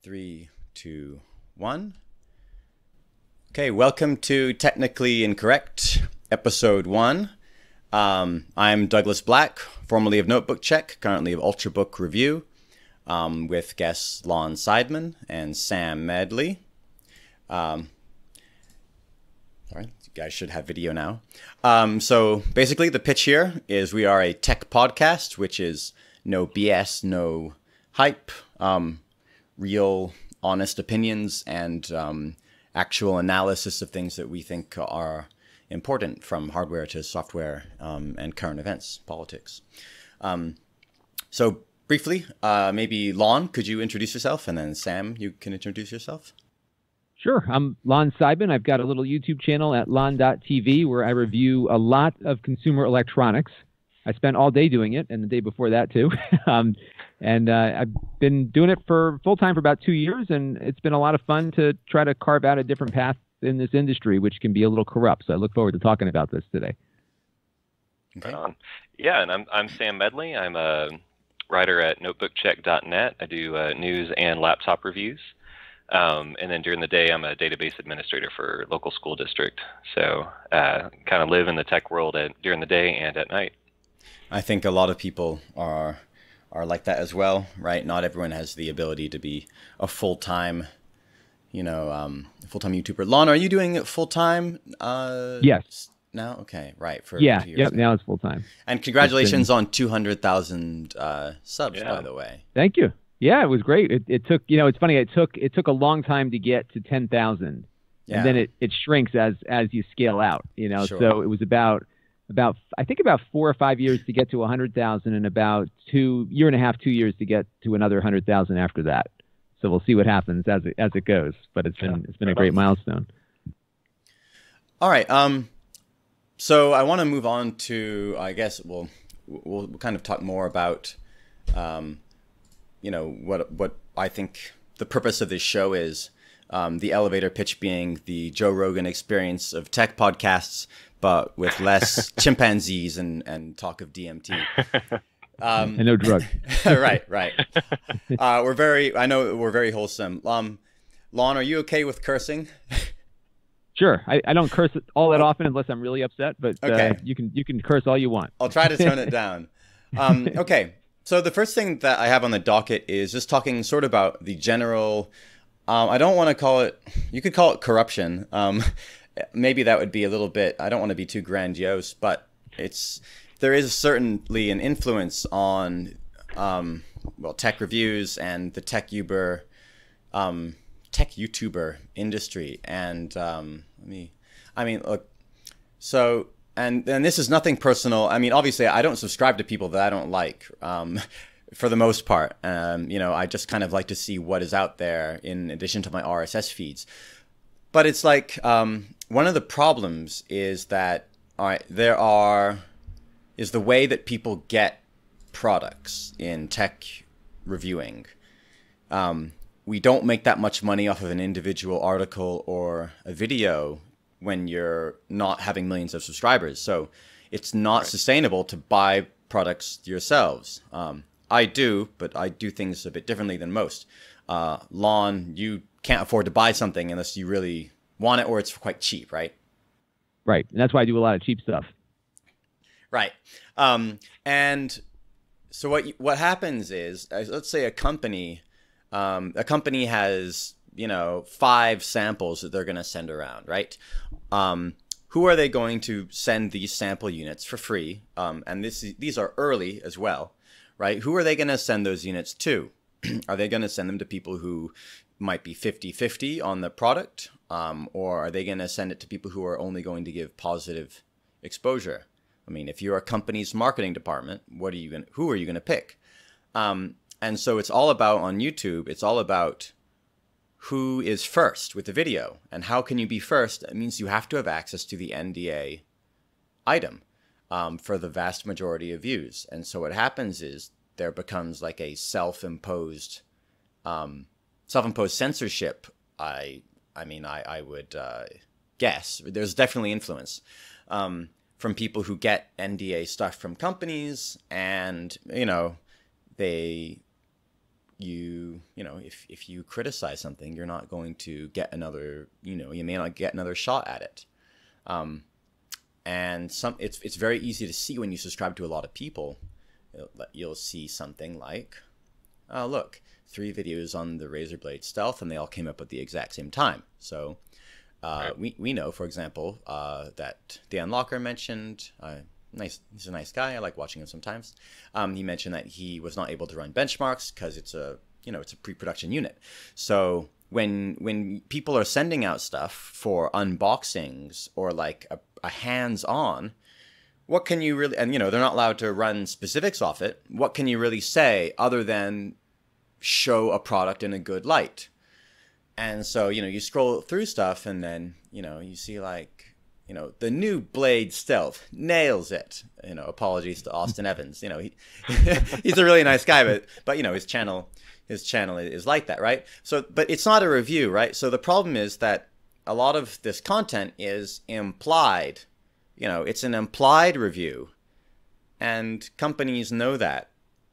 Three, two, one. Okay, welcome to Technically Incorrect, Episode 1. I'm Douglas Black, formerly of Notebook Check, currently of Ultrabook Review, with guests Lon Seidman and Sam Medley. Sorry, you guys should have video now. So basically the pitch here is we are a tech podcast, which is no BS, no hype, real honest opinions and actual analysis of things that we think are important, from hardware to software and current events, politics. So briefly, maybe Lon, could you introduce yourself? And then Sam, you can introduce yourself. Sure. I'm Lon Seidman. I've got a little YouTube channel at lon.tv where I review a lot of consumer electronics. I spent all day doing it, and the day before that too. I've been doing it for full-time for about 2 years, and it's been a lot of fun to try to carve out a different path in this industry, which can be a little corrupt. So I look forward to talking about this today. Okay. Yeah, and I'm Sam Medley. I'm a writer at notebookcheck.net. I do news and laptop reviews. And then during the day, I'm a database administrator for local school district. So kind of live in the tech world during the day and at night. I think a lot of people are like that as well, right? Not everyone has the ability to be a full-time, full-time YouTuber. Lon, are you doing it full-time? Yes. Now? Okay, right. For yeah, 2 years yep, now it's full-time. And congratulations on 200,000 subs, by the way. Thank you. Yeah, it was great. It took, it's funny, it took a long time to get to 10,000. Yeah. And then it shrinks as you scale out, Sure. So it was about 4 or 5 years to get to 100,000, and about 2 and a half, 2 years to get to another 100,000 after that. So we'll see what happens as it goes. But it's been a great milestone. All right. So I want to move on to, I guess we'll kind of talk more about what I think the purpose of this show is. The elevator pitch being the Joe Rogan experience of tech podcasts, but with less chimpanzees and talk of DMT. And no drugs. Right. I know we're very wholesome. Lon, are you okay with cursing? Sure. I don't curse all that often unless I'm really upset, but okay. You can curse all you want. I'll try to tone it down. Okay. So the first thing that I have on the docket is just talking sort of about the general, I don't want to call it, you could call it corruption. Maybe that would be a little bit, I don't want to be too grandiose, but there is certainly an influence on, tech reviews and the tech YouTuber industry. And look, so, and this is nothing personal. I mean, obviously, I don't subscribe to people that I don't like, for the most part. I just kind of like to see what is out there in addition to my RSS feeds. But it's like, one of the problems is that, is the way that people get products in tech reviewing. We don't make that much money off of an individual article or a video when you're not having millions of subscribers. So it's not sustainable to buy products yourselves. I do, but I do things a bit differently than most. Lon, you can't afford to buy something unless you really want it or it's quite cheap, right? Right. And that's why I do a lot of cheap stuff. Right. And so what happens is, let's say a company has, 5 samples that they're going to send around, right? Who are they going to send these sample units for free? And these are early as well, right? Who are they going to send those units to? Are they going to send them to people who might be 50-50 on the product? Or are they going to send it to people who are only going to give positive exposure? I mean, if you're a company's marketing department, who are you going to pick? And so it's all about, on YouTube, it's all about who is first with the video. And how can you be first? It means you have to have access to the NDA item for the vast majority of views. And so what happens is there becomes like a self-imposed censorship. I would guess. There's definitely influence from people who get NDA stuff from companies, and they you know, if you criticize something, you're not going to get another, you know, you may not get another shot at it. And it's very easy to see when you subscribe to a lot of people. You'll see something like, oh, look, 3 videos on the Razer Blade Stealth, and they all came up at the exact same time. So we know, for example, that the Unlocker mentioned, he's a nice guy. I like watching him sometimes. He mentioned that he was not able to run benchmarks because it's a pre-production unit. So when people are sending out stuff for unboxings or like a hands-on, what can you really, and you know, they're not allowed to run specifics off it. What can you really say other than show a product in a good light? And so, you know, you scroll through stuff and then, you know, you see like, you know, the new Blade Stealth nails it. You know, apologies to Austin Evans. You know, he's a really nice guy, but you know, his channel is like that, right? So, but it's not a review, right? So the problem is that a lot of this content is implied. You know, it's an implied review, and companies know that.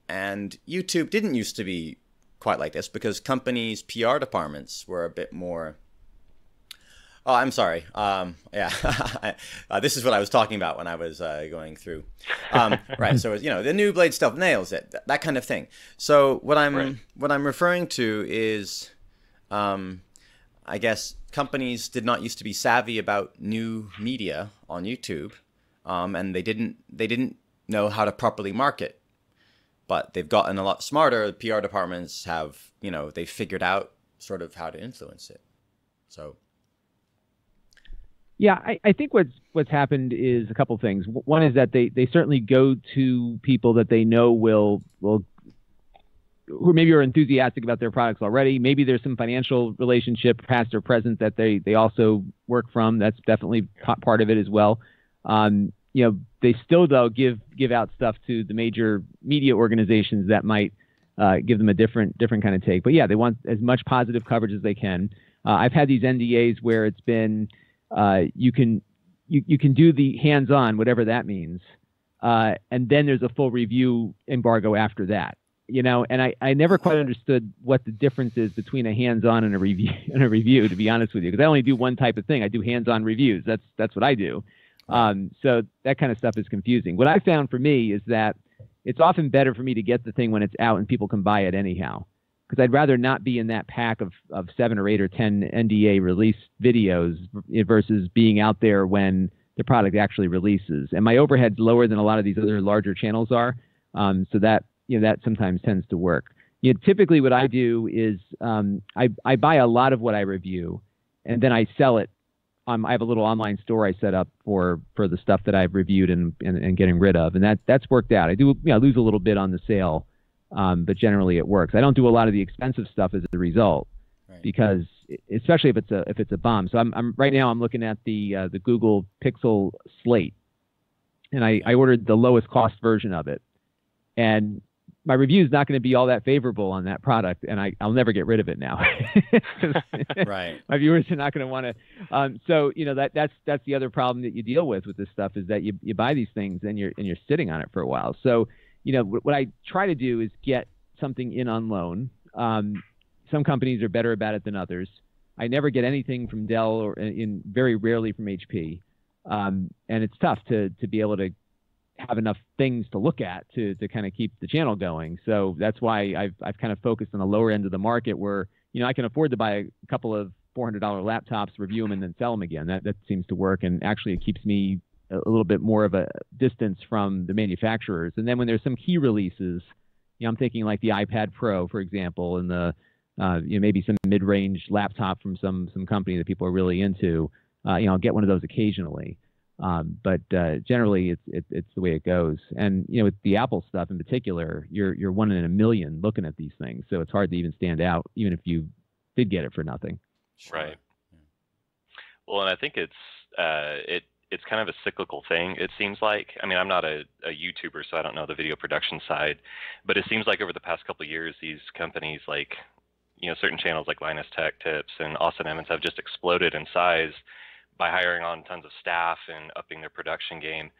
And YouTube didn't used to be quite like this because companies' PR departments were a bit more. Oh, I'm sorry. Yeah, this is what I was talking about when I was going through. Right. So, you know, the new Blade Stealth nails it, that kind of thing. So what I'm referring to is, I guess companies did not used to be savvy about new media on YouTube, and they didn't know how to properly market. But they've gotten a lot smarter. The PR departments have, you know, they figured out sort of how to influence it. So. Yeah, I think what's happened is a couple things. One is that they certainly go to people that they know will who maybe are enthusiastic about their products already. Maybe there's some financial relationship, past or present, that they also work from. That's definitely part of it as well. You know, they still though give out stuff to the major media organizations that might give them a different kind of take. But yeah, they want as much positive coverage as they can. I've had these NDAs where it's been you can do the hands-on, whatever that means, and then there's a full review embargo after that. You know, and I never quite understood what the difference is between a hands-on and a review, to be honest with you, because I only do one type of thing. I do hands-on reviews. That's what I do. So that kind of stuff is confusing. What I found for me is that it's often better for me to get the thing when it's out and people can buy it anyhow, because I'd rather not be in that pack of 7 or 8 or 10 NDA release videos versus being out there when the product actually releases. And my overhead's lower than a lot of these other larger channels are, so that, you know, that sometimes tends to work. You know, typically what I do is I buy a lot of what I review, and then I sell it. I have a little online store I set up for the stuff that I've reviewed and getting rid of, and that's worked out. I do, you know, lose a little bit on the sale, but generally it works. I don't do a lot of the expensive stuff as a result, right, because especially if it's a bomb. So I'm right now I'm looking at the Google Pixel Slate, and I ordered the lowest cost version of it, and my review is not going to be all that favorable on that product, and I'll never get rid of it now. Right. My viewers are not going to want to. So you know that's the other problem that you deal with this stuff is that you buy these things and you're sitting on it for a while. So you know what I try to do is get something in on loan. Some companies are better about it than others. I never get anything from Dell or very rarely from HP, and it's tough to be able to have enough things to look at to kind of keep the channel going. So that's why I've kind of focused on the lower end of the market where, you know, I can afford to buy a couple of $400 laptops, review them, and then sell them again. That seems to work. And actually it keeps me a little bit more of a distance from the manufacturers. And then when there's some key releases, you know, I'm thinking like the iPad Pro, for example, and the, you know, maybe some mid-range laptop from some company that people are really into, you know, I'll get one of those occasionally. But generally, it's the way it goes. And you know, with the Apple stuff in particular, you're 1 in a million looking at these things, so it's hard to even stand out, even if you did get it for nothing. Sure. Right. Well, and I think it's kind of a cyclical thing. It seems like. I mean, I'm not a YouTuber, so I don't know the video production side, but it seems like over the past couple of years, these companies like, you know, certain channels like Linus Tech Tips and Austin Evans have just exploded in size by hiring on tons of staff and upping their production game.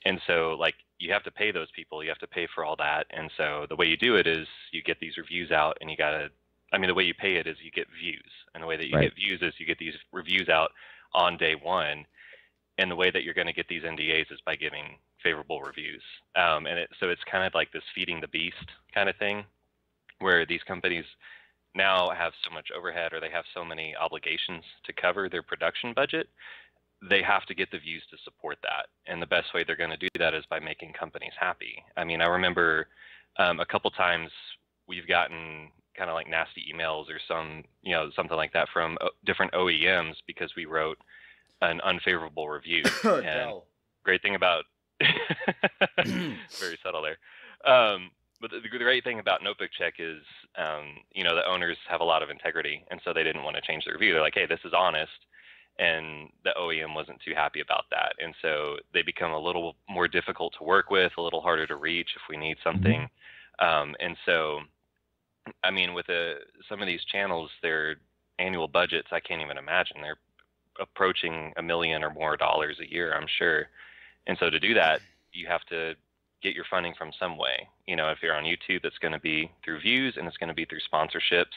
And so like you have to pay those people. You have to pay for all that. And so the way you do it is you get these reviews out, and the way you pay it is you get views. And the way that you get views is you get these reviews out on day one. And the way that you're going to get these NDAs is by giving favorable reviews. So it's kind of like this feeding the beast kind of thing, where these companies now have so much overhead, or they have so many obligations to cover their production budget. They have to get the views to support that. And the best way they're going to do that is by making companies happy. I mean, I remember a couple times we've gotten kind of like nasty emails or something like that from different OEMs because we wrote an unfavorable review. And No. Great thing about very subtle there. But the great thing about Notebook Check is, the owners have a lot of integrity, and so they didn't want to change the review. They're like, hey, this is honest, and the OEM wasn't too happy about that, and so they become a little more difficult to work with, a little harder to reach if we need something. And so, I mean, with some of these channels, their annual budgets, I can't even imagine. They're approaching $1 million or more dollars a year, I'm sure. And so to do that, you have to get your funding from some way. If you're on YouTube, it's going to be through views, and it's going to be through sponsorships.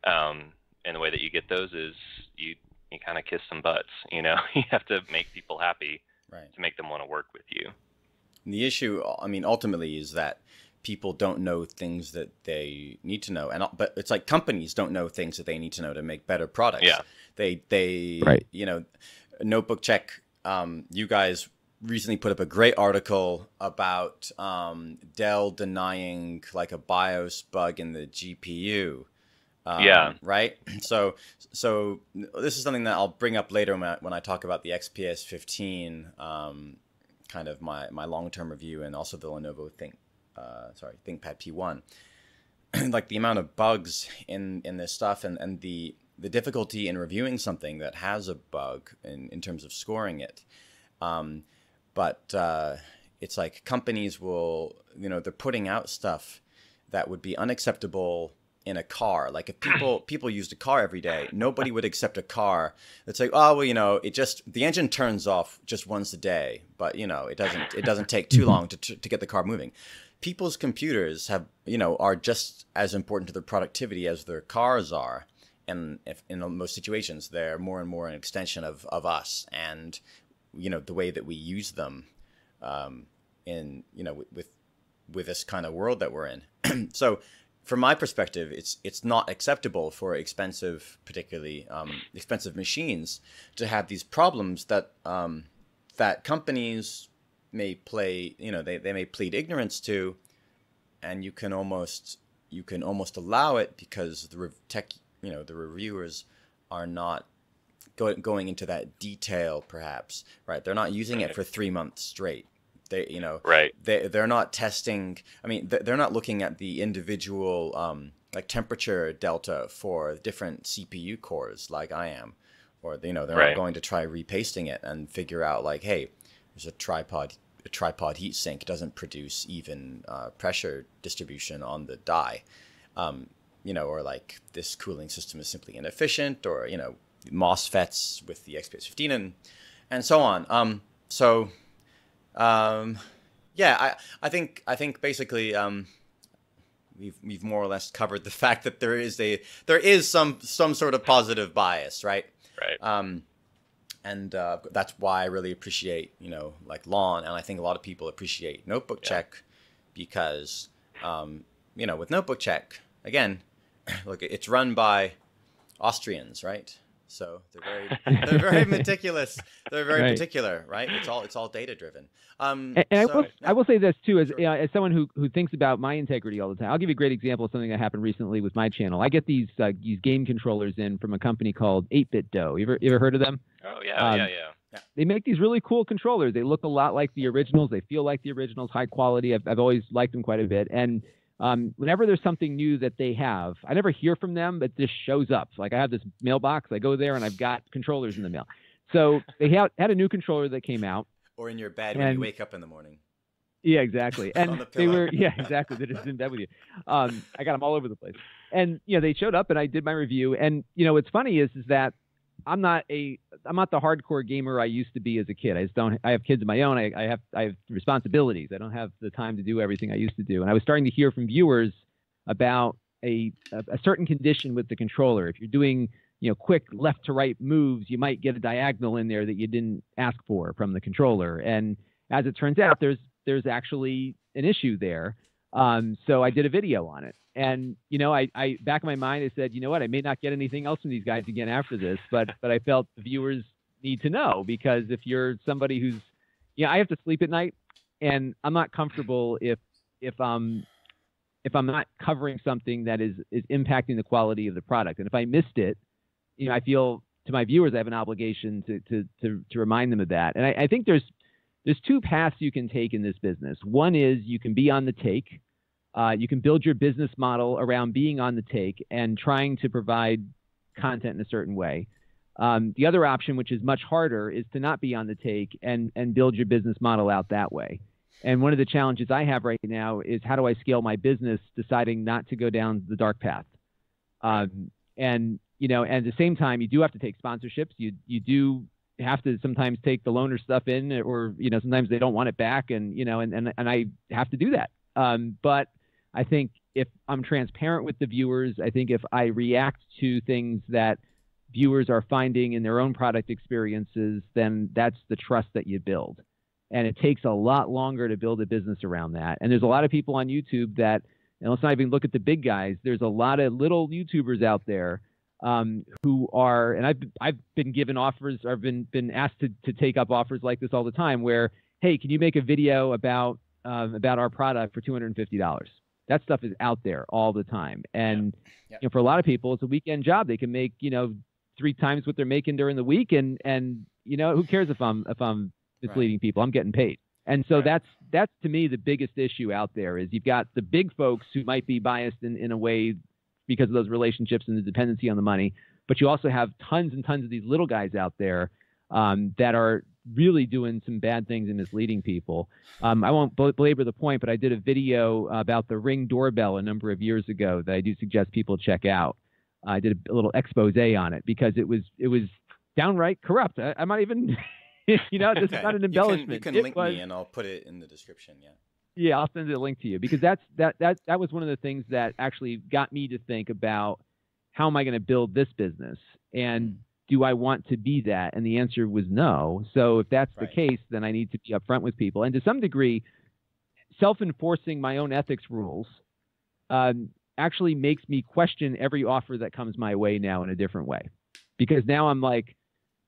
And the way that you get those is you kind of kiss some butts. You have to make people happy to make them want to work with you. And the issue, I mean, ultimately is that people don't know things that they need to know, but it's like companies don't know things that they need to know to make better products. Yeah. They Notebook Check, you guys recently put up a great article about Dell denying like a BIOS bug in the GPU. Right. So this is something that I'll bring up later when I talk about the XPS 15, kind of my long-term review, and also the Lenovo Thinkpad P1. Like the amount of bugs in this stuff, and the difficulty in reviewing something that has a bug in terms of scoring it. But it's like companies will, they're putting out stuff that would be unacceptable in a car. Like if people used a car every day, nobody would accept a car that's like, oh, well, the engine turns off just once a day, but it doesn't take too long to get the car moving. People's computers are just as important to their productivity as their cars are. And if in most situations, they're more and more an extension of us, and the way that we use them with this kind of world that we're in. So from my perspective, it's not acceptable for particularly expensive machines to have these problems that that companies may play, they may plead ignorance to, and you can almost allow it because the reviewers are not going into that detail, perhaps, right? They're not using it for 3 months straight. They're not testing. I mean, they're not looking at the individual like temperature delta for different CPU cores like I am, or they're not going to try repasting it and figure out like, hey, there's a tripod heat sink. It doesn't produce even pressure distribution on the die, or like this cooling system is simply inefficient, or MOSFETs with the XPS 15 and so on. I think basically we've more or less covered the fact that there is some sort of positive bias, right? Right. And that's why I really appreciate like Lon, and I think a lot of people appreciate Notebook Check because with Notebook Check, again, look, it's run by Austrians, right? So they're very meticulous. They're very particular, right? It's all data driven. I will say this too, as someone who thinks about my integrity all the time. I'll give you a great example of something that happened recently with my channel. I get these game controllers in from a company called 8-Bit Dough. You ever heard of them? Oh yeah. They make these really cool controllers. They look a lot like the originals. They feel like the originals, high quality. I've always liked them quite a bit. And whenever there's something new that they have, I never hear from them, but this shows up. Like I have this mailbox, I go there and I've got controllers in the mail. So they had a new controller that came out. Or in your bed when you wake up in the morning. Yeah, exactly. And the they were, exactly. They're just in bed with you. I got them all over the place. And, they showed up and I did my review. And, what's funny is that I'm not the hardcore gamer I used to be as a kid. I have kids of my own. I have responsibilities. I don't have the time to do everything I used to do. And I was starting to hear from viewers about a certain condition with the controller. If you're doing, quick left to right moves, you might get a diagonal in there that you didn't ask for from the controller. And as it turns out, there's actually an issue there. So I did a video on it. And, I back in my mind, I said, you know what, I may not get anything else from these guys again after this, but I felt the viewers need to know, because if you're somebody who's, I have to sleep at night, and I'm not comfortable if I'm not covering something that is impacting the quality of the product. And if I missed it, I feel to my viewers, I have an obligation to remind them of that. And I think there's two paths you can take in this business. One is you can be on the take. You can build your business model around being on the take and trying to provide content in a certain way. The other option, which is much harder, is to not be on the take and build your business model out that way. And one of the challenges I have right now is, how do I scale my business, deciding not to go down the dark path? And at the same time, you do have to take sponsorships. You do have to sometimes take the loaner stuff in, or, sometimes they don't want it back. And I have to do that. But I think if I'm transparent with the viewers, I think if I react to things that viewers are finding in their own product experiences, then that's the trust that you build. And it takes a lot longer to build a business around that. And there's a lot of people on YouTube that, and let's not even look at the big guys, there's a lot of little YouTubers out there who are, and I've been given offers, or been asked to take up offers like this all the time, where, hey, can you make a video about our product for $250? That stuff is out there all the time. And for a lot of people, it's a weekend job. They can make 3 times what they're making during the week, and who cares if I'm misleading people? I'm getting paid. And so that's to me the biggest issue out there, is you've got the big folks who might be biased in a way because of those relationships and the dependency on the money, but you also have tons and tons of these little guys out there that are really doing some bad things and misleading people. I won't belabor the point, but I did a video about the Ring doorbell a number of years ago that I do suggest people check out. I did a little expose on it, because it was downright corrupt. I'm not even, this is not an embellishment. You can link me, and I'll put it in the description. Yeah, I'll send a link to you, because that was one of the things that actually got me to think about, how am I going to build this business, and do I want to be that? And the answer was no. So if that's the case, then I need to be upfront with people. And to some degree, self-enforcing my own ethics rules actually makes me question every offer that comes my way now in a different way. Because now I'm like,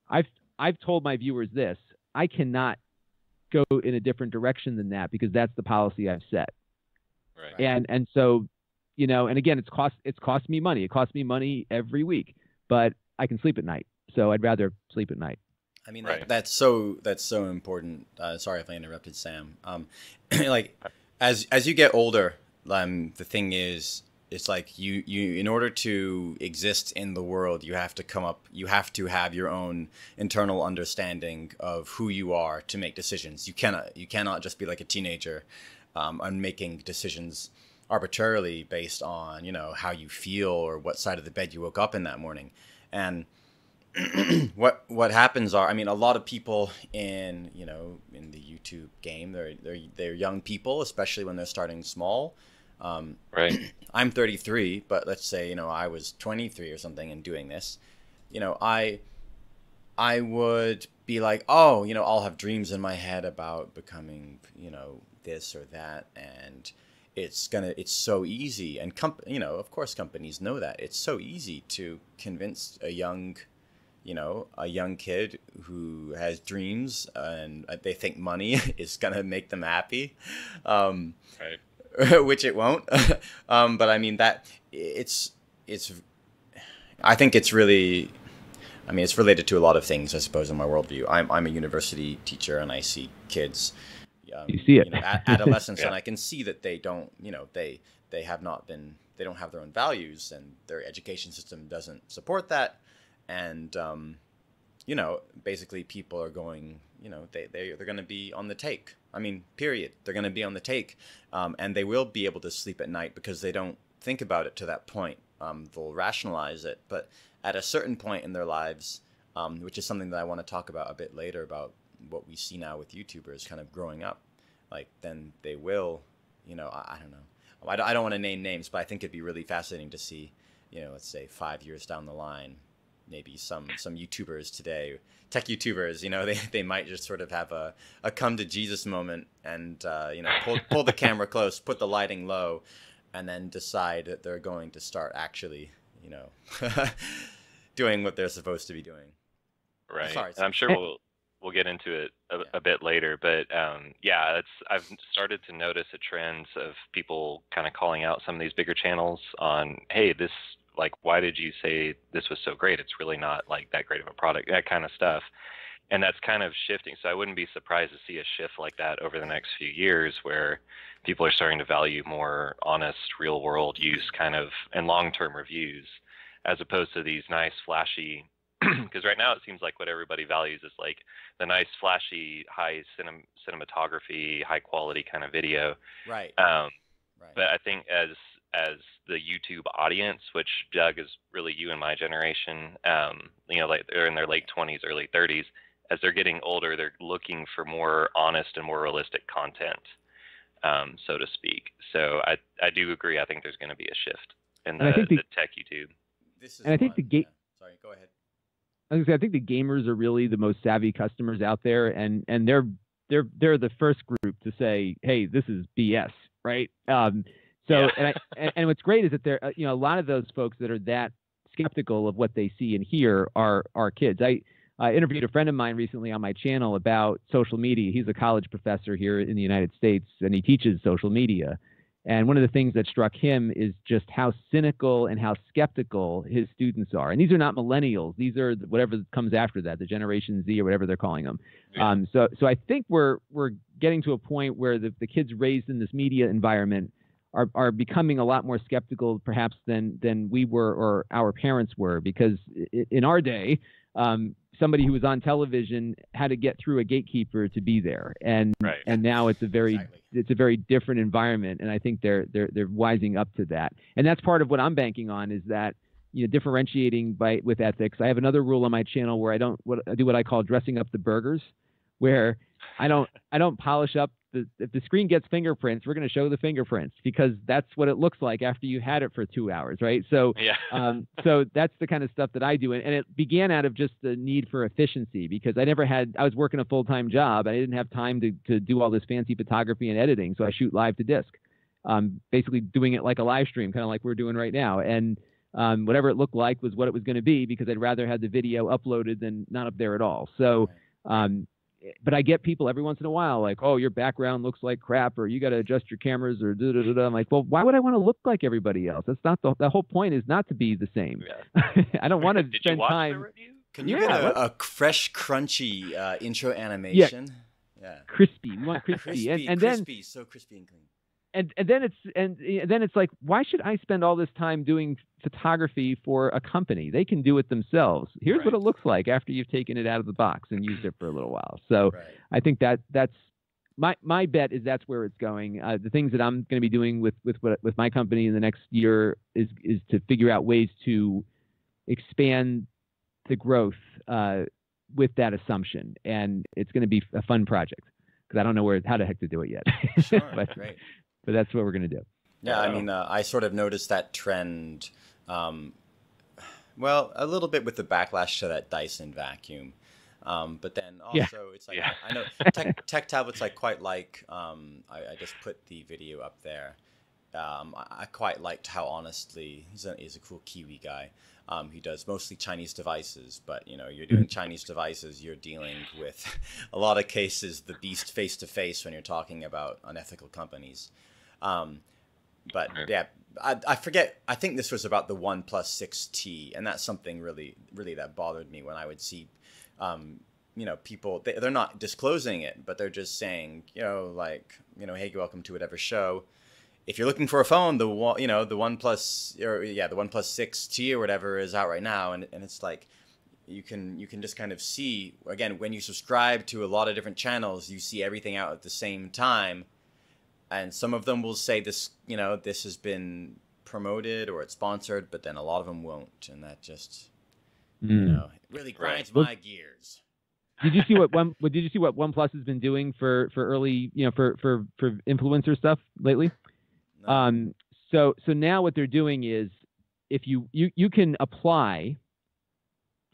I've told my viewers this, I cannot go in a different direction than that, because that's the policy I've set. Right. And so, and again, it's cost me money. It costs me money every week, but I can sleep at night. So I'd rather sleep at night. I mean, that's so important. Sorry if I interrupted, Sam. Like, as you get older, the thing is, it's like you in order to exist in the world, you have to have your own internal understanding of who you are to make decisions. You cannot just be like a teenager and making decisions arbitrarily based on, how you feel or what side of the bed you woke up in that morning. And what happens are, I mean, a lot of people in the YouTube game, they're young people, especially when they're starting small. Right. I'm 33, but let's say, I was 23 or something and doing this, I would be like, oh, I'll have dreams in my head about becoming, this or that. And it's so easy. And of course companies know that it's so easy to convince a young kid who has dreams and they think money is going to make them happy. Right. Which it won't. But I mean I think it's really, it's related to a lot of things, I suppose, in my worldview. I'm a university teacher, and I see kids, you see it, adolescents, Yeah. and I can see that they don't, they don't have their own values, and their education system doesn't support that. And, basically people are going, they're going to be on the take. I mean, period. They're going to be on the take. And they will be able to sleep at night because they don't think about it to that point. They'll rationalize it. But at a certain point in their lives, which is something that I want to talk about a bit later about what we see now with YouTubers kind of growing up. Like, then they will, you know, I don't know. I don't want to name names, but I think it'd be really fascinating to see, you know, let's say 5 years down the line, maybe some YouTubers today, tech YouTubers, you know, they might just sort of have a come to Jesus moment and, you know, pull the camera close, put the lighting low, and then decide that they're going to start actually, you know, doing what they're supposed to be doing. Right. Sorry. And I'm sure we'll get into it a bit later, but yeah, I've started to notice a trend of people kind of calling out some of these bigger channels on, hey, this, like, why did you say this was so great? It's really not like that great of a product, that kind of stuff. And that's kind of shifting. So I wouldn't be surprised to see a shift like that over the next few years, where people are starting to value more honest, real world use kind of and long-term reviews, as opposed to these nice, flashy, because right now it seems like what everybody values is like the nice, flashy, high cinematography, high quality kind of video. Right. Right. Right. But I think as the YouTube audience, which, Doug, is really you and my generation, you know, like they're in their late 20s, early 30s, as they're getting older, they're looking for more honest and more realistic content, so to speak. So I do agree. I think there's going to be a shift in the tech YouTube. And I think sorry, go ahead. I think the gamers are really the most savvy customers out there, and they're the first group to say, hey, this is BS, right? So yeah. and what's great is that there, you know, a lot of those folks that are that skeptical of what they see and hear are kids. I interviewed a friend of mine recently on my channel about social media. He's a college professor here in the United States, and he teaches social media. And one of the things that struck him is just how cynical and how skeptical his students are. And these are not millennials. These are whatever comes after that, the Generation Z or whatever they're calling them. Yeah. So I think we're getting to a point where the kids raised in this media environment are becoming a lot more skeptical, perhaps, than we were or our parents were, because in our day, somebody who was on television had to get through a gatekeeper to be there, and now it's a very different environment, and I think they're wising up to that, and that's part of what I'm banking on, is that, you know, differentiating with ethics. I have another rule on my channel where I do what I call dressing up the burgers, where I don't polish up. If the screen gets fingerprints, we're going to show the fingerprints, because that's what it looks like after you had it for 2 hours, right? So, yeah. So that's the kind of stuff that I do, and it began out of just the need for efficiency, because I was working a full-time job. I didn't have time to do all this fancy photography and editing, so I shoot live to disk, basically doing it like a live stream, kind of like we're doing right now, and whatever it looked like was what it was going to be, because I'd rather have the video uploaded than not up there at all. So. But I get people every once in a while like, oh, your background looks like crap, or you got to adjust your cameras, or da-da-da-da. I'm like, well, why would I want to look like everybody else? That's not the whole point is not to be the same. Yeah. I don't want to spend time. Can you get a fresh, crunchy intro animation? Yeah. Crispy. We want crispy. And crispy, so crispy and clean. And then it's like, why should I spend all this time doing photography for a company? They can do it themselves. Here's what it looks like after you've taken it out of the box and used it for a little while. So I think that's my bet is that's where it's going. The things that I'm going to be doing with my company in the next year is to figure out ways to expand the growth with that assumption, and it's going to be a fun project, because I don't know how the heck to do it yet. Sure, great. But that's what we're going to do. Yeah, I mean, I sort of noticed that trend, well, a little bit with the backlash to that Dyson vacuum. But then also it's like, I know tech tablets I quite like. I just put the video up there. I quite liked how honestly, he's a cool Kiwi guy. He does mostly Chinese devices, but, you know, you're doing Chinese devices, you're dealing with a lot of cases, the beast face to face when you're talking about unethical companies. But yeah, I forget. I think this was about the OnePlus 6T, and that's something really that bothered me when I would see, you know, people, they're not disclosing it, but they're just saying, you know, like, you know, hey, welcome to whatever show. If you're looking for a phone, the OnePlus the OnePlus 6T or whatever is out right now, and it's like you can just kind of see, again, when you subscribe to a lot of different channels, you see everything out at the same time. And some of them will say this, you know, this has been promoted or it's sponsored, but then a lot of them won't. And that just, It really grinds my gears. Did you see what OnePlus has been doing for early, for influencer stuff lately? No. So now what they're doing is, if you can apply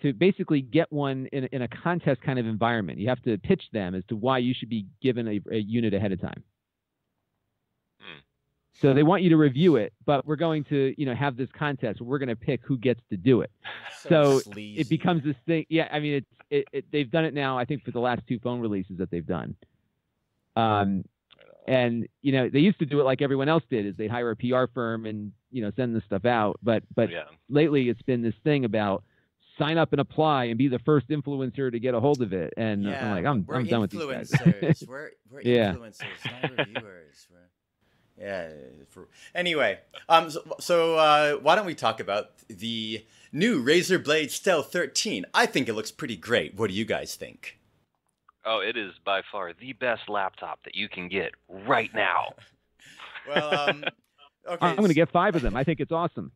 to basically get one in a contest kind of environment. You have to pitch them as to why you should be given a unit ahead of time. So they want you to review it, but we're going to, have this contest where we're going to pick who gets to do it. So it becomes this thing. Yeah, I mean, they've done it now, I think, for the last 2 phone releases that they've done. And, they used to do it like everyone else did, is they'd hire a PR firm and, send this stuff out. But lately it's been this thing about sign up and apply and be the first influencer to get a hold of it. And I'm like, I'm done with these guys. We're influencers, not reviewers. Anyway, so why don't we talk about the new Razer Blade Stealth 13? I think it looks pretty great. What do you guys think? Oh, it is by far the best laptop that you can get right now. Well, okay. I'm going to get 5 of them. I think it's awesome.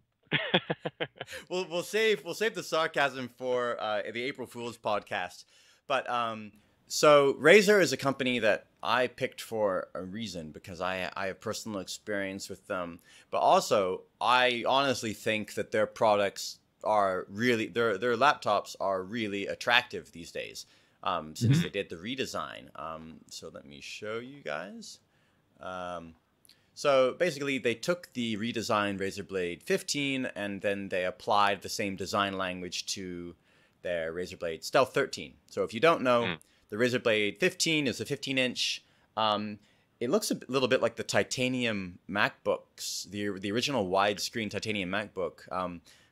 We'll save the sarcasm for the April Fool's podcast. But so Razer is a company that I picked for a reason, because I have personal experience with them. But also, I honestly think that their products are really, their laptops are really attractive these days, since they did the redesign. So let me show you guys. So basically, they took the redesigned Razer Blade 15 and then they applied the same design language to their Razer Blade Stealth 13. So if you don't know, the Razer Blade 15 is a 15-inch. It looks a little bit like the titanium MacBooks, the original widescreen titanium MacBook,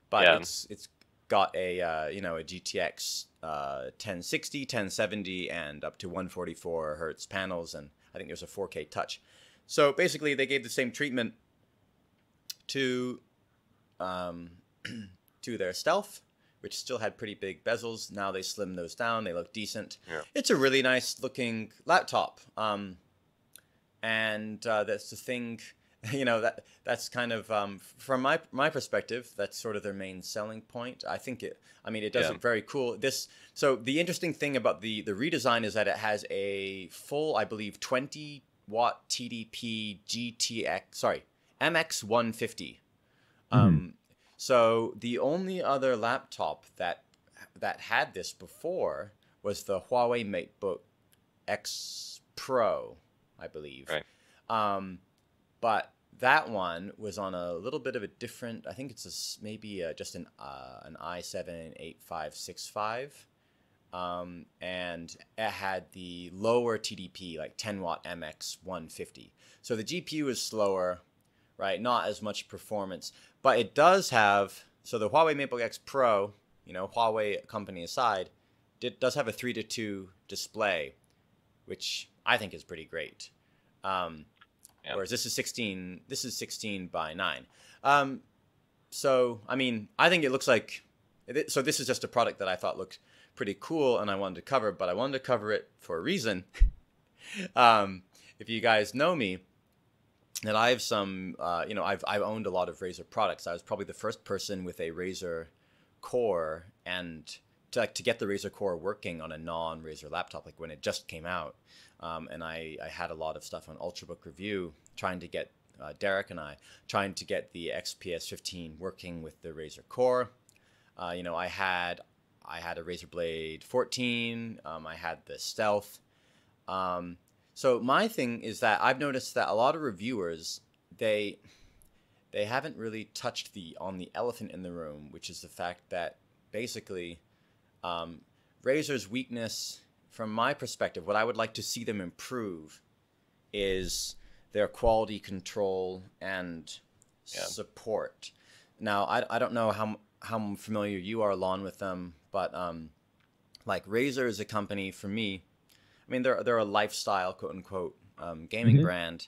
but it's got a a GTX 1060, 1070, and up to 144 hertz panels, and I think there's a 4K touch. So basically, they gave the same treatment to their Stealth, which still had pretty big bezels. Now they slimmed those down. They look decent. Yeah. It's a really nice looking laptop. And that's the thing, that's kind of, from my perspective, that's sort of their main selling point. I think it does look very cool. So the interesting thing about the redesign is that it has a full, I believe, 20-watt TDP MX150. So the only other laptop that had this before was the Huawei MateBook X Pro, I believe. Right. But that one was on a little bit of a different, I think it's just an i7-8565. And it had the lower TDP, like 10-watt MX150. So the GPU is slower, right? Not as much performance. But it does have, so the Huawei MateBook X Pro, Huawei company aside, does have a 3:2 display, which I think is pretty great. Whereas this is 16 by 9. So, I think it looks like, so this is just a product that I thought looked pretty cool and I wanted to cover, but I wanted to cover it for a reason. If you guys know me, that I have some, I've owned a lot of Razer products. I was probably the first person with a Razer Core, and to get the Razer Core working on a non-Razer laptop, like when it just came out. And I had a lot of stuff on Ultrabook Review, trying to get, Derek and I, trying to get the XPS 15 working with the Razer Core. I had a Razer Blade 14, I had the Stealth. So my thing is that I've noticed that a lot of reviewers, they haven't really touched on the elephant in the room, which is the fact that basically Razer's weakness, from my perspective, what I would like to see them improve is their quality control and support. Now, I don't know how familiar you are, Lon, with them, but like Razer is a company for me. They're a lifestyle, quote unquote, gaming brand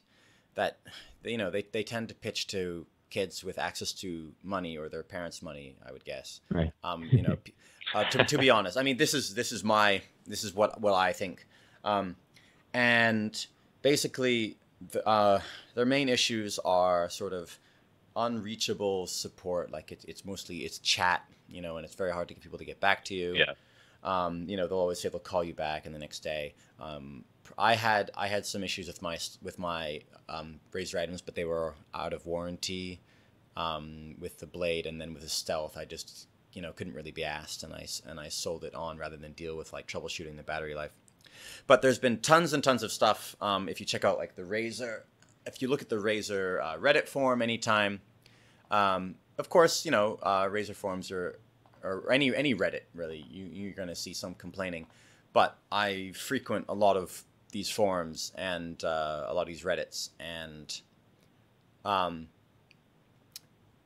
that they tend to pitch to kids with access to money, or their parents' money, I would guess. Right. To be honest, this is what I think. And basically, their main issues are sort of unreachable support. Like it's chat, and it's very hard to get people to get back to you. Yeah. They'll always say they'll call you back, and the next day. I had some issues with my Razer items, but they were out of warranty with the blade, and then with the Stealth, I just couldn't really be asked, and I sold it on rather than deal with like troubleshooting the battery life. But there's been tons and tons of stuff. If you check out like the Razer, if you look at the Razer Reddit forum anytime, of course Razer forums or any Reddit really, you're going to see some complaining. But I frequent a lot of these forums and a lot of these Reddits, and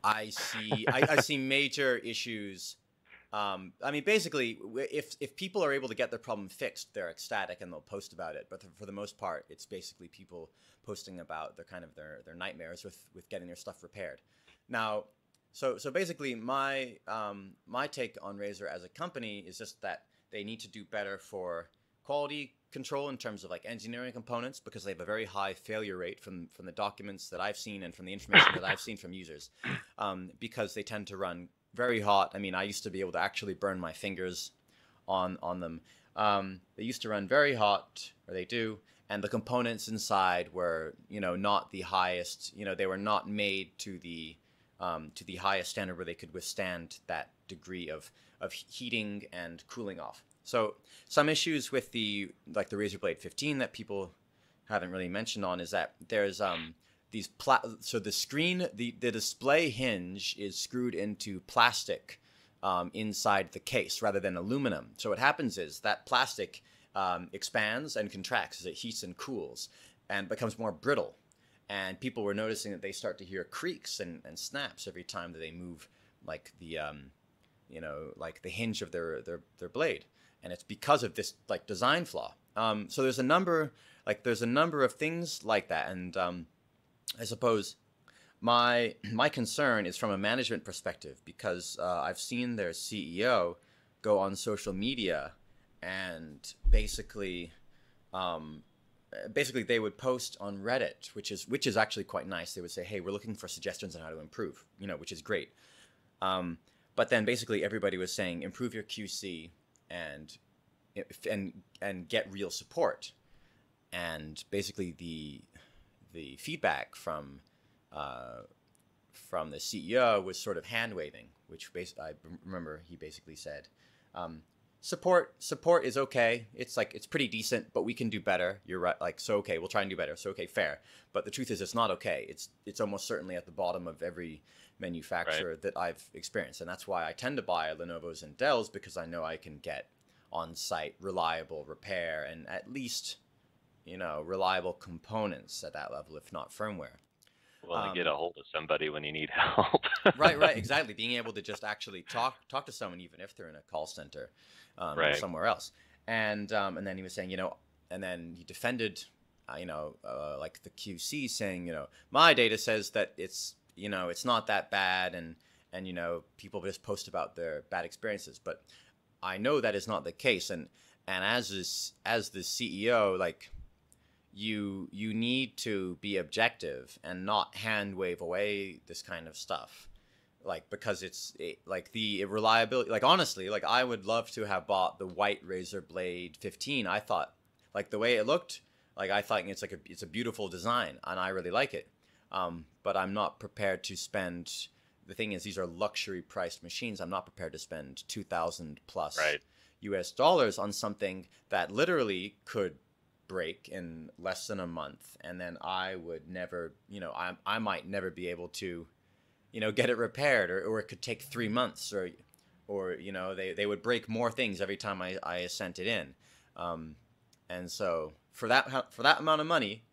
I see major issues. I mean, basically, if people are able to get their problem fixed, they're ecstatic and they'll post about it. But for the most part, it's basically people posting about their nightmares with getting their stuff repaired. Now, so basically, my take on Razer as a company is just that they need to do better for quality control in terms of like engineering components, because they have a very high failure rate from the documents that I've seen and from the information that I've seen from users, because they tend to run very hot. I mean, I used to be able to actually burn my fingers on them. They used to run very hot, or they do, and the components inside were not the highest. They were not made to the highest standard where they could withstand that degree of heating and cooling off. So some issues with the Razer Blade 15 that people haven't really mentioned on is that there's so the screen, the display hinge is screwed into plastic inside the case rather than aluminum. So what happens is that plastic expands and contracts as it heats and cools and becomes more brittle. And people were noticing that they start to hear creaks and snaps every time that they move like the like the hinge of their blade. And it's because of this like design flaw. So there's a number of things like that, and I suppose my concern is from a management perspective, because I've seen their CEO go on social media and basically they would post on Reddit, which is actually quite nice. They would say, "Hey, we're looking for suggestions on how to improve," which is great. But then basically everybody was saying, improve your QC and get real support. And basically the feedback from the CEO was sort of hand waving, which I remember he basically said, support is okay. It's pretty decent, but we can do better. You're right. Like, so, okay, we'll try and do better. So, okay, fair. But the truth is it's not okay. It's almost certainly at the bottom of every manufacturer that I've experienced. And that's why I tend to buy Lenovo's and Dell's, because I know I can get on-site reliable repair and at least, reliable components at that level, if not firmware. Well, to get a hold of somebody when you need help. right, exactly. Being able to just actually talk to someone, even if they're in a call center or somewhere else. And then he was saying, and then he defended, like the QC, saying, my data says that it's not that bad, and people just post about their bad experiences. But I know that is not the case, and as the CEO, like, you need to be objective and not hand wave away this kind of stuff, like, because like the reliability. Like, honestly, like, I would love to have bought the white Razer Blade 15. I thought, like, the way it looked, like, I thought it's a beautiful design, and I really like it. But I'm not prepared to spend. The thing is, these are luxury priced machines. I'm not prepared to spend $2,000 plus US dollars on something that literally could break in less than a month, and then I would never, I might never be able to, get it repaired, or it could take 3 months, or they would break more things every time I sent it in, and so for that amount of money,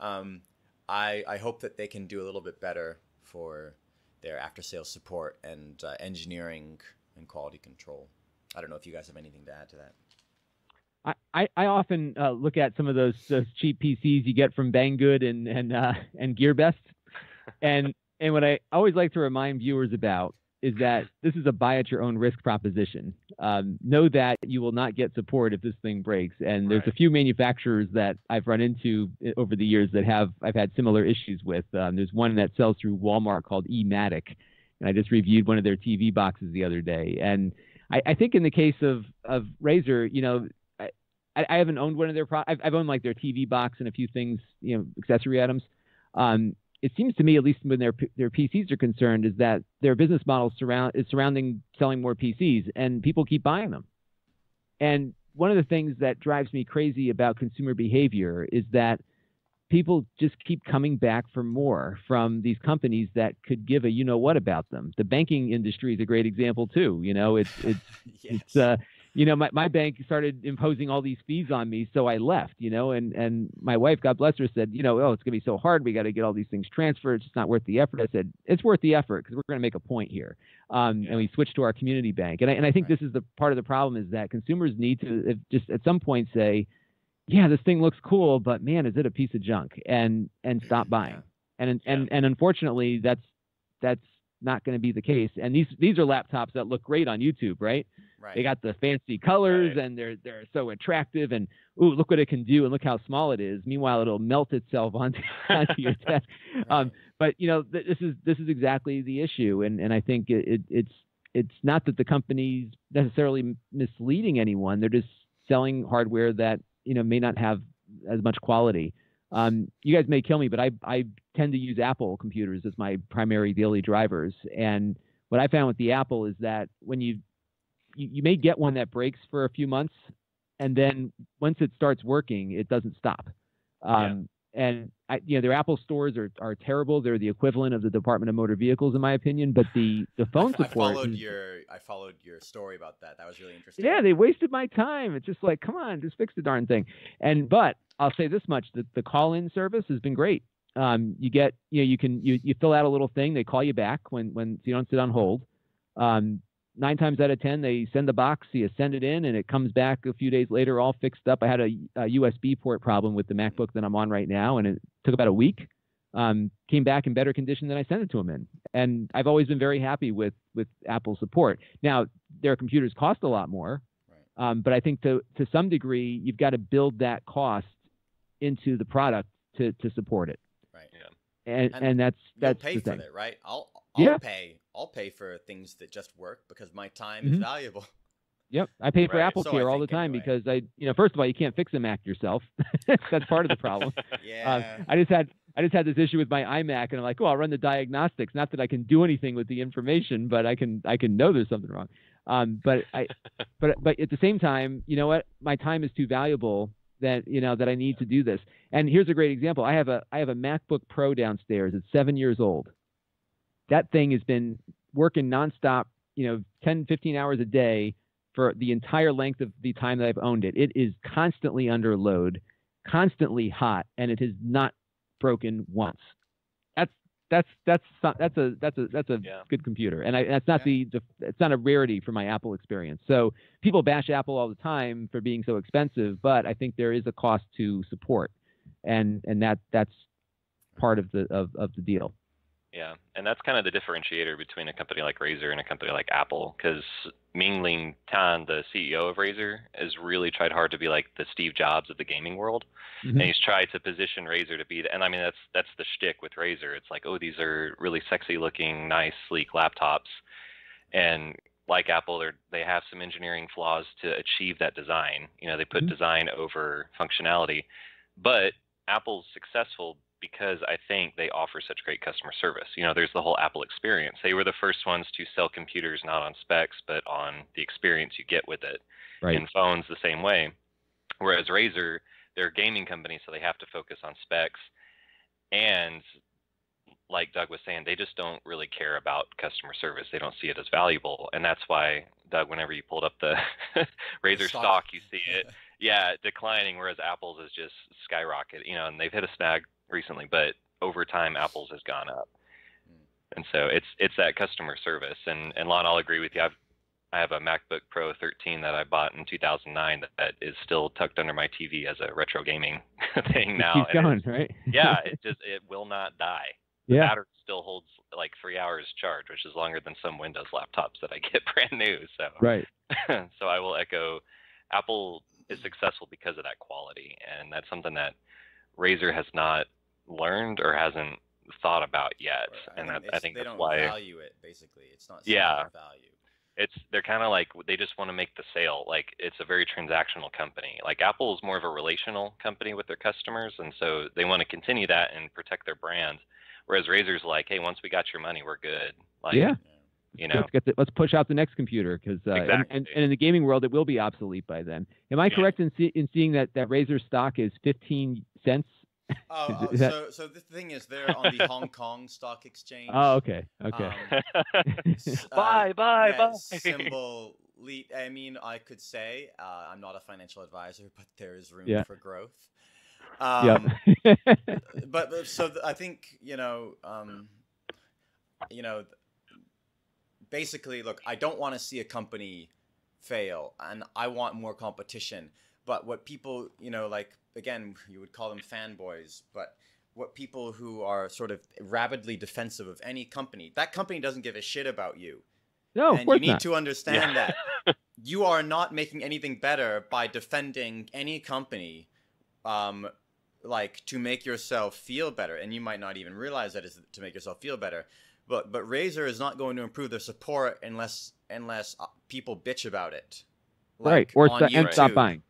I hope that they can do a little bit better for their after-sales support and engineering and quality control. I don't know if you guys have anything to add to that. I often look at some of those cheap PCs you get from Banggood and GearBest, and what I always like to remind viewers about is that this is a buy at your own risk proposition. Know that you will not get support if this thing breaks. And there's a few manufacturers that I've run into over the years that I've had similar issues with. There's one that sells through Walmart called eMatic, and I just reviewed one of their TV boxes the other day. And I think in the case of Razer, you know, I haven't owned one of their products. I've owned like their TV box and a few things, you know, accessory items. It seems to me, at least when their PCs are concerned, is that their business model is surrounding selling more PCs, and people keep buying them. And one of the things that drives me crazy about consumer behavior is that people just keep coming back for more from these companies that could give a you know what about them. The banking industry is a great example too. You know, it's you know, my bank started imposing all these fees on me, so I left, you know, and my wife, God bless her, said, you know, oh, it's going to be so hard. We got to get all these things transferred. It's just not worth the effort. I said, it's worth the effort because we're going to make a point here. And we switched to our community bank. And I think this is the part of the problem, is that consumers need to just at some point say, yeah, this thing looks cool, but man, is it a piece of junk, and stop buying. And unfortunately, that's not going to be the case. And these are laptops that look great on YouTube, right? They got the fancy colors and they're so attractive, and ooh, look what it can do and look how small it is. Meanwhile, it'll melt itself onto your desk. But you know, this is exactly the issue, and I think it's not that the company's necessarily misleading anyone. They're just selling hardware that, you know, may not have as much quality. You guys may kill me, but I tend to use Apple computers as my primary daily drivers. And what I found with the Apple is that when you may get one that breaks for a few months, and then once it starts working, it doesn't stop. And you know, their Apple stores are terrible. They're the equivalent of the Department of Motor Vehicles, in my opinion. But the phone support. I followed your story about that. That was really interesting. Yeah, they wasted my time. It's just like, come on, just fix the darn thing. But I'll say this much: the call-in service has been great. You get, you know, you fill out a little thing. They call you back when so you don't sit on hold. 9 times out of 10, they send the box, you send it in, and it comes back a few days later all fixed up. I had a USB port problem with the MacBook that I'm on right now, and it took about a week. Came back in better condition than I sent it to them in. And I've always been very happy with Apple support. Now, their computers cost a lot more, but I think to some degree, you've got to build that cost into the product to support it. Right. Yeah. And that's pay the for thing. it, right? I'll pay for things that just work because my time is valuable. Yep, I pay for Apple Care all the time because first of all, you can't fix a Mac yourself. That's part of the problem. I just had this issue with my iMac, and I'm like, oh, I'll run the diagnostics. Not that I can do anything with the information, but I can know there's something wrong. But at the same time, you know what? My time is too valuable that I need to do this. And here's a great example. I have a MacBook Pro downstairs. It's 7 years old. That thing has been working nonstop, 10, 15 hours a day for the entire length of the time that I've owned it. It is constantly under load, constantly hot, and it has not broken once. That's a good computer, and that's not it's not a rarity for my Apple experience. So people bash Apple all the time for being so expensive, but I think there is a cost to support, and that's part of the deal. Yeah, and that's kind of the differentiator between a company like Razer and a company like Apple, because Ming-Ling Tan, the CEO of Razer, has really tried hard to be like the Steve Jobs of the gaming world, and he's tried to position Razer to be and I mean that's the shtick with Razer. It's like, oh, these are really sexy looking, nice, sleek laptops, and like Apple, they have some engineering flaws to achieve that design. They put design over functionality, but Apple's successful because I think they offer such great customer service. There's the whole Apple experience. They were the first ones to sell computers not on specs, but on the experience you get with it. Right. And phones the same way. Whereas Razer, they're a gaming company, so they have to focus on specs. And like Doug was saying, they just don't really care about customer service. They don't see it as valuable. And that's why, Doug, whenever you pulled up the Razer stock, you see it, declining, whereas Apple's is just skyrocket, and they've hit a snag recently, but over time Apple's has gone up. And so it's that customer service. And Lon, I'll agree with you. I have a MacBook Pro 13 that I bought in 2009 that is still tucked under my TV as a retro gaming thing now. Keeps going, right? Yeah, it will not die. the battery still holds like 3 hours charge, which is longer than some Windows laptops that I get brand new. So Right. so I will echo, Apple is successful because of that quality, and that's something that Razer has not learned or hasn't thought about yet. Right. And I think they that's don't why value it. Basically, it's not value. They're kind of like, they just want to make the sale. Like, it's a very transactional company. Like, Apple is more of a relational company with their customers, and so they want to continue that and protect their brand. Whereas Razer's like, hey, once we got your money, we're good. Like, you know, let's push out the next computer, because exactly. and in the gaming world, it will be obsolete by then. Am I correct in seeing that Razer stock is 15 cents? So the thing is, they're on the Hong Kong Stock Exchange. Oh, okay. Bye. Symbol. I mean, I could say I'm not a financial advisor, but there is room for growth. But so I think basically, look, I don't want to see a company fail, and I want more competition. But what people, like, again, you would call them fanboys, but what people who are sort of rabidly defensive of any company, that company doesn't give a shit about you. No, and of course you need not. to understand that you are not making anything better by defending any company, like, to make yourself feel better. And you might not even realize that is to make yourself feel better. But Razer is not going to improve their support unless people bitch about it. Like, right. And stop buying.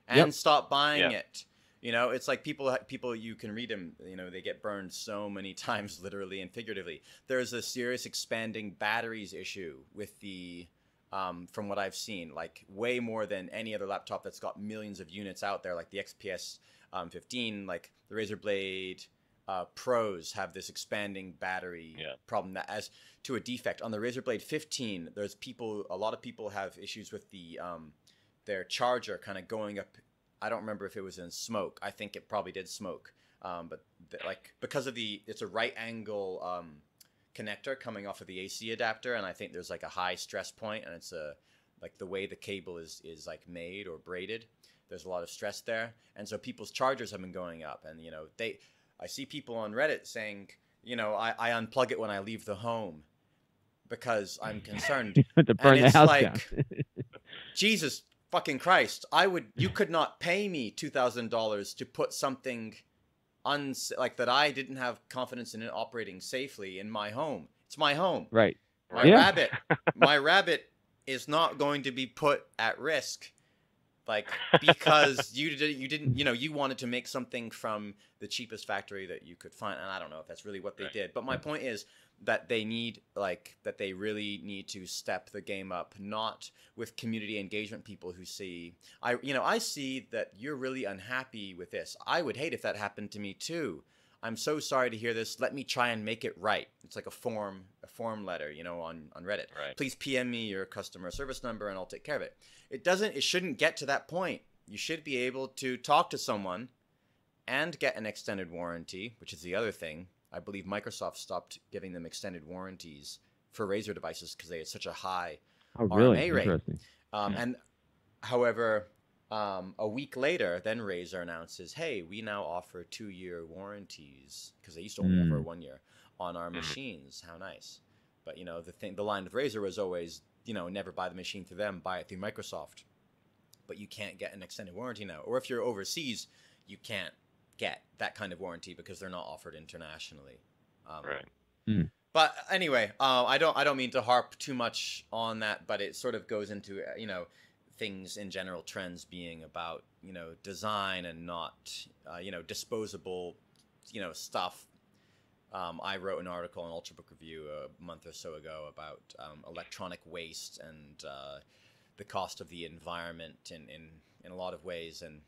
And stop buying it. It's like people, you can read them, they get burned so many times, literally and figuratively. There's a serious expanding batteries issue with the, from what I've seen, like way more than any other laptop that's got millions of units out there, like the XPS 15, like the Razer Blade Pros have this expanding battery problem that as to a defect. On the Razer Blade 15, a lot of people have issues with the, their charger kind of going up. I don't remember if it was in smoke. I think it probably did smoke. But because of it's a right angle connector coming off of the AC adapter, and I think there's like a high stress point, and it's like the way the cable is like made or braided. There's a lot of stress there, and so people's chargers have been going up, and I see people on Reddit saying, I unplug it when I leave the home because I'm concerned. To burn the house down. Jesus fucking Christ! You could not pay me $2,000 to put something like that I didn't have confidence in it operating safely in my home. It's my home. Right. My rabbit is not going to be put at risk, like, because you wanted to make something from the cheapest factory that you could find, and I don't know if that's really what they did. But my point is that they really need to step the game up, not with community engagement people who see, I see that you're really unhappy with this. I would hate if that happened to me too. I'm so sorry to hear this. Let me try and make it right. It's like a form letter, on Reddit. Right. Please PM me your customer service number and I'll take care of it. It shouldn't get to that point. You should be able to talk to someone and get an extended warranty, which is the other thing. I believe Microsoft stopped giving them extended warranties for Razer devices because they had such a high RMA rate. Interesting. And however, a week later, then Razer announces, hey, we now offer 2-year warranties, because they used to only offer 1 year on our machines. How nice. But, the line with Razer was always, never buy the machine through them, buy it through Microsoft. But you can't get an extended warranty now. Or if you're overseas, you can't get that kind of warranty because they're not offered internationally. But anyway, I don't mean to harp too much on that, but it sort of goes into things in general, trends being about design and not disposable stuff. I wrote an article in Ultrabook Review a month or so ago about electronic waste and the cost of the environment in a lot of ways. And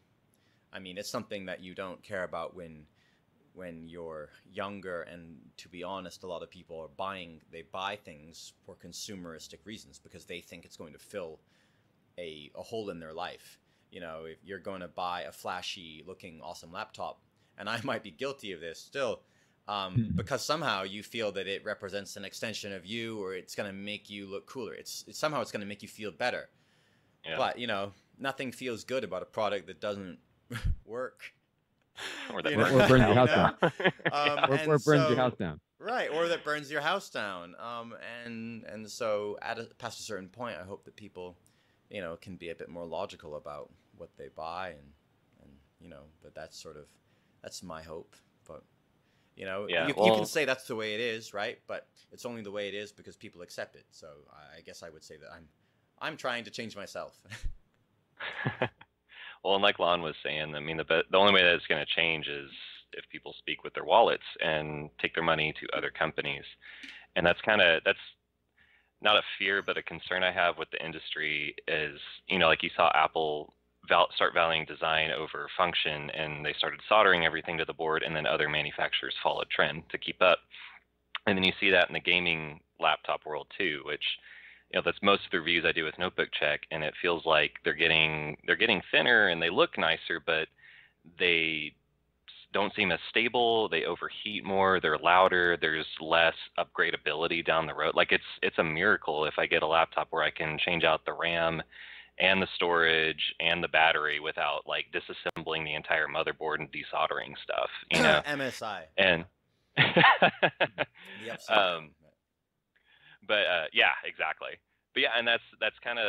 I mean, it's something that you don't care about when you're younger, and to be honest, a lot of people they buy things for consumeristic reasons because they think it's going to fill a hole in their life. If you're going to buy a flashy looking awesome laptop, and I might be guilty of this still, because somehow you feel that it represents an extension of you, or it's going to make you look cooler. It's somehow it's going to make you feel better. But nothing feels good about a product that doesn't work. Or that burns your house down. Or burns your house down. Right, or that burns your house down. And so past a certain point, I hope that people, can be a bit more logical about what they buy, and but that's my hope. But Yeah, you can say that's the way it is, right? But it's only the way it is because people accept it. So I guess I would say that I'm trying to change myself. well, and like Lon was saying, I mean, the only way that it's going to change is if people speak with their wallets and take their money to other companies. And that's not a fear, but a concern I have with the industry is, like you saw Apple start valuing design over function, and they started soldering everything to the board, and then other manufacturers followed trend to keep up. And then you see that in the gaming laptop world too, which that's most of the reviews I do with Notebook Check, and it feels like they're getting thinner and they look nicer, but they don't seem as stable. They overheat more. They're louder. There's less upgradability down the road. Like it's a miracle if I get a laptop where I can change out the RAM and the storage and the battery without like disassembling the entire motherboard and desoldering stuff. MSI. And the upside. Yeah, exactly. But yeah, and that's kind of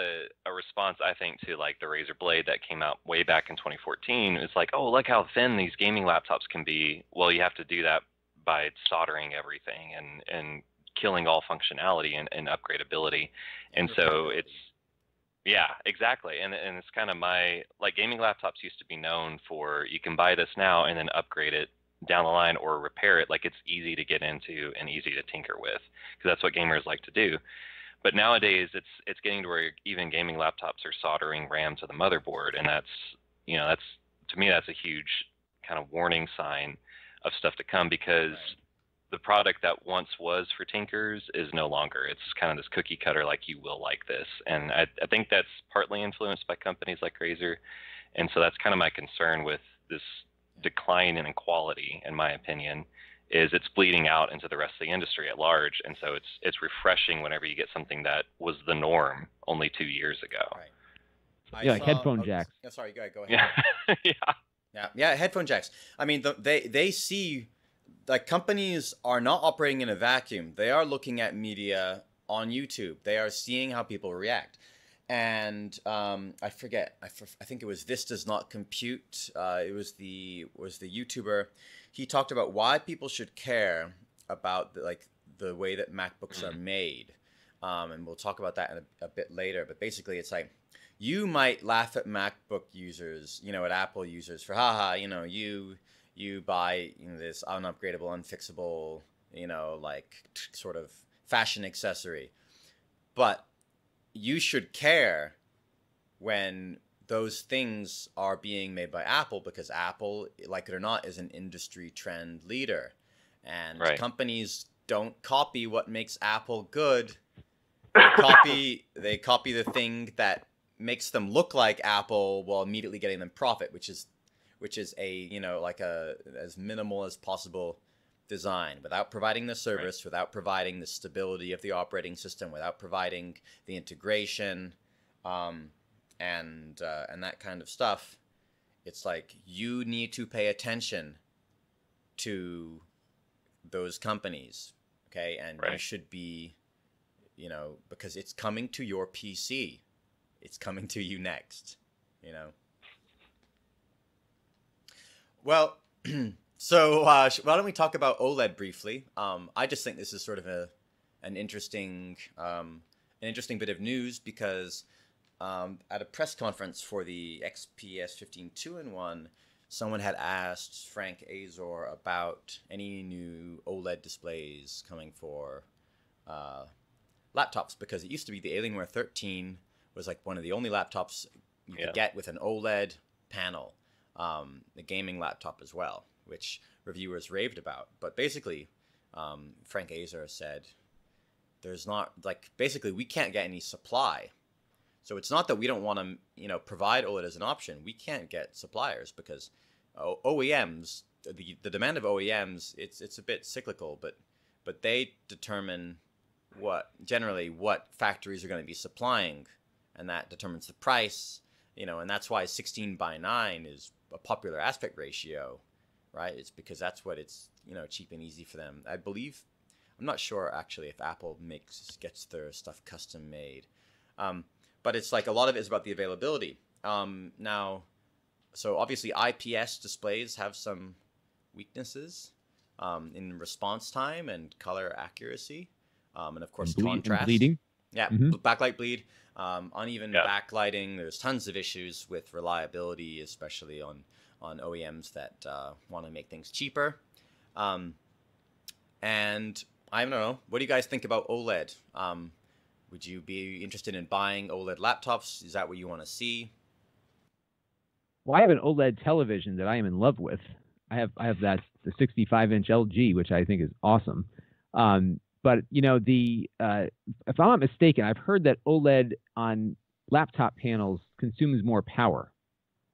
a response, I think, to like the Razer Blade that came out way back in 2014. It's like, oh, look how thin these gaming laptops can be. Well, you have to do that by soldering everything and killing all functionality and upgradability. And so it's, yeah, exactly. And it's kind of like gaming laptops used to be known for, you can buy this now and then upgrade it down the line or repair it. Like it's easy to get into and easy to tinker with, because that's what gamers like to do. But nowadays it's getting to where even gaming laptops are soldering RAM to the motherboard, and that's to me that's a huge kind of warning sign of stuff to come, because the product that once was for tinkers is no longer. It's kind of this cookie cutter, like you will like this. And I think that's partly influenced by companies like Razer. And so that's kind of my concern with this decline in quality, in my opinion, is it's bleeding out into the rest of the industry at large. And so it's refreshing whenever you get something that was the norm only 2 years ago. Right. Yeah, like headphone jacks. Oh, sorry, go ahead. Yeah, headphone jacks. I mean, they see, like, companies are not operating in a vacuum. They are looking at media on YouTube. They are seeing how people react. And I forget. I think it was This Does Not Compute. It was the YouTuber. He talked about why people should care about the way that MacBooks are made. And we'll talk about that in a bit later. But basically, it's like, you might laugh at MacBook users, at Apple users for, haha, you buy this unupgradable, unfixable, sort of fashion accessory. But you should care when those things are being made by Apple, because Apple, like it or not, is an industry trend leader. And companies don't copy what makes Apple good. They copy the thing that makes them look like Apple while immediately getting them profit, which is a as minimal as possible design, without providing the service, without providing the stability of the operating system, without providing the integration, and that kind of stuff. It's like, you need to pay attention to those companies, okay? And you should be, because it's coming to your PC. It's coming to you next, Well, so why don't we talk about OLED briefly? I just think this is sort of an interesting bit of news, because at a press conference for the XPS 15 2-in-1, someone had asked Frank Azor about any new OLED displays coming for laptops, because it used to be the Alienware 13 was like one of the only laptops you could get with an OLED panel, the gaming laptop as well, which reviewers raved about. But basically, Frank Azor said there's not, basically we can't get any supply. So it's not that we don't want to, provide OLED as an option. We can't get suppliers because OEMs, the demand of OEMs, it's a bit cyclical, but they determine generally what factories are going to be supplying, and that determines the price, and that's why 16:9 is a popular aspect ratio, right? It's because that's what it's, cheap and easy for them. I believe I'm not sure actually if Apple gets their stuff custom made. But it's like a lot of it is about the availability. Now, so obviously IPS displays have some weaknesses in response time and color accuracy, and of course contrast. And bleeding. Yeah, backlight bleed, uneven backlighting. There's tons of issues with reliability, especially on OEMs that want to make things cheaper. And I don't know, what do you guys think about OLED? Would you be interested in buying OLED laptops? Is that what you want to see? Well, I have an OLED television that I am in love with. I have the 65-inch LG, which I think is awesome. But you know, if I'm not mistaken, I've heard that OLED on laptop panels consumes more power.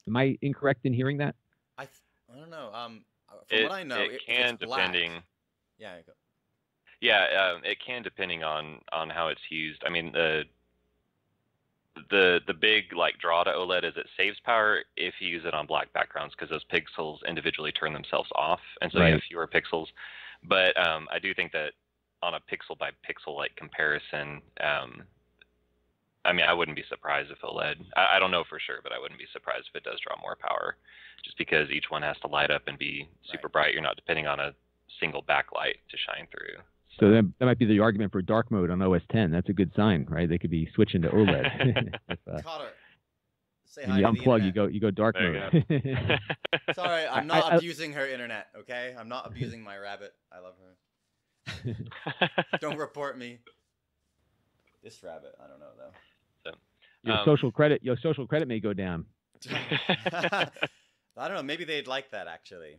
Am I incorrect in hearing that? I don't know. From what I know, it can, depending. Yeah. Go. Yeah, it can, depending on how it's used. I mean, the big like draw to OLED is it saves power if you use it on black backgrounds, because those pixels individually turn themselves off, and so you have fewer pixels. But I do think that on a pixel by pixel like comparison, I mean, I wouldn't be surprised if OLED. I don't know for sure, but I wouldn't be surprised if it does draw more power, just because each one has to light up and be super bright. You're not depending on a single backlight to shine through. So that might be the argument for dark mode on OS 10. That's a good sign, right? They could be switching to OLED. Cotter, say hi. You unplug, you go dark mode. Sorry, I'm not abusing her internet. Okay, I'm not abusing my rabbit. I love her. Don't report me. This rabbit, I don't know though. So, your social credit may go down. I don't know. Maybe they'd like that actually.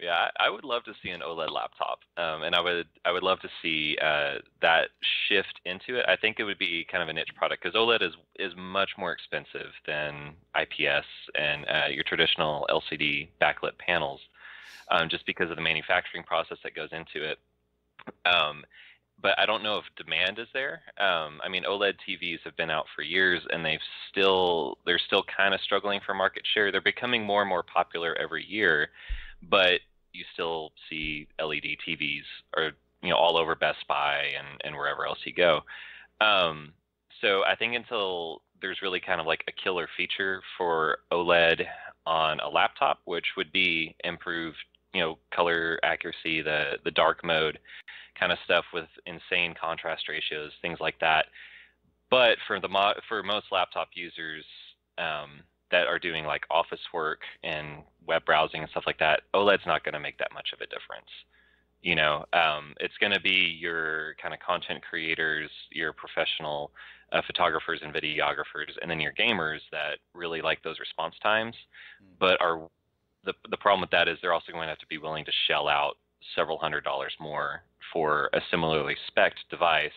Yeah, I would love to see an OLED laptop, and I would love to see that shift into it. I think it would be kind of a niche product, because OLED is much more expensive than IPS and your traditional LCD backlit panels, just because of the manufacturing process that goes into it. But I don't know if demand is there. I mean, OLED TVs have been out for years, and they're still kind of struggling for market share. They're becoming more and more popular every year, but you still see LED TVs or all over Best Buy and wherever else you go. So I think until there's really kind of like a killer feature for OLED on a laptop, which would be improved, color accuracy, the dark mode kind of stuff with insane contrast ratios, things like that. But for most laptop users that are doing like office work and web browsing and stuff like that, OLED's not going to make that much of a difference. It's going to be your kind of content creators, your professional photographers and videographers, and then your gamers that really like those response times. But the problem with that is they're also going to have to be willing to shell out several $100s more for a similarly spec'd device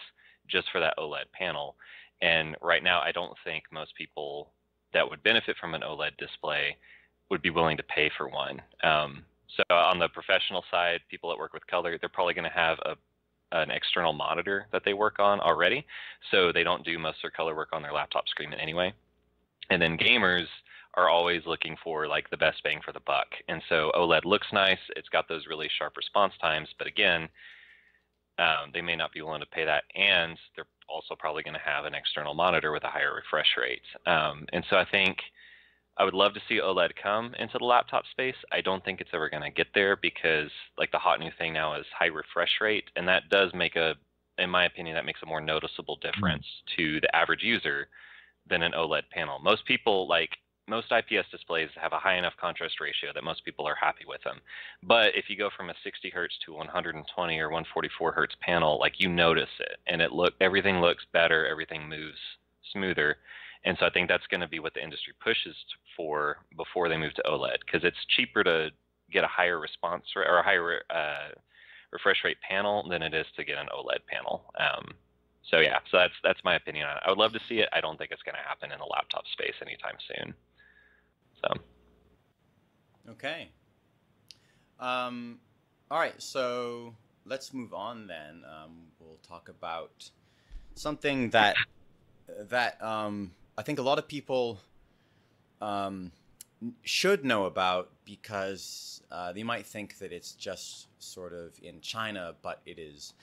just for that OLED panel. And right now, I don't think most people that would benefit from an OLED display would be willing to pay for one. So on the professional side, people that work with color, they're probably going to have an external monitor that they work on already, so they don't do most of their color work on their laptop screen anyway. And then gamers are always looking for like the best bang for the buck. And so OLED looks nice. It's got those really sharp response times, but again, they may not be willing to pay that, and they're also probably going to have an external monitor with a higher refresh rate. And so I think I would love to see OLED come into the laptop space. I don't think it's ever going to get there, because like the hot new thing now is high refresh rate, and that does make in my opinion, that makes a more noticeable difference to the average user than an OLED panel. Most people, most IPS displays have a high enough contrast ratio that most people are happy with them. But if you go from a 60 hertz to 120 or 144 hertz panel, you notice it, and everything looks better, everything moves smoother. And so I think that's going to be what the industry pushes for before they move to OLED, because it's cheaper to get a higher response or a higher refresh rate panel than it is to get an OLED panel. So that's my opinion on it. I would love to see it. I don't think it's going to happen in the laptop space anytime soon. So. Okay. All right. So let's move on then. We'll talk about something that I think a lot of people should know about because they might think that it's just sort of in China, but it is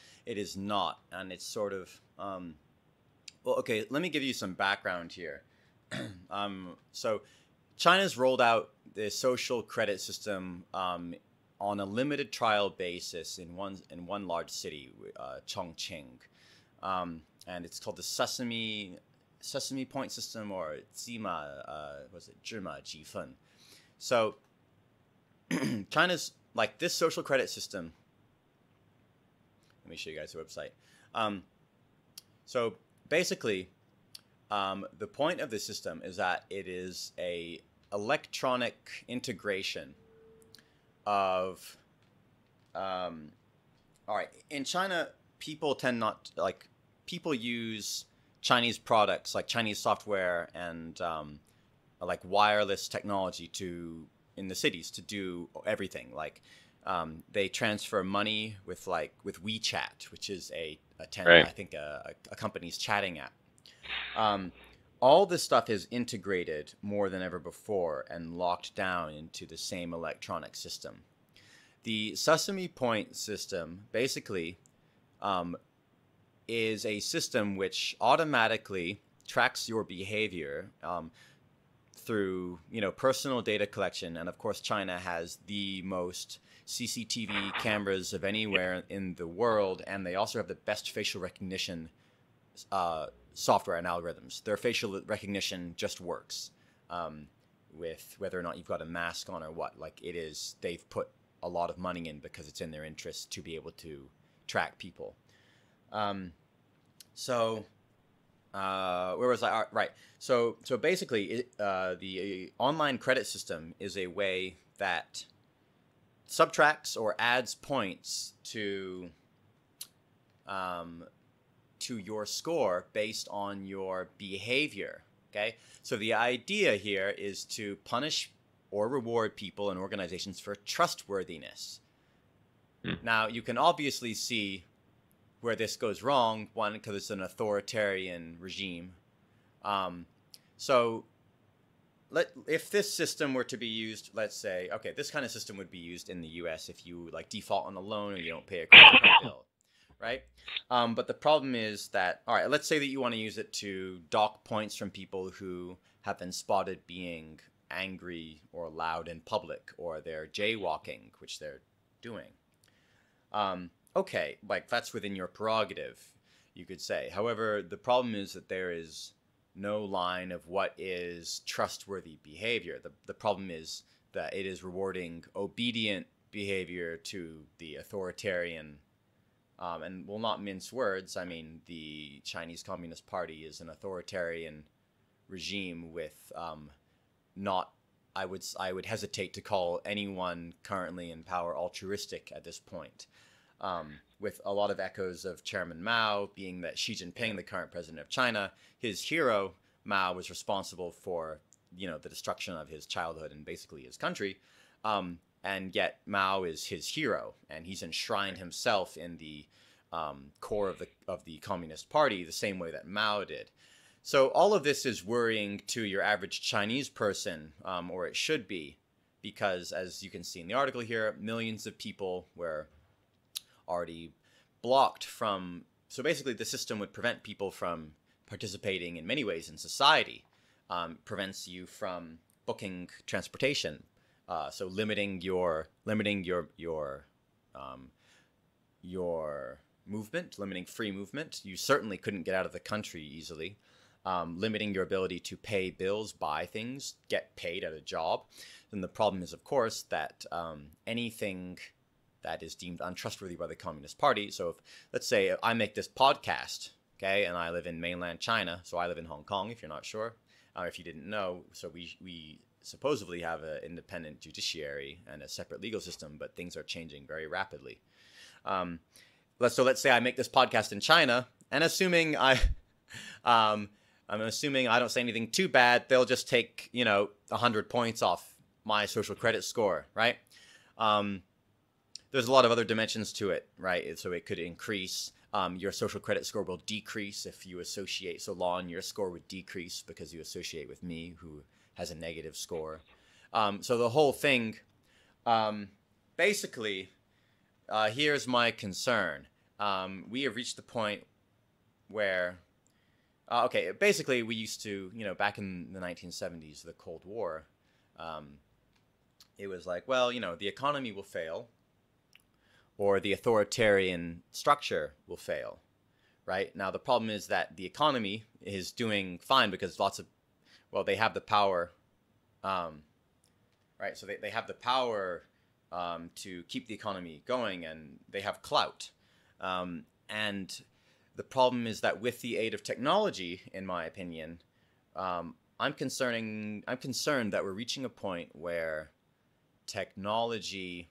not, and it's sort of well, okay. Let me give you some background here. So China's rolled out the social credit system on a limited trial basis in one large city, Chongqing, and it's called the Sesame Point system, or Zhima Jifen. So China's like this social credit system. Let me show you guys the website. So basically, the point of the system is that it is a electronic integration of. All right, in China, people tend not like people use Chinese products like Chinese software and like wireless technology in the cities to do everything. Like they transfer money with WeChat, which is I think a company's chatting app. All this stuff is integrated more than ever before and locked down into the same electronic system. The Sesame Point system basically is a system which automatically tracks your behavior through personal data collection, and of course China has the most CCTV cameras of anywhere in the world, and they also have the best facial recognition software and algorithms. Their facial recognition just works with whether or not you've got a mask on or what. Like they've put a lot of money in because it's in their interest to be able to track people. So where was I? Right. So basically, the online credit system is a way that subtracts or adds points to your score based on your behavior. Okay. So the idea here is to punish or reward people and organizations for trustworthiness. Now, you can obviously see where this goes wrong. One, because it's an authoritarian regime. So if this system were to be used, let's say, okay, this kind of system would be used in the US if you default on a loan or you don't pay a credit card bill, right? But the problem is that, all right, let's say that you want to use it to dock points from people who have been spotted being angry or loud in public, or they're jaywalking, which they're doing. Okay, that's within your prerogative, you could say. However, the problem is that there is no line of what is trustworthy behavior. The problem is that it is rewarding obedient behavior to the authoritarian, and will not mince words. I mean, the Chinese Communist Party is an authoritarian regime with I would hesitate to call anyone currently in power altruistic at this point, with a lot of echoes of Chairman Mao, being that Xi Jinping, the current president of China, his hero Mao was responsible for the destruction of his childhood and basically his country, and yet Mao is his hero, and he's enshrined himself in the core of the Communist Party the same way that Mao did. So all of this is worrying to your average Chinese person, or it should be, because as you can see in the article here, millions of people were already blocked from. So basically, the system would prevent people from participating in many ways in society. Prevents you from booking transportation, so limiting your movement, limiting free movement. You certainly couldn't get out of the country easily. Limiting your ability to pay bills, buy things, get paid at a job. Then the problem is, of course, that anything that is deemed untrustworthy by the Communist Party. So if, let's say, I make this podcast, okay, and I live in mainland China, so I live in Hong Kong, if you're not sure, if you didn't know. So we supposedly have an independent judiciary and a separate legal system, but things are changing very rapidly. Let's say I make this podcast in China, and assuming I'm assuming I don't say anything too bad, they'll just take 100 points off my social credit score, right? There's a lot of other dimensions to it, right? So it could increase. Your social credit score will decrease if you associate. So Lon, your score would decrease because you associate with me, who has a negative score. So the whole thing, basically, here's my concern. We have reached the point where, okay, basically we used to, back in the 1970s, the Cold War, it was like, well, the economy will fail or the authoritarian structure will fail, right? Now, the problem is that the economy is doing fine because they have the power, right? So they have the power to keep the economy going, and they have clout. And the problem is that with the aid of technology, in my opinion, I'm concerned that we're reaching a point where technology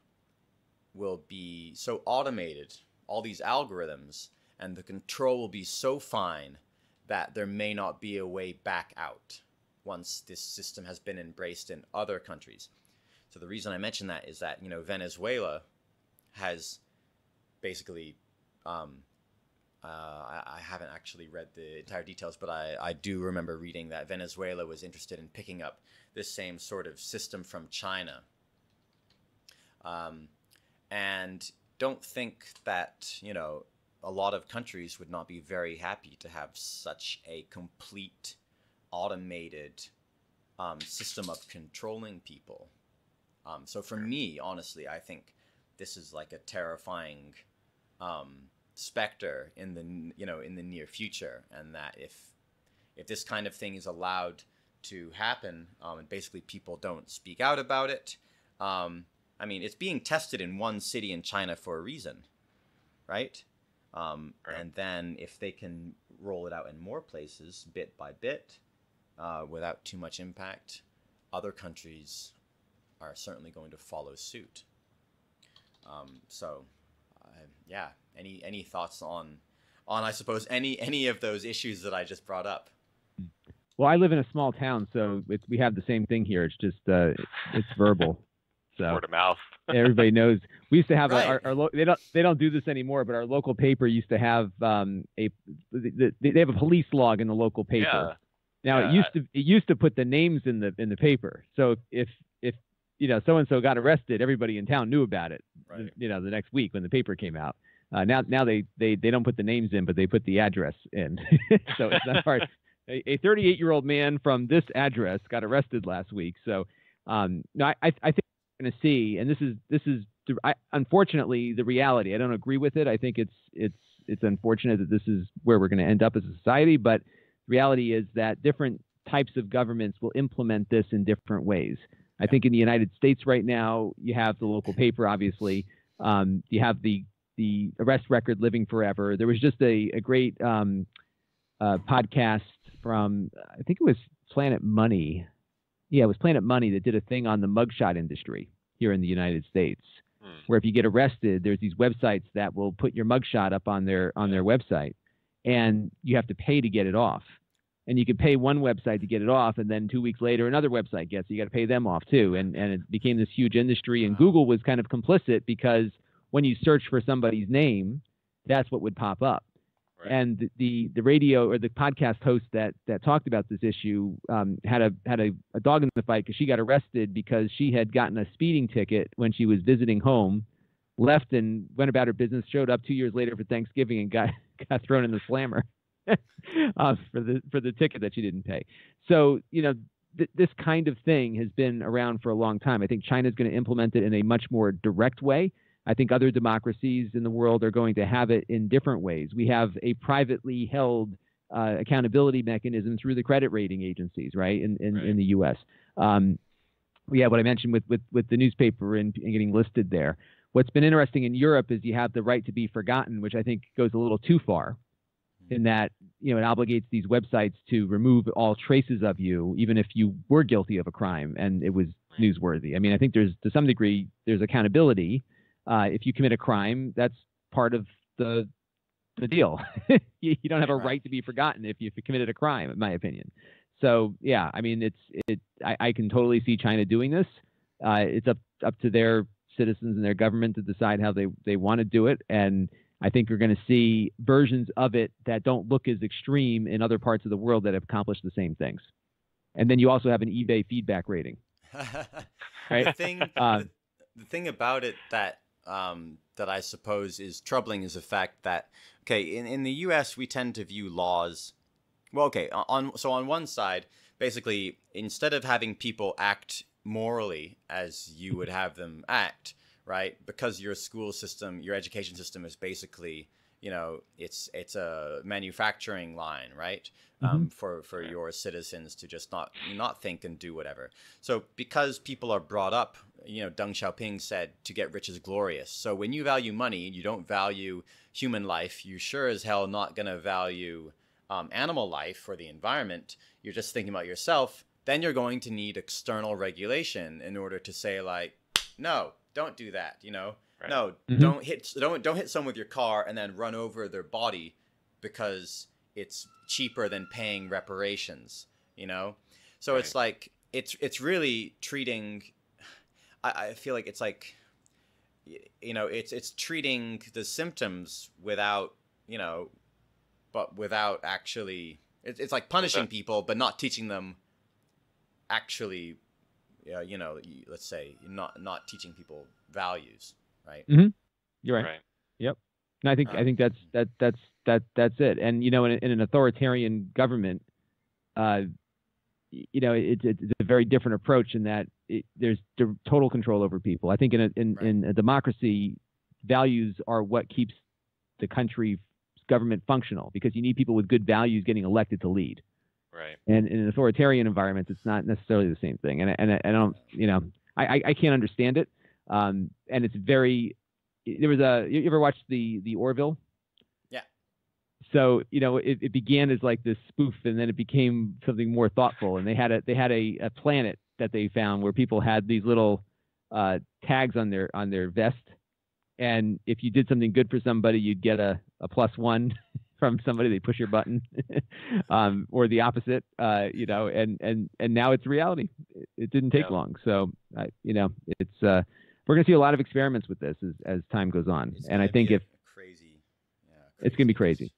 will be so automated, all these algorithms, and the control will be so fine that there may not be a way back out once this system has been embraced in other countries. So the reason I mention that is that, Venezuela has basically, I haven't actually read the entire details, but I do remember reading that Venezuela was interested in picking up this same sort of system from China. And don't think that, a lot of countries would not be very happy to have such a complete automated system of controlling people. So for me, honestly, I think this is like a terrifying specter in the near future, and that if this kind of thing is allowed to happen, and basically people don't speak out about it, it's being tested in one city in China for a reason, right? And then if they can roll it out in more places, bit by bit, without too much impact, other countries are certainly going to follow suit. Any thoughts on I suppose any of those issues that I just brought up? Well, I live in a small town, so we have the same thing here. It's just it's verbal. So word of mouth. Everybody knows. We used to have right. They don't do this anymore, but our local paper used to have they have a police log in the local paper. Yeah. Now it used to put the names in the paper. So if so and so got arrested, everybody in town knew about it. Right. The next week when the paper came out. Now they don't put the names in, but they put the address in. So it's not hard. A 38-year-old man from this address got arrested last week. So no, I think we're going to see, and this is unfortunately the reality. I don't agree with it. I think it's unfortunate that this is where we're going to end up as a society. But the reality is that different types of governments will implement this in different ways. I think in the United States right now, you have the local paper, obviously. You have the arrest record living forever. There was just a great podcast from, I think it was Planet Money. Yeah, it was Planet Money that did a thing on the mugshot industry here in the United States, where if you get arrested, there's these websites that will put your mugshot up on their website, and you have to pay to get it off. And you can pay one website to get it off, and then 2 weeks later, another website gets it. You got to pay them off too. And it became this huge industry. And Google was kind of complicit because when you search for somebody's name, that's what would pop up. Right. And the radio or the podcast host that talked about this issue had a dog in the fight because she got arrested because she had gotten a speeding ticket when she was visiting home, left and went about her business, showed up 2 years later for Thanksgiving and got thrown in the slammer. for the ticket that she didn't pay. So, this kind of thing has been around for a long time. I think China's going to implement it in a much more direct way. I think other democracies in the world are going to have it in different ways. We have a privately held accountability mechanism through the credit rating agencies, right, in the U.S. We have what I mentioned with the newspaper and getting listed there. What's been interesting in Europe is you have the right to be forgotten, which I think goes a little too far, in that it obligates these websites to remove all traces of you, even if you were guilty of a crime and it was newsworthy. I mean, I think to some degree there's accountability. If you commit a crime, that's part of the deal. You don't have a right to be forgotten if you committed a crime, in my opinion. So yeah, I mean, I can totally see China doing this. It's up to their citizens and their government to decide how they want to do it, and I think we're going to see versions of it that don't look as extreme in other parts of the world that have accomplished the same things. And then you also have an eBay feedback rating. Right? The thing about it that that I suppose is troubling is the fact that, okay, in the U.S. we tend to view laws. Well, okay, on one side, basically, instead of having people act morally as you would have them act, right? Because your school system, your education system is basically, it's a manufacturing line, right? For your citizens to just not think and do whatever. So because people are brought up, Deng Xiaoping said, to get rich is glorious. So when you value money, you don't value human life. You sure as hell not going to value animal life or the environment. You're just thinking about yourself. Then you're going to need external regulation in order to say, like, no, don't do that. Right. No, don't hit someone with your car and then run over their body because it's cheaper than paying reparations. So Right. it's like it's really treating. I feel like it's like, it's treating the symptoms without but without actually. It's like punishing people, but not teaching them. Actually, let's say not teaching people values. Right. You're right. Right. Yep. And I think that's it. And in an authoritarian government, it's a very different approach in that there's total control over people. I think in a democracy, values are what keeps the country's government functional, because you need people with good values getting elected to lead. Right. And in an authoritarian environment, it's not necessarily the same thing. And I don't, I can't understand it. And it's very. You ever watched the Orville? Yeah. So it began as like this spoof, and then it became something more thoughtful. And they had a planet that they found where people had these little tags on their vest, and if you did something good for somebody, you'd get a +1 from somebody. They push your button, or the opposite. And now it's reality. It didn't take long. So it's we're going to see a lot of experiments with this as time goes on. And I think crazy. It's going to be crazy.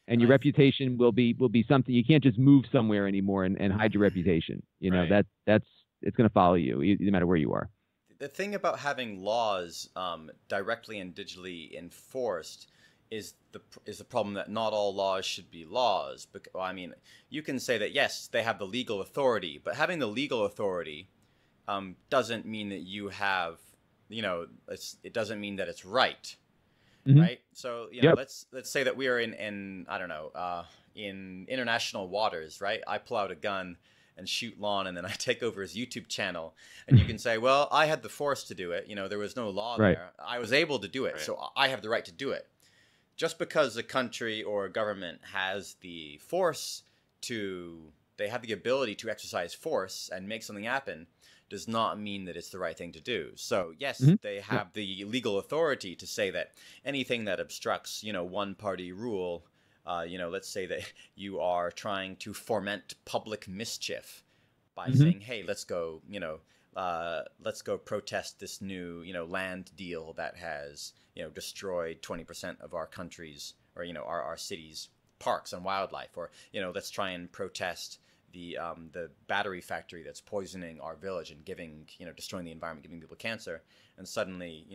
And your reputation will be something. You can't just move somewhere anymore and hide your reputation. It's going to follow you no matter where you are. The thing about having laws directly and digitally enforced is the problem that not all laws should be laws. I mean, you can say that, yes, they have the legal authority, but having the legal authority doesn't mean that you have, it doesn't mean that it's right. Right. So, let's say that we are in I don't know, in international waters. Right. I pull out a gun and shoot Lon, and then I take over his YouTube channel. And you can say, well, I had the force to do it. There was no law there. I was able to do it. Right. So I have the right to do it. Just because a country or a government has the force they have the ability to exercise force and make something happen, does not mean that it's the right thing to do. So yes, they have the legal authority to say that anything that obstructs, one-party rule, let's say that you are trying to foment public mischief by saying, hey, let's go protest this new, land deal that has, destroyed 20% of our country's or, our cities' parks and wildlife, or, let's try and protest the battery factory that's poisoning our village and destroying the environment, giving people cancer. And suddenly,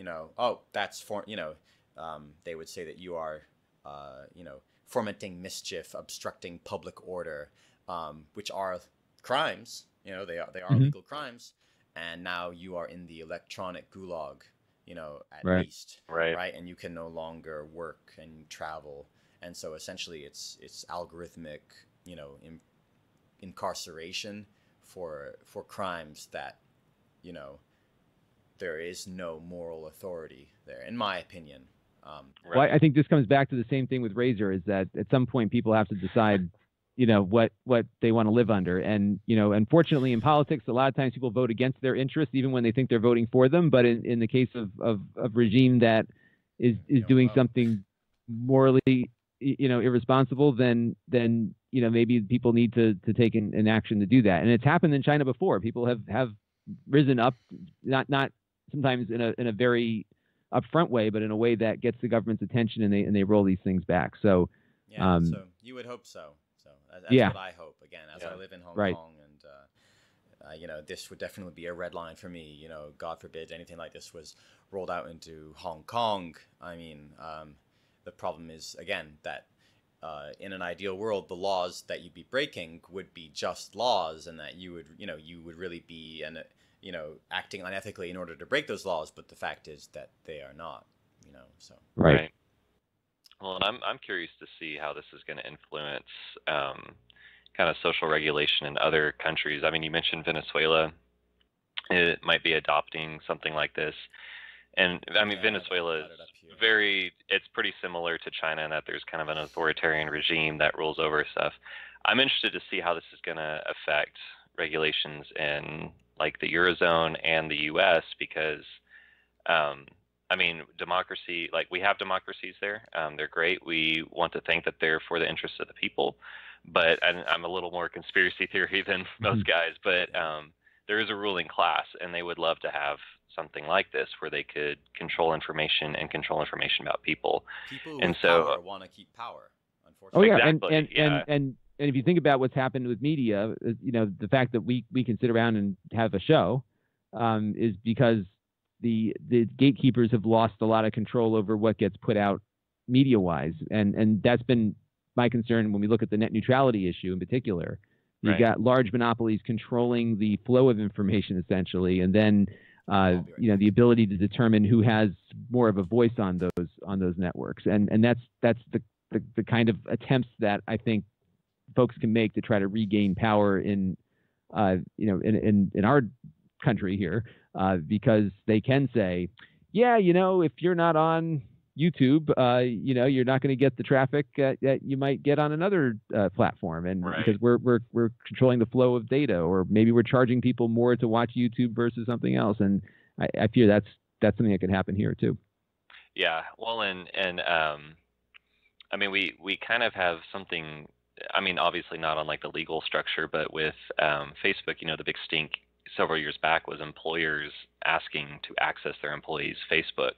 they would say that you are, fomenting mischief, obstructing public order, which are crimes. They are legal crimes. And now you are in the electronic gulag, at least, right? And you can no longer work and travel. And so essentially it's algorithmic, incarceration for crimes that, there is no moral authority there, in my opinion. Well, I think this comes back to the same thing with Razer, is that at some point people have to decide, what they want to live under. And, unfortunately in politics, a lot of times people vote against their interests, even when they think they're voting for them. But in the case of regime that is doing something morally, irresponsible, then maybe people need to take an action to do that. And it's happened in China before. People have risen up, not sometimes in a very upfront way, but in a way that gets the government's attention, and they roll these things back. So so you would hope so. So that's what I hope. Again, as I live in Hong Kong, and you know, this would definitely be a red line for me. You know, God forbid anything like this was rolled out into Hong Kong. I mean, the problem is, again, that in an ideal world, the laws that you'd be breaking would be just laws, and that you would really be, acting unethically in order to break those laws. But the fact is that they are not, you know, so. Right. Well, and I'm curious to see how this is going to influence kind of social regulation in other countries. I mean, you mentioned Venezuela. It might be adopting something like this. And I mean, Venezuela is it's pretty similar to China in that there's kind of an authoritarian regime that rules over stuff. I'm interested to see how this is going to affect regulations in like the Eurozone and the US because, I mean, democracy, like we have democracies there. They're great. We want to think that they're for the interests of the people. But I'm a little more conspiracy theory than most guys. But there is a ruling class, and they would love to have something like this where they could control information about people. People and with so power want to keep power, unfortunately. Oh yeah, exactly. And if you think about what's happened with media, you know, the fact that we can sit around and have a show is because the gatekeepers have lost a lot of control over what gets put out media-wise, and that's been my concern when we look at the net neutrality issue in particular. You've got large monopolies controlling the flow of information essentially, and then you know, the ability to determine who has more of a voice on those networks, and that's the kind of attempts that I think folks can make to try to regain power in you know, in our country here, because they can say, yeah, you know, if you're not on YouTube, you know, you're not going to get the traffic that you might get on another platform, and because we're controlling the flow of data, or maybe we're charging people more to watch YouTube versus something else, and I fear that's something that could happen here too. Yeah, well, and I mean, we kind of have something. I mean, obviously not on like the legal structure, but with Facebook, you know, the big stink several years back was employers asking to access their employees' Facebook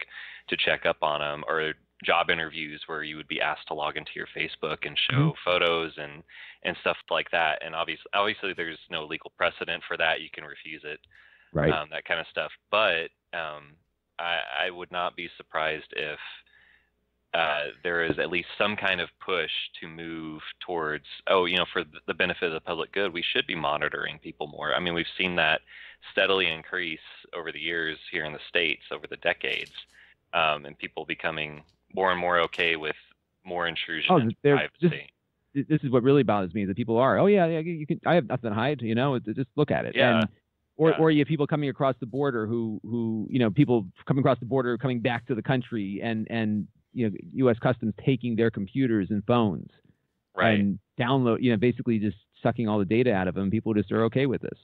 to check up on them, or job interviews where you would be asked to log into your Facebook and show photos and stuff like that. And obviously there's no legal precedent for that. You can refuse it, that kind of stuff. But I would not be surprised if there is at least some kind of push to move towards, you know, for the benefit of the public good, we should be monitoring people more. I mean, we've seen that steadily increase over the years here in the States over the decades, and people becoming more and more okay with more intrusion into privacy. This is what really bothers me, is that people are, you can, I have nothing to hide, you know, just look at it. Yeah. Or you have people coming across the border who, you know, people coming across the border, coming back to the country, and you know, U.S. Customs taking their computers and phones and you know, basically just sucking all the data out of them. People just are okay with this.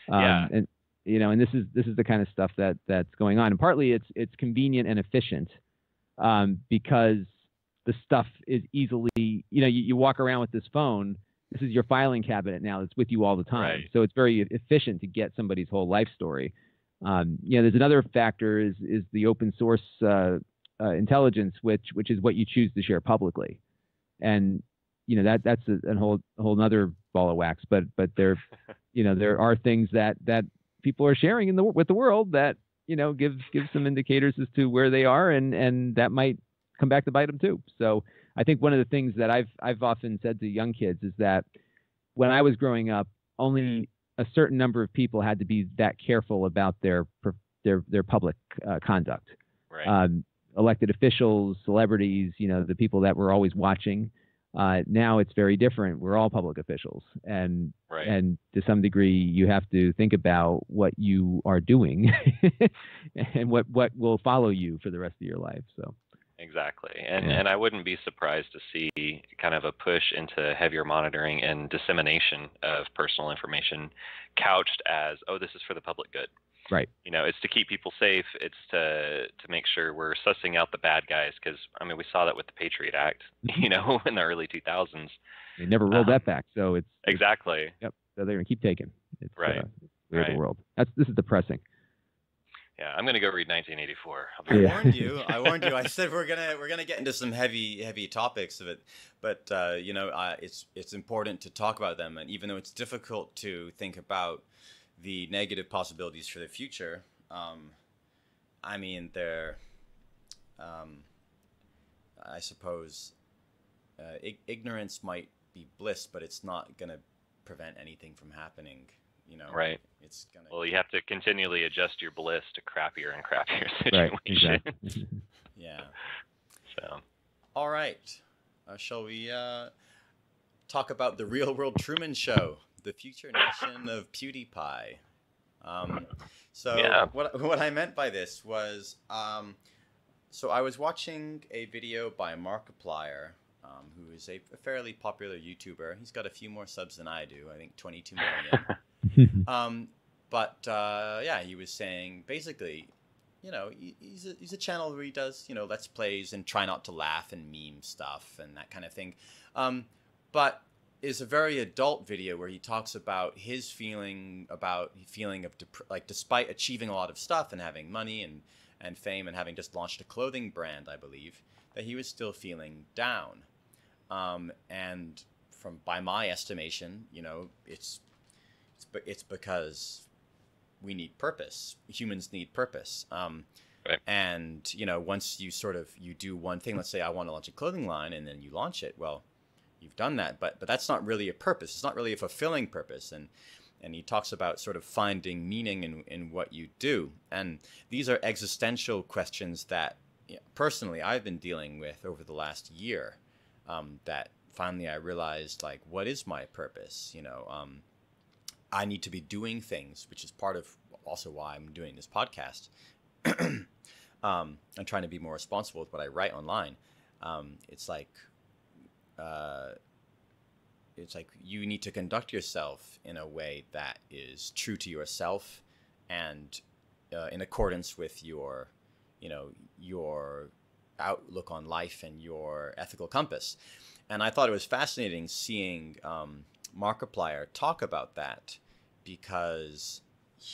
And you know, and this is the kind of stuff that's going on. And partly it's convenient and efficient, because the stuff is easily, you know, you walk around with this phone. This is your filing cabinet now. It's with you all the time. So it's very efficient to get somebody's whole life story. You know, there's another factor is the open source intelligence, which is what you choose to share publicly, and you know that's a whole nother ball of wax. But there, you know, there are things that people are sharing with the world that, you know, gives some indicators as to where they are, and that might come back to bite them too. So I think one of the things that I've often said to young kids is that when I was growing up, only a certain number of people had to be that careful about their public conduct. Elected officials, celebrities, you know, the people that were always watching. Now it's very different. We're all public officials, and to some degree, you have to think about what you are doing and what will follow you for the rest of your life. So exactly, and I wouldn't be surprised to see kind of a push into heavier monitoring and dissemination of personal information, couched as, this is for the public good. You know, it's to keep people safe. It's to make sure we're sussing out the bad guys, because I mean, we saw that with the Patriot Act, you know, in the early 2000s. They never rolled that back, so it's exactly. Yep. So they're gonna keep taking. It's the world. This is depressing. Yeah, I'm gonna go read 1984. I warned you. I said we're gonna get into some heavy topics of it, but you know, it's important to talk about them, and even though it's difficult to think about the negative possibilities for the future, I mean, they're, I suppose, ignorance might be bliss, but it's not going to prevent anything from happening, you know? Right. It's gonna. Well, you have to continually adjust your bliss to crappier and crappier situations. Right, exactly. Yeah. So. All right. Shall we talk about the real world Truman Show, the future nation of Pewdiepie? What I meant by this was, so I was watching a video by Markiplier, who is a fairly popular YouTuber. He's got a few more subs than I do. I think 22 million. Yeah, he was saying basically, you know, he's a channel where he does, you know, Let's Plays and try not to laugh and meme stuff and that kind of thing. But is a very adult video where he talks about his feeling of like, despite achieving a lot of stuff and having money and fame and having just launched a clothing brand, I believe, that he was still feeling down. And by my estimation, you know, it's because we need purpose. Humans need purpose. Right. And, you know, once you do one thing, let's say I want to launch a clothing line, and then you launch it, well, you've done that, but that's not really a purpose. It's not really a fulfilling purpose. And he talks about sort of finding meaning in what you do. And these are existential questions that, you know, personally I've been dealing with over the last year, that finally I realized, like, what is my purpose? You know, I need to be doing things, which is part of also why I'm doing this podcast. I'm trying to be more responsible with what I write online. It's like you need to conduct yourself in a way that is true to yourself and in accordance with your, you know, your outlook on life and your ethical compass. And I thought it was fascinating seeing Markiplier talk about that, because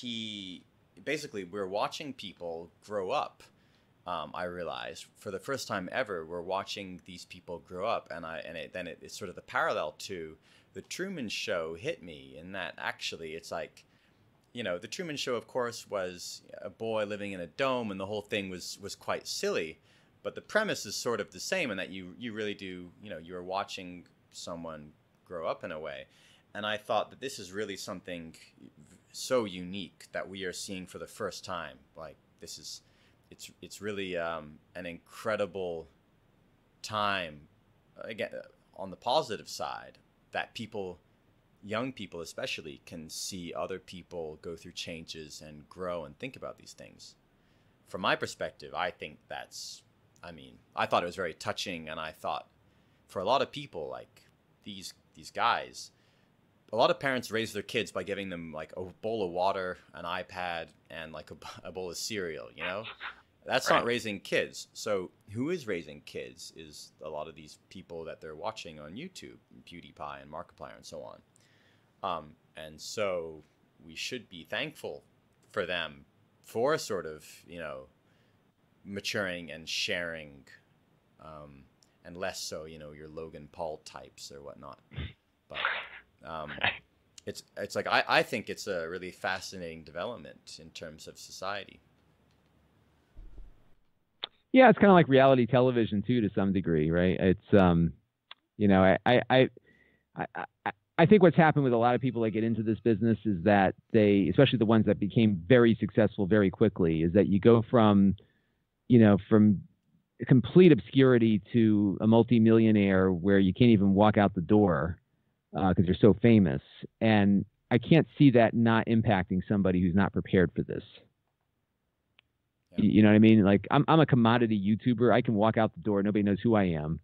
we're watching people grow up. I realized for the first time ever, we're watching these people grow up, and it's sort of the parallel to the Truman Show hit me, in that actually it's like, you know, the Truman Show, of course, was a boy living in a dome, and the whole thing was quite silly, but the premise is sort of the same, in that you really do, you know, you're watching someone grow up in a way. And I thought that this is really something so unique that we are seeing for the first time. Like, it's really an incredible time, again, on the positive side, that people, young people especially, can see other people go through changes and grow and think about these things. From my perspective, I think I thought it was very touching, and I thought for a lot of people, like these guys, a lot of parents raise their kids by giving them like a bowl of water, an iPad, and like a bowl of cereal, you know? That's right. Not raising kids. So who is raising kids is a lot of these people that they're watching on YouTube, PewDiePie and Markiplier and so on. And so we should be thankful for them for sort of, you know, maturing and sharing, and less so, you know, your Logan Paul types or whatnot. But it's like I think it's a really fascinating development in terms of society. Yeah, it's kind of like reality television too, to some degree, right? It's you know, I think what's happened with a lot of people that get into this business is that they, especially the ones that became very successful very quickly, is that you go from, you know, from complete obscurity to a multimillionaire where you can't even walk out the door because you're so famous. And I can't see that not impacting somebody who's not prepared for this. Yeah. You know what I mean? Like, I'm a commodity YouTuber. I can walk out the door. Nobody knows who I am.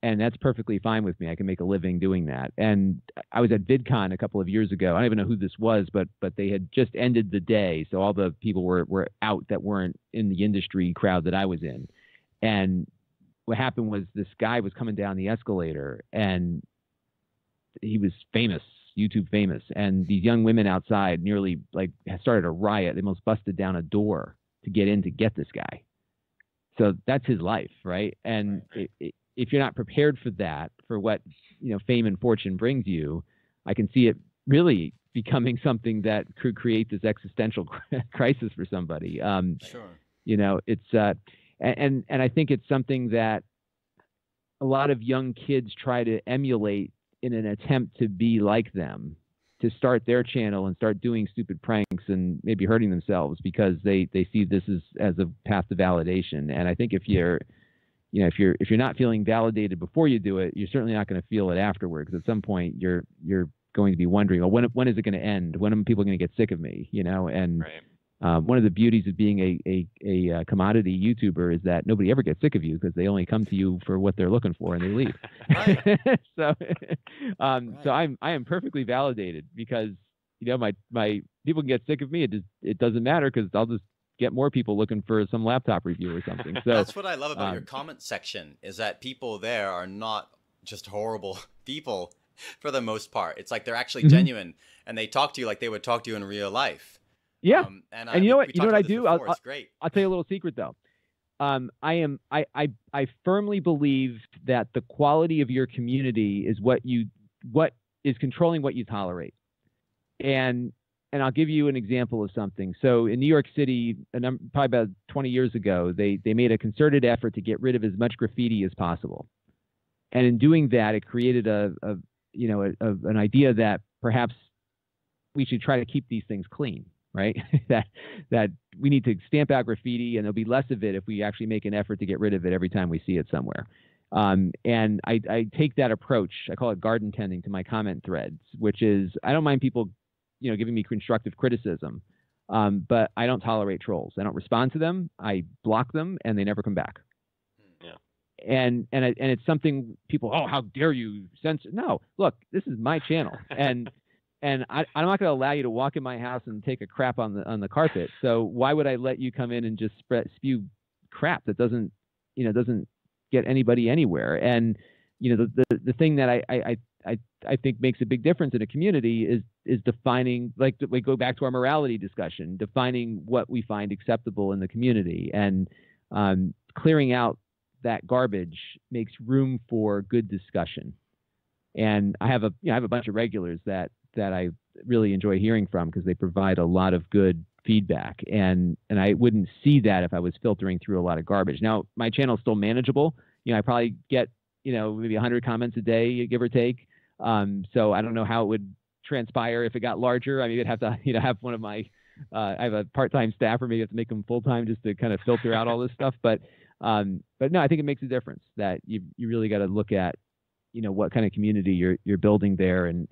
And that's perfectly fine with me. I can make a living doing that. And I was at VidCon a couple of years ago. I don't even know who this was, but they had just ended the day. So all the people were out that weren't in the industry crowd that I was in. And what happened was this guy was coming down the escalator, and he was famous, YouTube famous. And these young women outside nearly like started a riot. They almost busted down a door to get in to get this guy. So that's his life, right? And if you're not prepared for that, for what, you know, fame and fortune brings you, I can see it really becoming something that could create this existential crisis for somebody. Sure. You know, it's and I think it's something that a lot of young kids try to emulate in an attempt to be like them, to start their channel and start doing stupid pranks and maybe hurting themselves because they see this as a path to validation. And I think if you're not feeling validated before you do it, you're certainly not going to feel it afterward, because at some point you're going to be wondering, well, when is it going to end? When are people going to get sick of me? You know, and Right. One of the beauties of being a commodity YouTuber is that nobody ever gets sick of you, because they only come to you for what they're looking for and they leave. Right. So, Right. so I am perfectly validated, because, you know, my people can get sick of me. It doesn't matter, because I'll just get more people looking for some laptop review or something. So That's what I love about your comment section, is that people there are not just horrible people for the most part. It's like they're actually genuine, and they talk to you like they would talk to you in real life. Yeah. And you know we what? You know what I talked about do? this before. It's great. I'll tell you a little secret though. I firmly believe that the quality of your community is what is controlling what you tolerate. And I'll give you an example of something. So in New York City, probably about 20 years ago, they made a concerted effort to get rid of as much graffiti as possible. And in doing that, it created an idea that perhaps we should try to keep these things clean. Right? that we need to stamp out graffiti, and there'll be less of it if we actually make an effort to get rid of it every time we see it somewhere. And I take that approach, I call it garden tending, to my comment threads, which is, I don't mind people, you know, giving me constructive criticism, but I don't tolerate trolls. I don't respond to them. I block them, and they never come back. Yeah. And it's something people, oh, how dare you censor? No, look, this is my channel, and I'm not going to allow you to walk in my house and take a crap on the carpet. So why would I let you come in and just spew crap that doesn't get anybody anywhere? And you know, the thing that I think makes a big difference in a community is defining, like we go back to our morality discussion, defining what we find acceptable in the community, and clearing out that garbage makes room for good discussion. And I have a bunch of regulars that I really enjoy hearing from, because they provide a lot of good feedback, and I wouldn't see that if I was filtering through a lot of garbage. Now, my channel's still manageable. You know, I probably get, you know, maybe 100 comments a day, give or take. So I don't know how it would transpire if it got larger. I mean, you'd have to, you know, have one of my I have a part-time staffer, maybe have to make them full-time just to kind of filter out all this stuff. But no, I think it makes a difference that you really got to look at, you know, what kind of community you're building there, and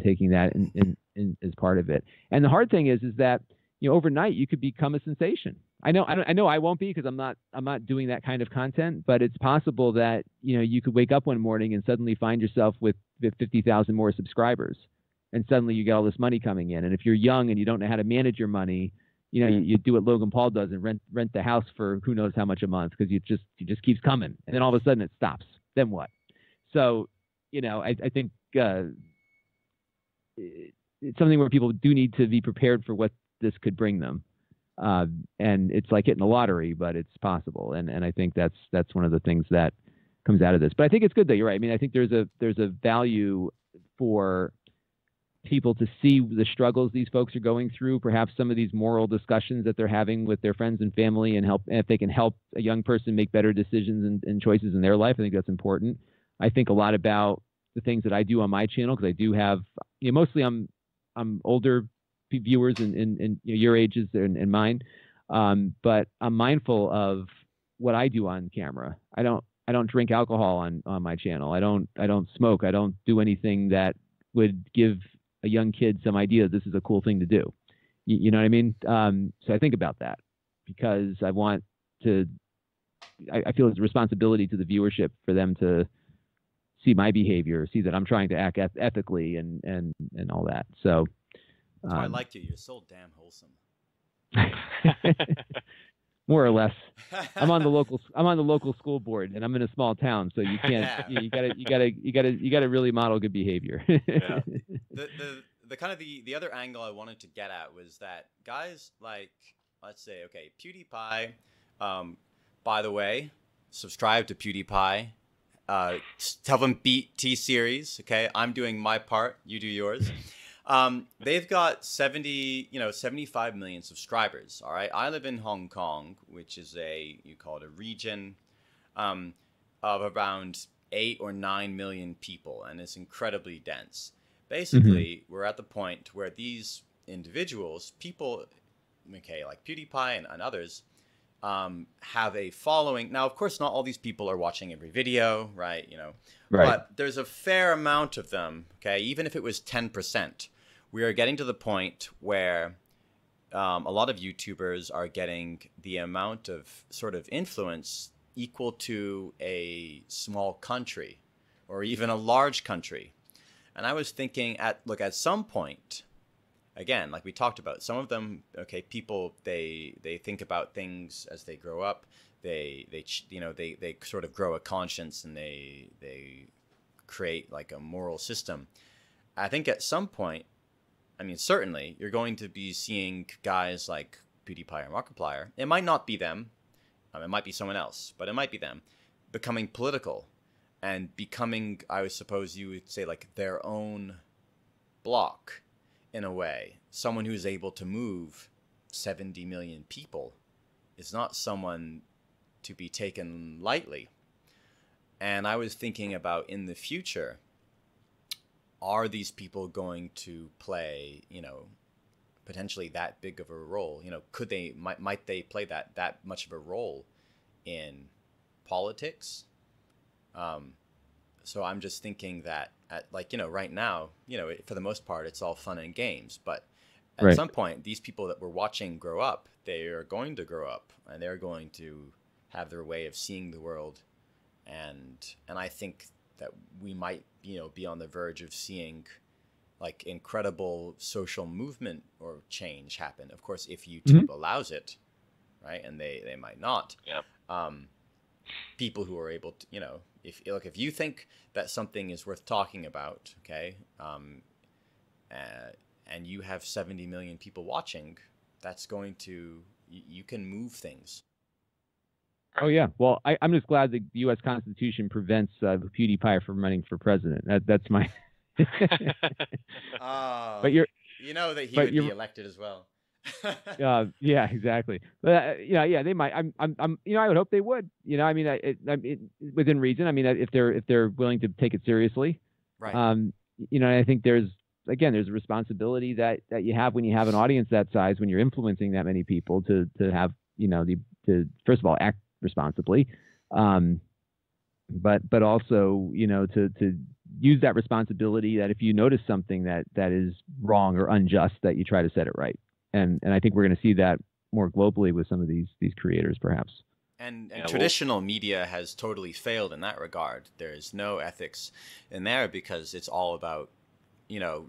taking that in as part of it. And the hard thing is that, you know, overnight you could become a sensation. I know I won't be, because I'm not doing that kind of content, but it's possible that, you know, you could wake up one morning and suddenly find yourself with 50,000 more subscribers, and suddenly you get all this money coming in. And if you're young and you don't know how to manage your money, you know, you do what Logan Paul does and rent the house for who knows how much a month, because it just keeps coming, and then all of a sudden it stops. Then what? So, you know, I think it's something where people do need to be prepared for what this could bring them. And it's like hitting the lottery, but it's possible. And I think that's one of the things that comes out of this. But I think it's good that you're right. I mean, I think there's a value for people to see the struggles these folks are going through, perhaps some of these moral discussions that they're having with their friends and family, and if they can help a young person make better decisions and choices in their life. I think that's important. I think a lot about the things that I do on my channel, because I do have, you know, mostly I'm older viewers in your ages and mine, but I'm mindful of what I do on camera. I don't drink alcohol on my channel. I don't smoke. I don't do anything that would give a young kid some idea that this is a cool thing to do. You know what I mean? So I think about that, because I want to. I feel it's a responsibility to the viewership for them to see my behavior, see that I'm trying to act ethically and all that. So that's why I like you. You're so damn wholesome. More or less. I'm on the local school board, and I'm in a small town, so you can't. You gotta really model good behavior. Yeah. The kind of the other angle I wanted to get at was that guys like, let's say, okay, PewDiePie. By the way, subscribe to PewDiePie. Tell them beat T-Series. Okay, I'm doing my part. You do yours. They've got 75 million subscribers. All right. I live in Hong Kong, which is you call it a region, of around 8 or 9 million people, and it's incredibly dense. Basically, we're at the point where these individuals, people, okay, like PewDiePie and others, have a following. Now, of course, not all these people are watching every video, right? Right. But there's a fair amount of them, okay? Even if it was 10%, we are getting to the point where a lot of YouTubers are getting the amount of sort of influence equal to a small country or even a large country. And I was thinking at some point, again, like we talked about, some of them, okay, people, they think about things as they grow up. They sort of grow a conscience, and they create like a moral system. I think at some point, I mean, certainly you're going to be seeing guys like PewDiePie or Markiplier. It might not be them. It might be someone else, but it might be them becoming political and becoming, I would suppose you would say, like their own block in a way. Someone who's able to move 70 million people is not someone to be taken lightly. And I was thinking about, in the future, are these people going to play, potentially that big of a role? Might they play that much of a role in politics? So I'm just thinking that right now, for the most part, it's all fun and games, but at some point, these people that we're watching grow up, they are going to grow up, and they're going to have their way of seeing the world. And I think that we might, be on the verge of seeing like incredible social movement or change happen. Of course, if YouTube allows it, right? And they might not. Yeah. People who are able to, if you think that something is worth talking about, okay, and you have 70 million people watching, that's going to, you can move things. Oh, yeah. Well, I'm just glad the U.S. Constitution prevents PewDiePie from running for president. That's my... But that he would be elected as well. Yeah, exactly. But yeah, they might. I would hope they would. Within reason. I mean, if they're willing to take it seriously, right? I think there's a responsibility that you have when you have an audience that size, when you're influencing that many people, to have to first of all act responsibly, but also to use that responsibility, that if you notice something that is wrong or unjust, that you try to set it right. And I think we're going to see that more globally with some of these creators, perhaps. And traditional media has totally failed in that regard. There's no ethics in there because it's all about,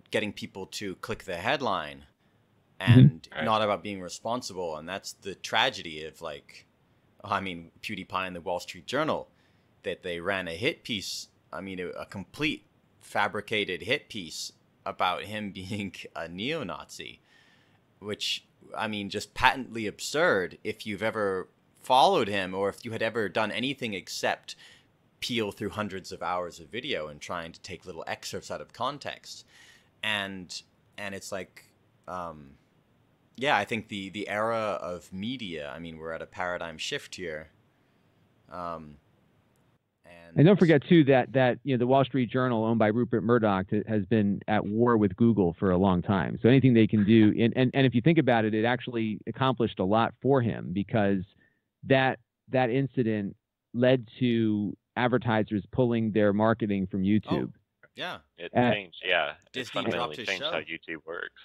getting people to click the headline and not about being responsible. And that's the tragedy of PewDiePie and the Wall Street Journal, that they ran a hit piece. A complete fabricated hit piece about him being a neo-Nazi, which, just patently absurd if you've ever followed him, or if you had ever done anything except peel through hundreds of hours of video and trying to take little excerpts out of context. And it's like, I think the era of media, we're at a paradigm shift here. And don't forget too that the Wall Street Journal, owned by Rupert Murdoch, has been at war with Google for a long time. So anything they can do, and if you think about it, it actually accomplished a lot for him, because that incident led to advertisers pulling their marketing from YouTube. Yeah, it changed. Yeah, it Disney fundamentally changed how YouTube works.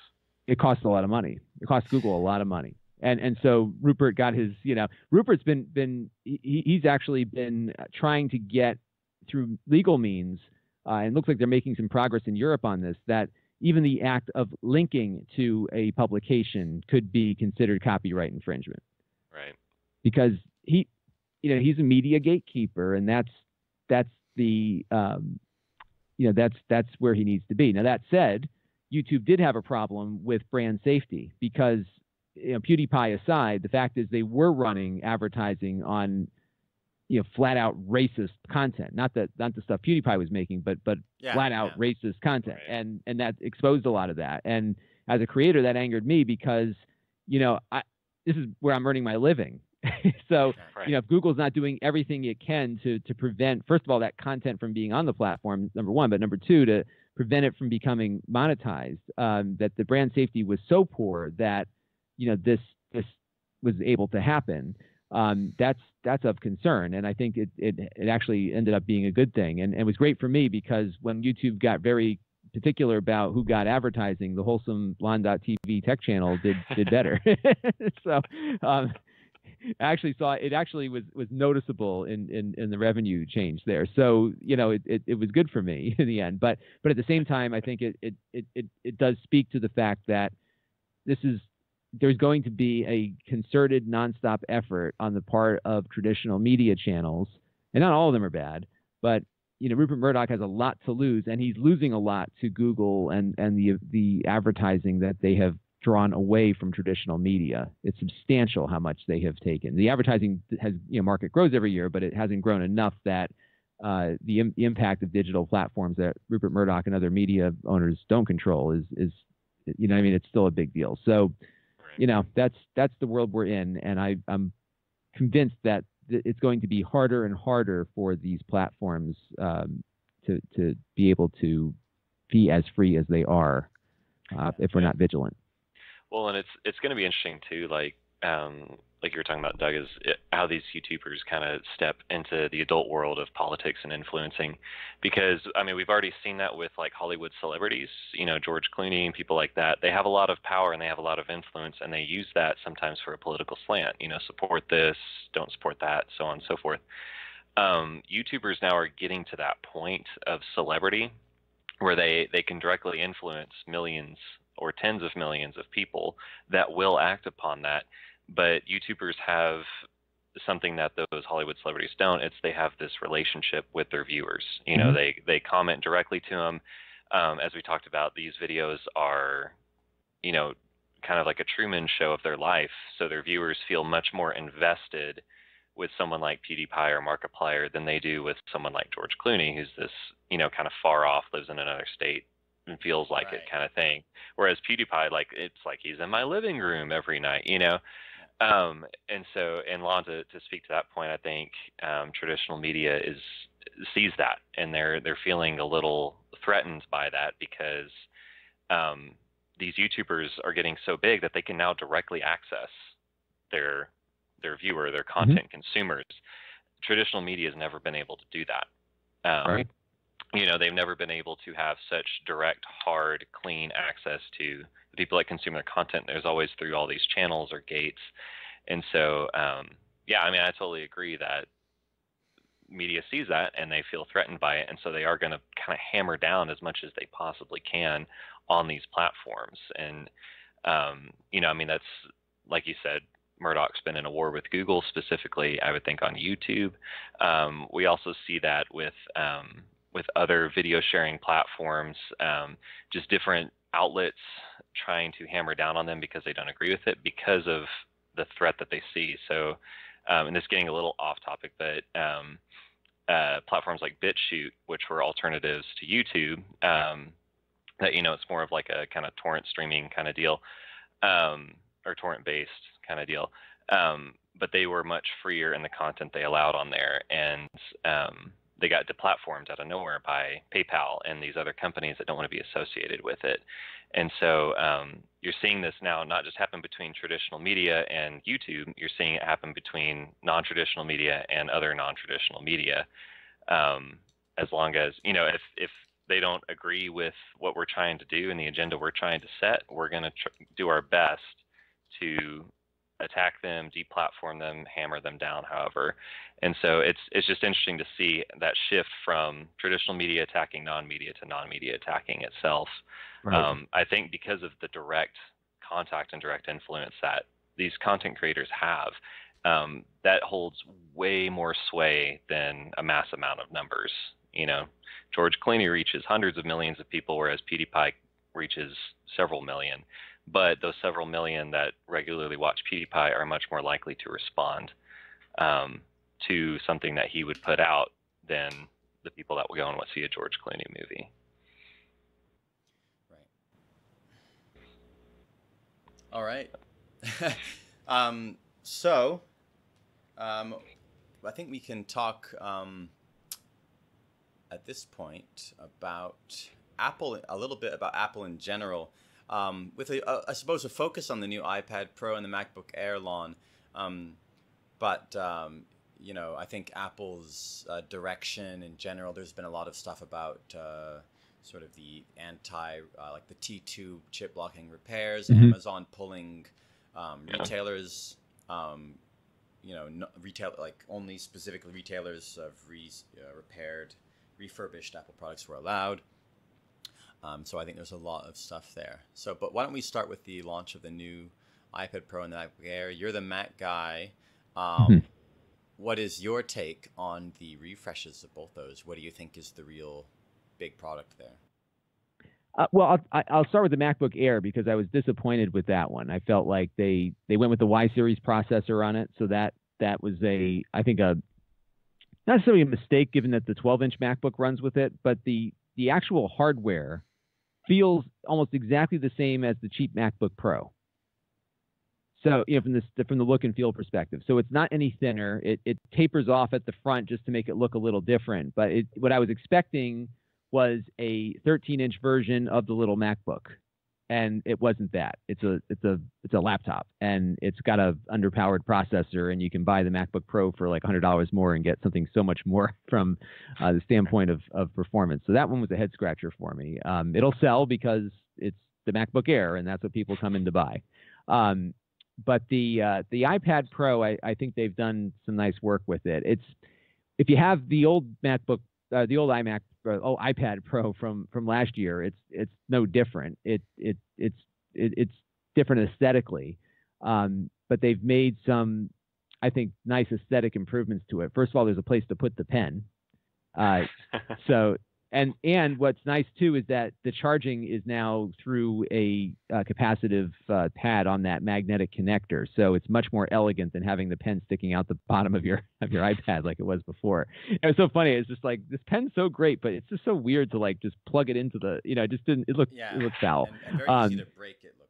It costs a lot of money. It costs Google a lot of money. And so Rupert got his, Rupert's he's actually been trying to get through legal means, and it looks like they're making some progress in Europe on this, that even the act of linking to a publication could be considered copyright infringement. Right. Because he's a media gatekeeper, and that's the, that's where he needs to be. Now, that said, YouTube did have a problem with brand safety, because PewDiePie aside, the fact is they were running advertising on flat out racist content. Not the stuff PewDiePie was making, but flat out racist content, right. and that exposed a lot of that. And as a creator, that angered me because this is where I'm earning my living. So Right. if Google's not doing everything it can to prevent, first of all, that content from being on the platform, number one, but number two, to prevent it from becoming monetized, that the brand safety was so poor that this was able to happen. That's of concern, and I think it actually ended up being a good thing, and it was great for me because when YouTube got very particular about who got advertising, the wholesome Lon.TV tech channel did better. So I actually saw it actually was noticeable in the revenue change there. So it was good for me in the end. But at the same time, I think it does speak to the fact that there's going to be a concerted nonstop effort on the part of traditional media channels, and not all of them are bad, but Rupert Murdoch has a lot to lose, and he's losing a lot to Google and the advertising that they have drawn away from traditional media. It's substantial how much they have taken. The advertising market grows every year, but it hasn't grown enough that the impact of digital platforms that Rupert Murdoch and other media owners don't control is it's still a big deal. So that's the world we're in, and I'm convinced that it's going to be harder and harder for these platforms to be able to be as free as they are if we're not vigilant. Well, and it's going to be interesting too, like you were talking about, Doug, is how these YouTubers kind of step into the adult world of politics and influencing, because we've already seen that with like Hollywood celebrities, George Clooney and people like that. They have a lot of power and they have a lot of influence, and they use that sometimes for a political slant. Support this, don't support that, so on and so forth. YouTubers now are getting to that point of celebrity where they can directly influence millions or tens of millions of people that will act upon that. But YouTubers have something that those Hollywood celebrities don't. It's they have this relationship with their viewers. They comment directly to them. As we talked about, these videos are, kind of like a Truman show of their life. So their viewers feel much more invested with someone like PewDiePie or Markiplier than they do with someone like George Clooney, who's this, kind of far off, lives in another state and feels like it kind of thing. Whereas PewDiePie, it's like he's in my living room every night, and Lon, to speak to that point, I think traditional media sees that, and they're feeling a little threatened by that because these YouTubers are getting so big that they can now directly access their viewer, their content consumers. Traditional media has never been able to do that. Right. They've never been able to have such direct, hard, clean access to the people that consume their content. There's always through all these channels or gates. And so, I totally agree that media sees that and they feel threatened by it. And so they are going to kind of hammer down as much as they possibly can on these platforms. And, that's, like you said, Murdoch's been in a war with Google specifically, I would think, on YouTube. We also see that with other video sharing platforms, just different outlets trying to hammer down on them because they don't agree with it because of the threat that they see. So, and this is getting a little off topic, but platforms like BitChute, which were alternatives to YouTube, that, it's more of like a kind of torrent streaming kind of deal, or torrent based kind of deal. But they were much freer in the content they allowed on there. And, they got deplatformed out of nowhere by PayPal and these other companies that don't want to be associated with it. And so you're seeing this now not just happen between traditional media and YouTube, you're seeing it happen between non-traditional media and other non-traditional media. As long as, if they don't agree with what we're trying to do and the agenda we're trying to set, we're going to do our best to attack them, deplatform them, hammer them down, however. And so it's just interesting to see that shift from traditional media attacking non-media to non-media attacking itself. Right. I think because of the direct contact and direct influence that these content creators have, that holds way more sway than a mass amount of numbers. George Clooney reaches hundreds of millions of people, whereas PewDiePie reaches several million. But those several million that regularly watch PewDiePie are much more likely to respond to something that he would put out than the people that will go and see a George Clooney movie. Right. All right. I think we can talk at this point about Apple, a little bit about Apple in general, with I suppose a focus on the new iPad Pro and the MacBook Air, Lon. I think Apple's direction in general, there's been a lot of stuff about sort of the like the T2 chip blocking repairs, Amazon pulling retailers, like only specifically retailers of refurbished Apple products were allowed. So I think there's a lot of stuff there. But why don't we start with the launch of the new iPad Pro and the MacBook Air? You're the Mac guy. What is your take on the refreshes of both those? What do you think is the real big product there? I'll start with the MacBook Air because I was disappointed with that one. I felt like they went with the Y series processor on it, so that was I think not necessarily a mistake given that the 12-inch MacBook runs with it, but the actual hardware feels almost exactly the same as the cheap MacBook Pro. So from the look and feel perspective, so it's not any thinner. It tapers off at the front just to make it look a little different. But what I was expecting was a 13-inch version of the little MacBook, and it wasn't that. It's a laptop, and it's got a underpowered processor, and you can buy the MacBook Pro for like $100 more and get something so much more from the standpoint of performance. So that one was a head scratcher for me. It'll sell because it's the MacBook Air, and that's what people come in to buy. But the iPad Pro, I think they've done some nice work with it. If you have the old MacBook, the old iPad Pro from last year, it's no different. It's different aesthetically, but they've made some, I think, nice aesthetic improvements to it. First of all, there's a place to put the pen. And what's nice too is that the charging is now through a capacitive pad on that magnetic connector, so it's much more elegant than having the pen sticking out the bottom of your iPad like it was before. It was so funny. It's just like, this pen's so great, but it's just so weird to like just plug it into the, it just didn't. It looked foul. And very easy to break. It looked.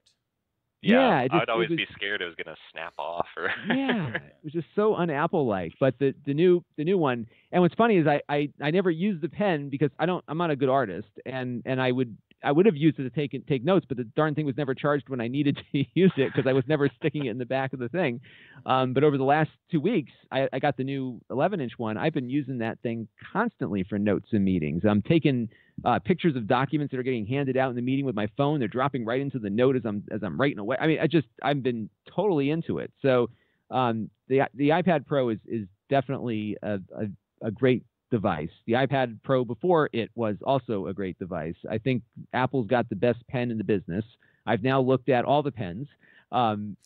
Yeah, I would always be scared it was going to snap off. Yeah, it was just so un-Apple-like. But the new one, and what's funny is I never used the pen because I'm not a good artist, and I would have used it to take notes, but the darn thing was never charged when I needed to use it because I was never sticking it in the back of the thing. But over the last 2 weeks, I got the new 11-inch one. I've been using that thing constantly for notes and meetings. I'm taking pictures of documents that are getting handed out in the meeting with my phone. They're dropping right into the note as I'm writing away. I mean, I've been totally into it. So the iPad Pro is definitely a great device. The iPad Pro before it was also a great device. I think Apple's got the best pen in the business. I've now looked at all the pens,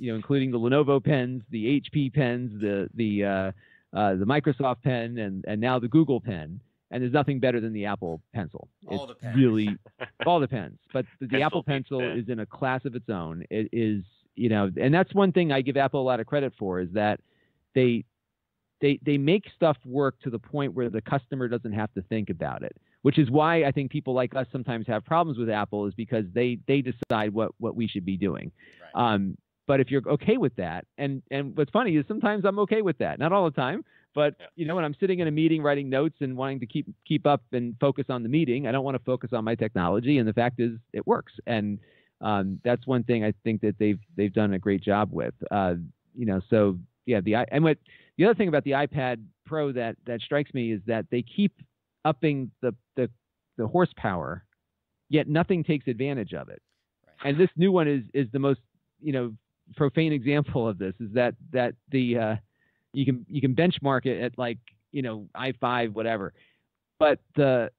including the Lenovo pens, the HP pens, the Microsoft pen, and now the Google pen. And there's nothing better than the Apple Pencil. All the pens. Really all the pens. But the Apple Pencil is in a class of its own. It is, and that's one thing I give Apple a lot of credit for, is that they make stuff work to the point where the customer doesn't have to think about it, which is why I think people like us sometimes have problems with Apple, is because they decide what we should be doing. Right. But if you're okay with that, and what's funny is sometimes I'm okay with that, not all the time, but when I'm sitting in a meeting writing notes and wanting to keep up and focus on the meeting, I don't want to focus on my technology, and the fact is it works. And that's one thing I think that they've done a great job with. So yeah, the other thing about the iPad Pro that strikes me is that they keep upping the horsepower, yet nothing takes advantage of it. Right. And this new one is the most profane example of this, is that the you can benchmark it at like i5 whatever, but the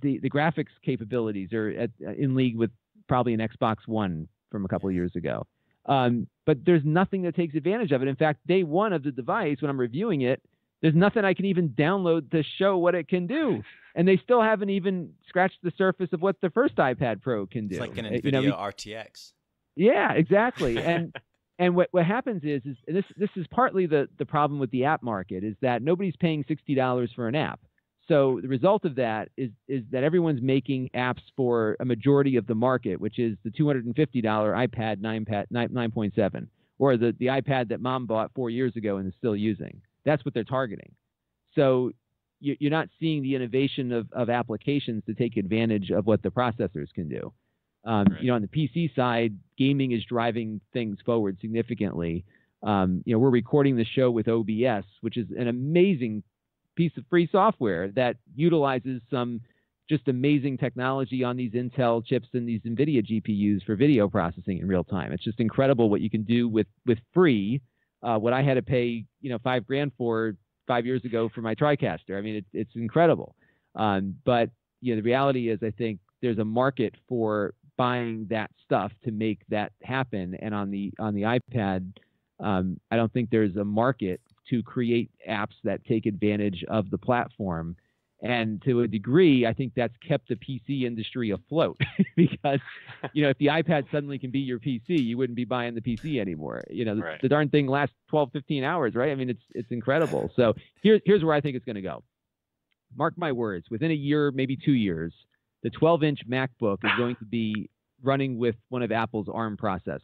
graphics capabilities are in league with probably an Xbox One from a couple of years ago. But there's nothing that takes advantage of it. In fact, day one of the device, when I'm reviewing it, there's nothing I can even download to show what it can do. And they still haven't even scratched the surface of what the first iPad Pro can do. It's like an NVIDIA RTX. Yeah, exactly. And And what happens is and this is partly the problem with the app market, is that nobody's paying $60 for an app. So the result of that is that everyone's making apps for a majority of the market, which is the $250 iPad 9.7, or the iPad that mom bought 4 years ago and is still using. That's what they're targeting. So you're not seeing the innovation of applications to take advantage of what the processors can do. Right. You know, on the PC side, gaming is driving things forward significantly. You know, we're recording the show with OBS, which is an amazing piece of free software that utilizes some just amazing technology on these Intel chips and these NVIDIA GPUs for video processing in real time. It's just incredible what you can do with free. What I had to pay, you know, $5,000 for 5 years ago for my TriCaster. I mean, it's incredible. But you know, the reality is, I think there's a market for buying that stuff to make that happen. And on the iPad, I don't think there's a market to create apps that take advantage of the platform. And to a degree, I think that's kept the PC industry afloat because, you know, if the iPad suddenly can be your PC, you wouldn't be buying the PC anymore. You know, Right. the darn thing lasts 12, 15 hours, right? I mean, it's incredible. So here's where I think it's going to go. Mark my words, within a year, maybe 2 years, the 12-inch MacBook is going to be running with one of Apple's ARM processors.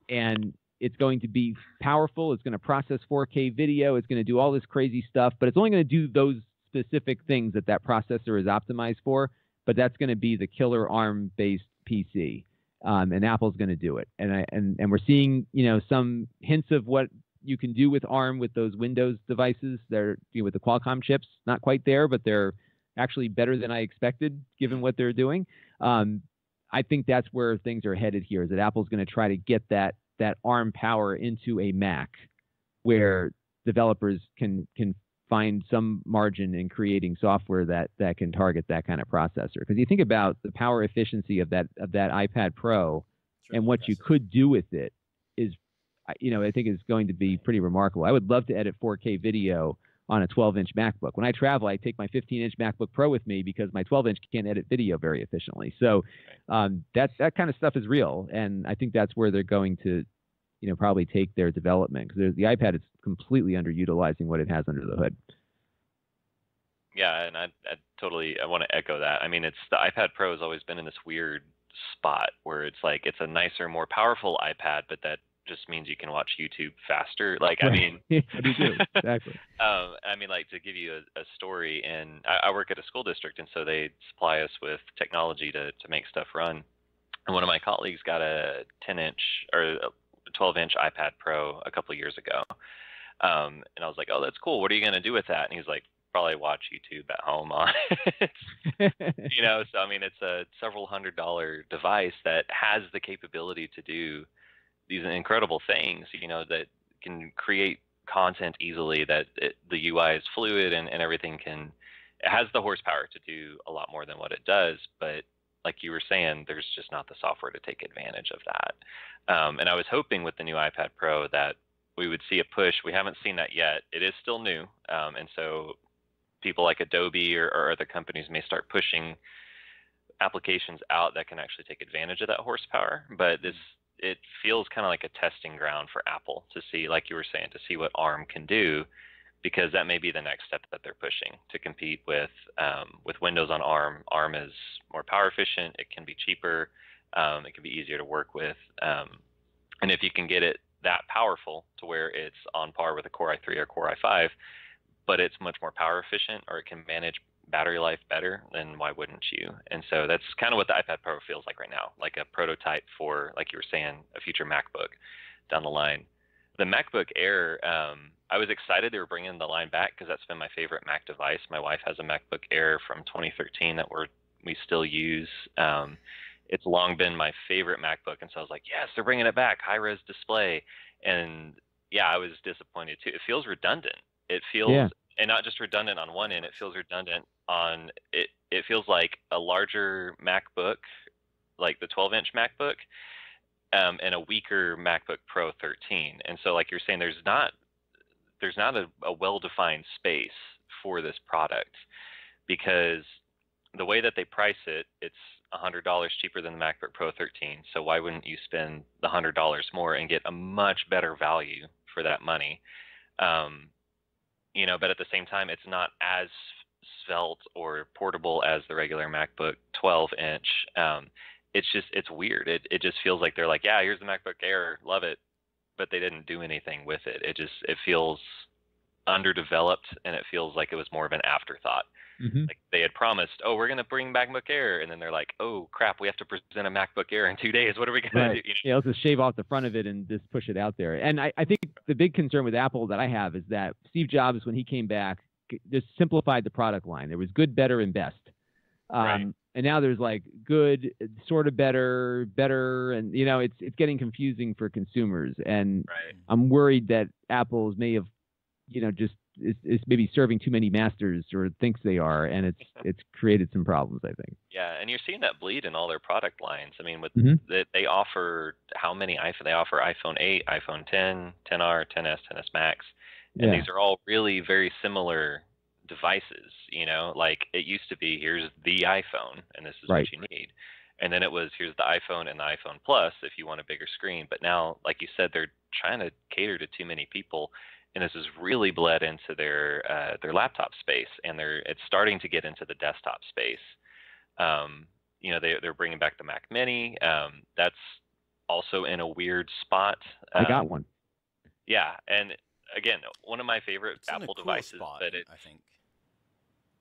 And it's going to be powerful. It's going to process 4K video. It's going to do all this crazy stuff, but it's only going to do those specific things that processor is optimized for. But that's going to be the killer ARM-based PC, and Apple's going to do it. And we're seeing, you know, some hints of what you can do with ARM with those Windows devices. They're, you know, with the Qualcomm chips, not quite there, but they're actually better than I expected given what they're doing. I think that's where things are headed here, is that Apple's going to try to get that ARM power into a Mac where developers can find some margin in creating software that can target that kind of processor. Because you think about the power efficiency of that iPad Pro and what you could do with it is, you know, I think is going to be pretty remarkable. I would love to edit 4K video on a 12-inch MacBook. When I travel, I take my 15-inch MacBook Pro with me because my 12-inch can't edit video very efficiently. So that kind of stuff is real, and I think that's where they're going to, you know, probably take their development, because the iPad is completely underutilizing what it has under the hood. Yeah, and I want to echo that. I mean, it's the iPad Pro has always been in this weird spot where it's like it's a nicer, more powerful iPad, but that just means you can watch YouTube faster. Like, I mean, exactly. I mean, like, to give you a story, and I work at a school district, and so they supply us with technology to make stuff run. And one of my colleagues got a 10-inch or a 12-inch iPad Pro a couple of years ago. And I was like, oh, that's cool. What are you going to do with that? And he's like, probably watch YouTube at home on it. You know, so I mean, it's a several $100 device that has the capability to do these incredible things, you know, that can create content easily, that the UI is fluid and everything it has the horsepower to do a lot more than what it does. But like you were saying, there's just not the software to take advantage of that. And I was hoping with the new iPad Pro that we would see a push. We haven't seen that yet. It is still new. And so people like Adobe or other companies may start pushing applications out that can actually take advantage of that horsepower. But it feels kind of like a testing ground for Apple to see, like you were saying, to see what ARM can do, because that may be the next step that they're pushing to compete with Windows on ARM. ARM is more power efficient. It can be cheaper. It can be easier to work with. And if you can get it that powerful to where it's on par with a Core i3 or Core i5, but it's much more power efficient, or it can manage battery life better, then why wouldn't you? And so that's kind of what the iPad Pro feels like right now, like a prototype for, like you were saying, a future MacBook down the line. The MacBook Air, I was excited they were bringing the line back because that's been my favorite Mac device. My wife has a MacBook Air from 2013 that we still use. It's long been my favorite MacBook, and so I was like, yes, they're bringing it back, high-res display. And yeah, I was disappointed too. It feels redundant. It feels, and not just redundant on one end, it feels redundant on it. It feels like a larger MacBook, like the 12-inch MacBook, and a weaker MacBook Pro 13. And so, like you're saying, there's not a well-defined space for this product, because the way that they price it, it's $100 cheaper than the MacBook Pro 13. So why wouldn't you spend the $100 more and get a much better value for that money? But at the same time, it's not as svelte or portable as the regular MacBook 12-inch. It's weird. It just feels like they're like, yeah, here's the MacBook Air, love it, but they didn't do anything with it. It feels underdeveloped, and it feels like it was more of an afterthought. Mm-hmm. Like they had promised, oh, we're going to bring MacBook Air, and then they're like, oh crap, we have to present a MacBook Air in 2 days. What are we going to do? Yeah, let's just shave off the front of it and just push it out there. And I think the big concern with Apple that I have is that Steve Jobs, when he came back, just simplified the product line. There was good, better, and best. And now there's like good, sort of better, and it's getting confusing for consumers. And I'm worried that Apple's may have, just is maybe serving too many masters, or thinks they are, and it's created some problems, I think. Yeah, and you're seeing that bleed in all their product lines. I mean, with they offer how many iPhone? They offer iPhone 8, iPhone 10, 10R, 10s, 10s Max, and these are all really very similar devices. Like it used to be, here's the iPhone, and this is what you need. And then it was, here's the iPhone and the iPhone Plus if you want a bigger screen. But now, like you said, they're trying to cater to too many people. And this has really bled into their laptop space, and it's starting to get into the desktop space. They're bringing back the Mac Mini. That's also in a weird spot. I got one. Yeah, and again, one of my favorite Apple devices. Spot, I think.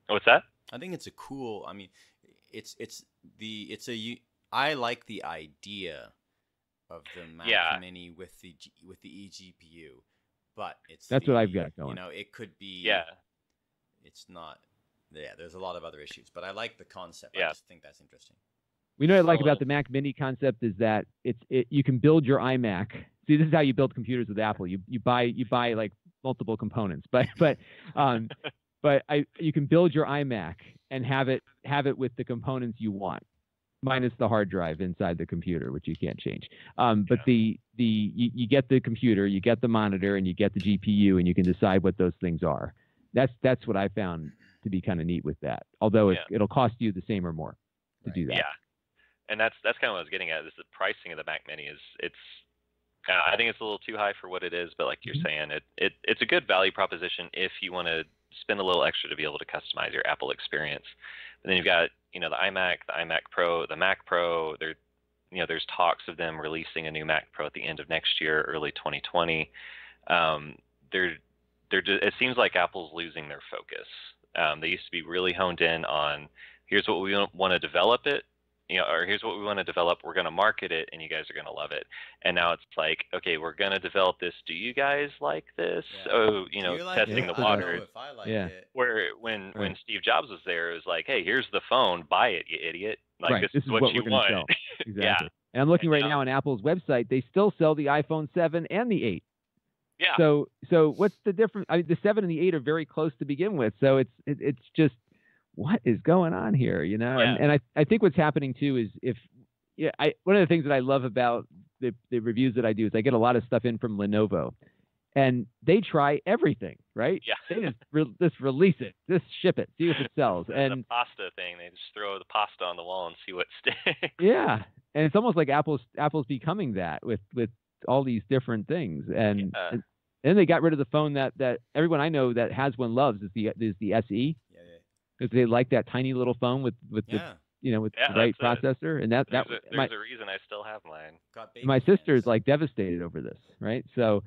What's that? I think it's a cool. I mean, I like the idea of the Mac Mini with the eGPU. But that's what I've got going. It could be. Yeah. It's not. Yeah, there's a lot of other issues, but I like the concept. Yeah. I just think that's interesting. What I like about the Mac Mini concept is that you can build your iMac. See, this is how you build computers with Apple. You buy like multiple components, but you can build your iMac and have it with the components you want, minus the hard drive inside the computer, which you can't change. But you get the computer, you get the monitor, and you get the GPU, and you can decide what those things are. That's what I found to be kind of neat with that. Although it'll cost you the same or more to do that. Yeah, and that's kind of what I was getting at. Is the pricing of the Mac Mini I think it's a little too high for what it is, but like you're saying, it's a good value proposition if you want to spend a little extra to be able to customize your Apple experience. But then you've got the iMac, the iMac Pro, the Mac Pro. There's talks of them releasing a new Mac Pro at the end of next year, early 2020. It seems like Apple's losing their focus. They used to be really honed in on, here's what we want to develop it, or here's what we want to develop. We're going to market it, and you guys are going to love it. And now it's like, okay, we're going to develop this. Do you guys like this? Yeah. Oh, testing the waters. If I like it. Where when Steve Jobs was there, it was like, hey, here's the phone, buy it, you idiot. Like this is what you want. Sell. Exactly. Yeah. And I'm looking right now on Apple's website. They still sell the iPhone 7 and the 8. Yeah. So what's the difference? I mean, the 7 and the 8 are very close to begin with. So it's just, what is going on here? Yeah. And I think what's happening too is one of the things that I love about the reviews that I do is I get a lot of stuff in from Lenovo, and they try everything, right? Yeah. They just release it, just ship it, see if it sells. And the pasta thing, they just throw the pasta on the wall and see what sticks. Yeah, and it's almost like Apple's becoming that with all these different things. And then they got rid of the phone that everyone I know that has one loves is the SE. Yeah. Because they like that tiny little phone with the right processor, and there's a reason I still have mine. My sister's like devastated over this, right? So,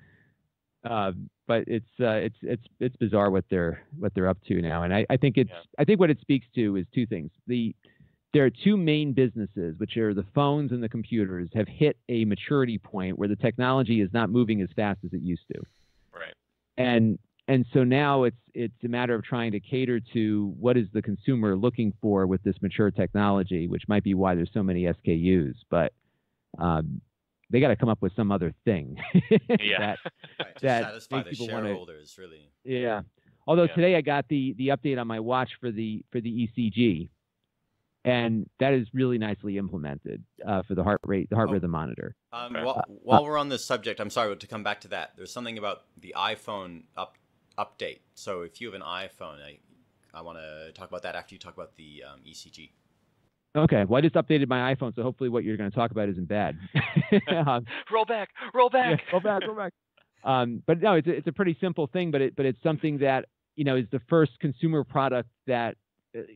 but it's bizarre what they're up to now, and I think I think what it speaks to is two things. There are two main businesses, which are the phones and the computers, have hit a maturity point where the technology is not moving as fast as it used to. Right. And so now it's a matter of trying to cater to what is the consumer looking for with this mature technology, which might be why there's so many SKUs. But they got to come up with some other thing that satisfy makes the people shareholders, really. Yeah. Although today I got the update on my watch for the ECG, and that is really nicely implemented for the heart rhythm monitor. While we're on this subject, I'm sorry to come back to that. There's something about the iPhone update. So if you have an iPhone, I want to talk about that after you talk about the ECG. Okay. Well, I just updated my iPhone, so hopefully what you're going to talk about isn't bad. Roll back, roll back. Yeah, roll back, roll back. But no, it's a pretty simple thing, but it's something that is the first consumer product that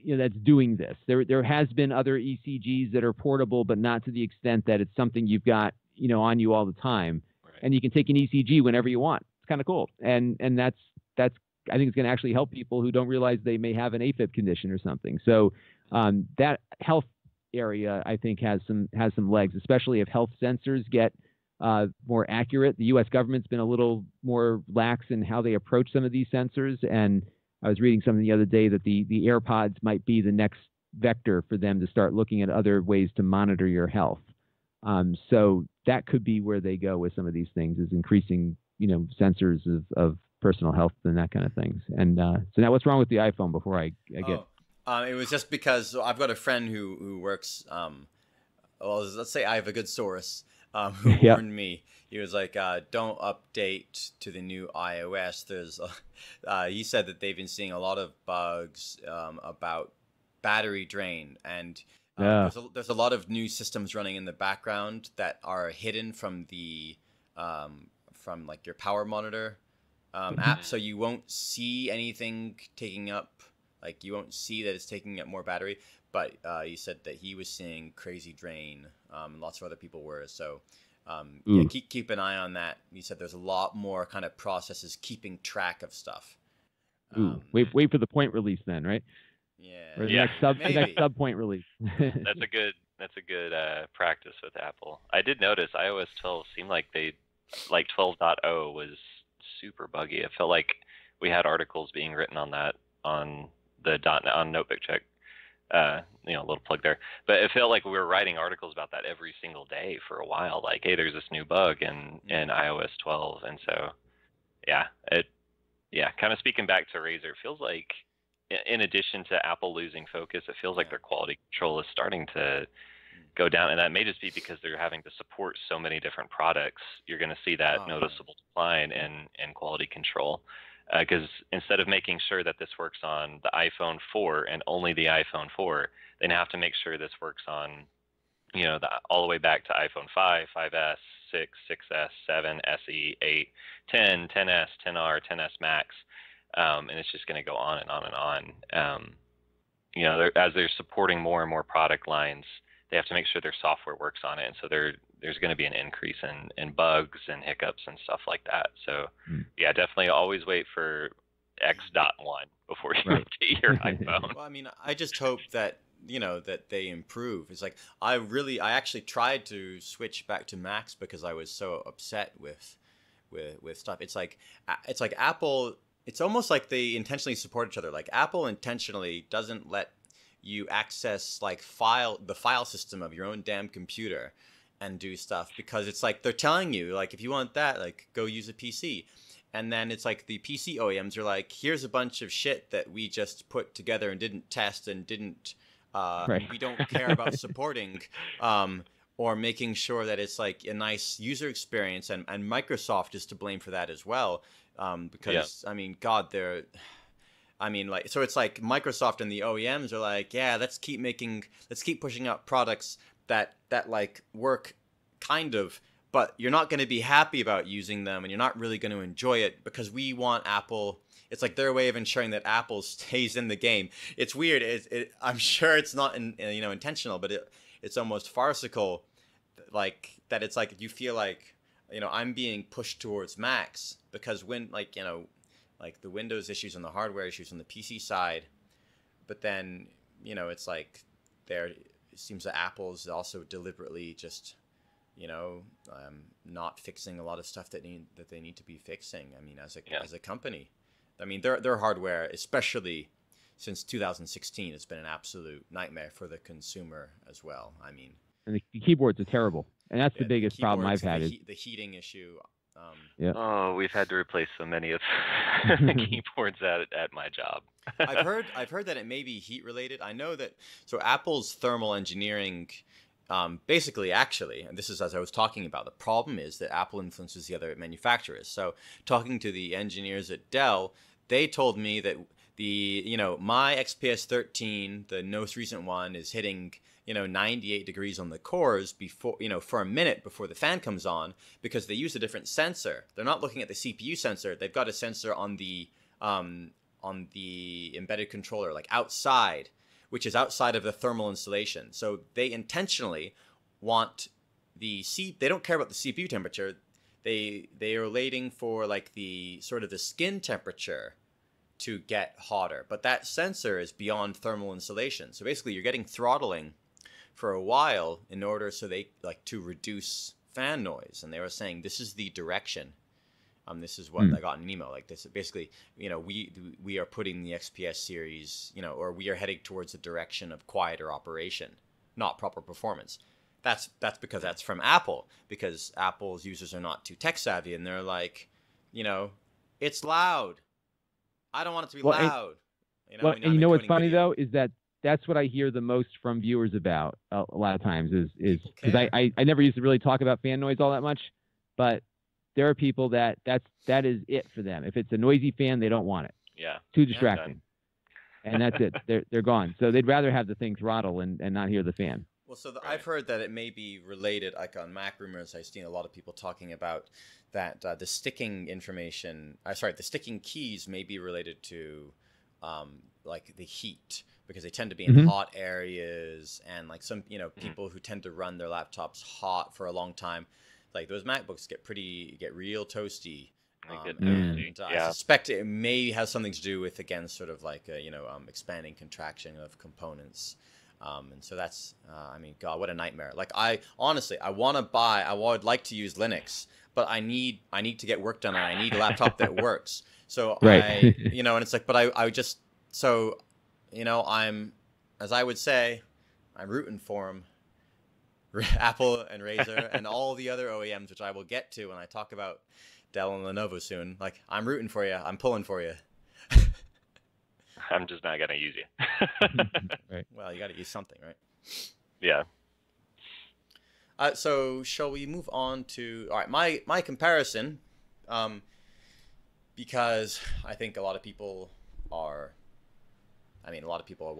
that's doing this. There has been other ECGs that are portable, but not to the extent that it's something you've got on you all the time, Right. and you can take an ECG whenever you want. It's kind of cool, and that's I think it's going to actually help people who don't realize they may have an AFib condition or something. So that health area, I think, has some legs, especially if health sensors get more accurate. The U.S. government's been a little more lax in how they approach some of these sensors, and I was reading something the other day that the AirPods might be the next vector for them to start looking at other ways to monitor your health. So that could be where they go with some of these things, is increasing sensors of personal health and that kind of things. And so now, what's wrong with the iPhone before I get? It was just because I've got a friend who works. Well, let's say I have a good source who warned me. He was like, "Don't update to the new iOS." He said that they've been seeing a lot of bugs about battery drain, and there's a lot of new systems running in the background that are hidden from the from like your power monitor app, so you won't see anything taking up. Like, you won't see that it's taking up more battery, but he said that he was seeing crazy drain. Lots of other people were. So yeah, keep an eye on that. He said there's a lot more kind of processes keeping track of stuff. Wait for the point release then, right? Yeah. Or the next sub point release. That's a good practice with Apple. I did notice iOS 12 seemed like 12.0 was super buggy. It felt like we had articles being written on that on the on Notebook Check, a little plug there. But it felt like we were writing articles about that every single day for a while. Like, hey, there's this new bug in iOS 12, and so kind of speaking back to Razer, it feels like in addition to Apple losing focus, it feels like their quality control is starting to go down, and that may just be because they're having to support so many different products. You're going to see that noticeable decline in quality control. Because instead of making sure that this works on the iPhone 4 and only the iPhone 4, they now have to make sure this works on, all the way back to iPhone 5, 5S, 6, 6S, 7, SE, 8, 10, 10S, 10R, 10S Max, and it's just going to go on and on and on. As they're supporting more and more product lines, they have to make sure their software works on it, and so there's going to be an increase in bugs and hiccups and stuff like that. So yeah, definitely always wait for X.1 before you update your iPhone. Well, I mean, I just hope that that they improve. It's like I actually tried to switch back to Macs because I was so upset with stuff. It's like Apple. It's almost like they intentionally support each other. Like, Apple intentionally doesn't let you access like the file system of your own damn computer and do stuff, because it's like they're telling you, like, if you want that, like, go use a PC. And then it's like the PC OEMs are like, here's a bunch of shit that we just put together and didn't test and didn't we don't care about supporting or making sure that it's like a nice user experience, and Microsoft is to blame for that as well, because I mean, God, so it's like Microsoft and the OEMs are like, yeah, let's keep pushing out products that like work kind of, but you're not going to be happy about using them, and you're not really going to enjoy it, because we want Apple. It's like their way of ensuring that Apple stays in the game. It's weird. I'm sure it's not intentional, but it's almost farcical, like that. It's like you feel like I'm being pushed towards Macs because when like the Windows issues and the hardware issues on the PC side, but then it's like it seems that Apple's also deliberately just not fixing a lot of stuff that they need to be fixing. I mean, as a company, I mean, their hardware, especially since 2016, has been an absolute nightmare for the consumer as well. I mean, and the keyboards are terrible, and that's the biggest problem I've had. The heating issue. Oh, we've had to replace so many of the keyboards at my job. I've heard that it may be heat related. I know that Apple's thermal engineering, basically, actually, and this is as I was talking about, the problem is that Apple influences the other manufacturers. So talking to the engineers at Dell, they told me that my XPS 13, the most recent one, is hitting 98 degrees on the cores before, for a minute before the fan comes on, because they use a different sensor. They're not looking at the CPU sensor. They've got a sensor on the embedded controller, like outside, which is outside of the thermal insulation. So they intentionally want they don't care about the CPU temperature. They are waiting for like the sort of the skin temperature to get hotter, but that sensor is beyond thermal insulation. So basically you're getting throttling for a while in order to reduce fan noise. And they were saying this is the direction. This is what I got in an email. Like this, basically, we are putting the XPS series, or we are heading towards the direction of quieter operation, not proper performance. That's because that's from Apple, because Apple's users are not too tech savvy, and they're like, it's loud. I don't want it to be loud. And what's funny though is that that's what I hear the most from viewers about a lot of times is because I never used to really talk about fan noise all that much, but there are people that is it for them. If it's a noisy fan, they don't want it. Yeah. Too distracting. And that's it. They're gone. So they'd rather have the thing throttle and not hear the fan. Well, so I've heard that it may be related, like on Mac Rumors, I've seen a lot of people talking about that the sticking the sticking keys may be related to like the heat, because they tend to be in hot areas, and like some, people who tend to run their laptops hot for a long time, like those MacBooks get real toasty. And I suspect it may have something to do with, again, sort of like expanding contraction of components. And so that's, God, what a nightmare. Like I would like to use Linux, but I need to get work done, and I need a laptop that works. So right. And it's like, but I just, so, I'm, as I would say, I'm rooting for them. Apple and Razer and all the other OEMs, which I will get to when I talk about Dell and Lenovo soon. Like, I'm rooting for you. I'm pulling for you. I'm just not going to use you. Right. Well, you got to use something, right? Yeah. So shall we move on to, all right, my comparison, because I think a lot of people want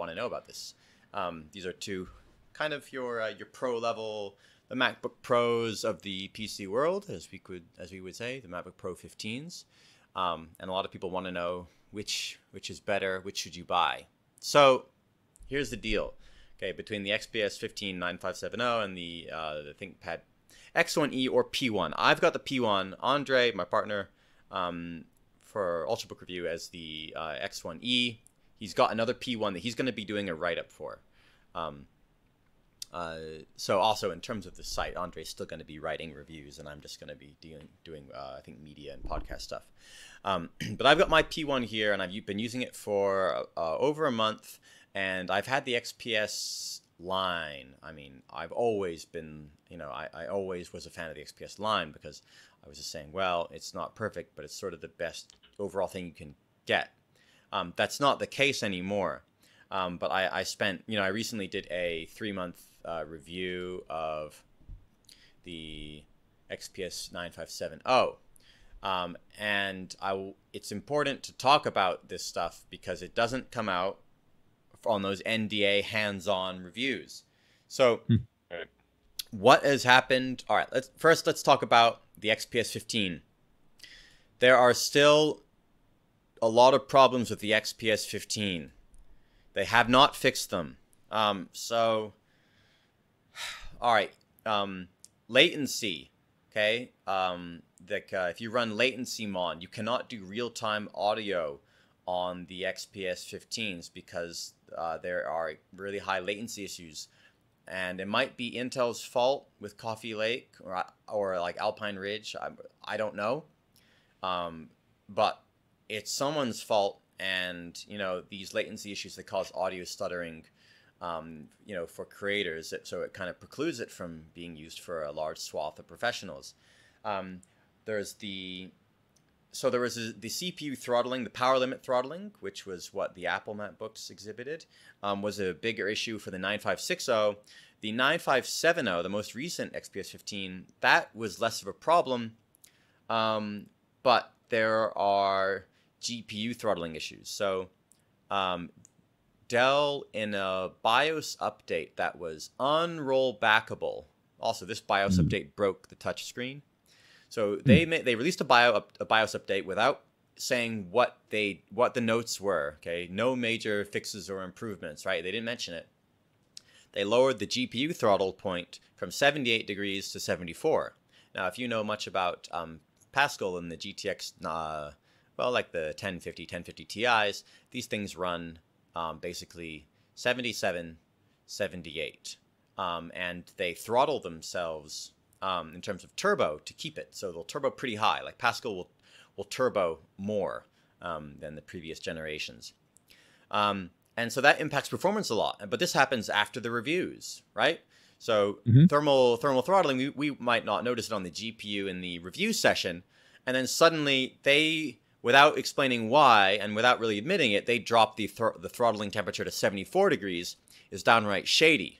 to know about this. These are two kind of your pro level, the MacBook Pros of the PC world, as we would say, the MacBook Pro 15s. And a lot of people want to know which is better, which should you buy. So here's the deal. Okay, between the XPS 159570 and the ThinkPad X1E or P1. I've got the P1. Andre, my partner, for Ultrabook Review, as the X1E. He's got another P1 that he's going to be doing a write-up for. So also in terms of the site, Andre's still going to be writing reviews, and I'm just going to be doing I think media and podcast stuff. But I've got my P1 here, and I've been using it for over a month, and I've had the XPS line. I mean, I've always been, I always was a fan of the XPS line, because I was just saying, well, it's not perfect, but it's sort of the best overall thing you can get. That's not the case anymore. But I spent, I recently did a 3-month review of the XPS 9570. And it's important to talk about this stuff because it doesn't come out on those NDA hands-on reviews. So what has happened? All right, let's talk about the XPS 15. There are still a lot of problems with the XPS 15. They have not fixed them. So, all right, latency, okay? If you run latency mod, you cannot do real-time audio on the XPS 15s because there are really high latency issues. And it might be Intel's fault with Coffee Lake or like Alpine Ridge. I don't know. But it's someone's fault. And, these latency issues that cause audio stuttering, for creators, so it kind of precludes it from being used for a large swath of professionals. There was the CPU throttling, the power limit throttling, which was what the Apple MacBooks exhibited, was a bigger issue for the 9560. The 9570, the most recent XPS 15, that was less of a problem, but there are GPU throttling issues. So Dell, in a BIOS update that was unrollbackable. Also, this BIOS update broke the touch screen. So they released a BIOS update without saying what the notes were. Okay, no major fixes or improvements. Right? They didn't mention it. They lowered the GPU throttle point from 78 degrees to 74. Now, if you know much about Pascal and the GTX, well, like the 1050 Ti's, these things run basically 77, 78. And they throttle themselves in terms of turbo to keep it. So they'll turbo pretty high. Like Pascal will turbo more than the previous generations. And so that impacts performance a lot. But this happens after the reviews, right? So thermal throttling, we might not notice it on the GPU in the review session. And then suddenly they, without explaining why and without really admitting it, they drop the throttling temperature to 74 degrees is downright shady.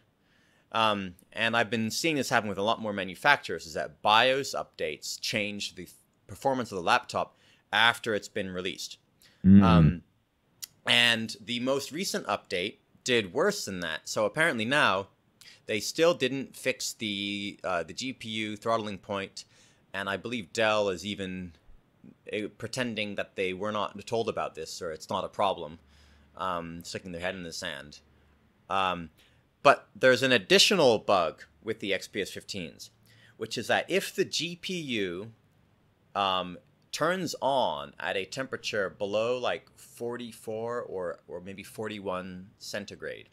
And I've been seeing this happen with a lot more manufacturers, is that BIOS updates change the performance of the laptop after it's been released. And the most recent update did worse than that. So apparently now they still didn't fix the GPU throttling point, and I believe Dell is even pretending that they were not told about this, or it's not a problem, sticking their head in the sand. But there's an additional bug with the XPS 15s, which is that if the GPU turns on at a temperature below like 44 or maybe 41 centigrade,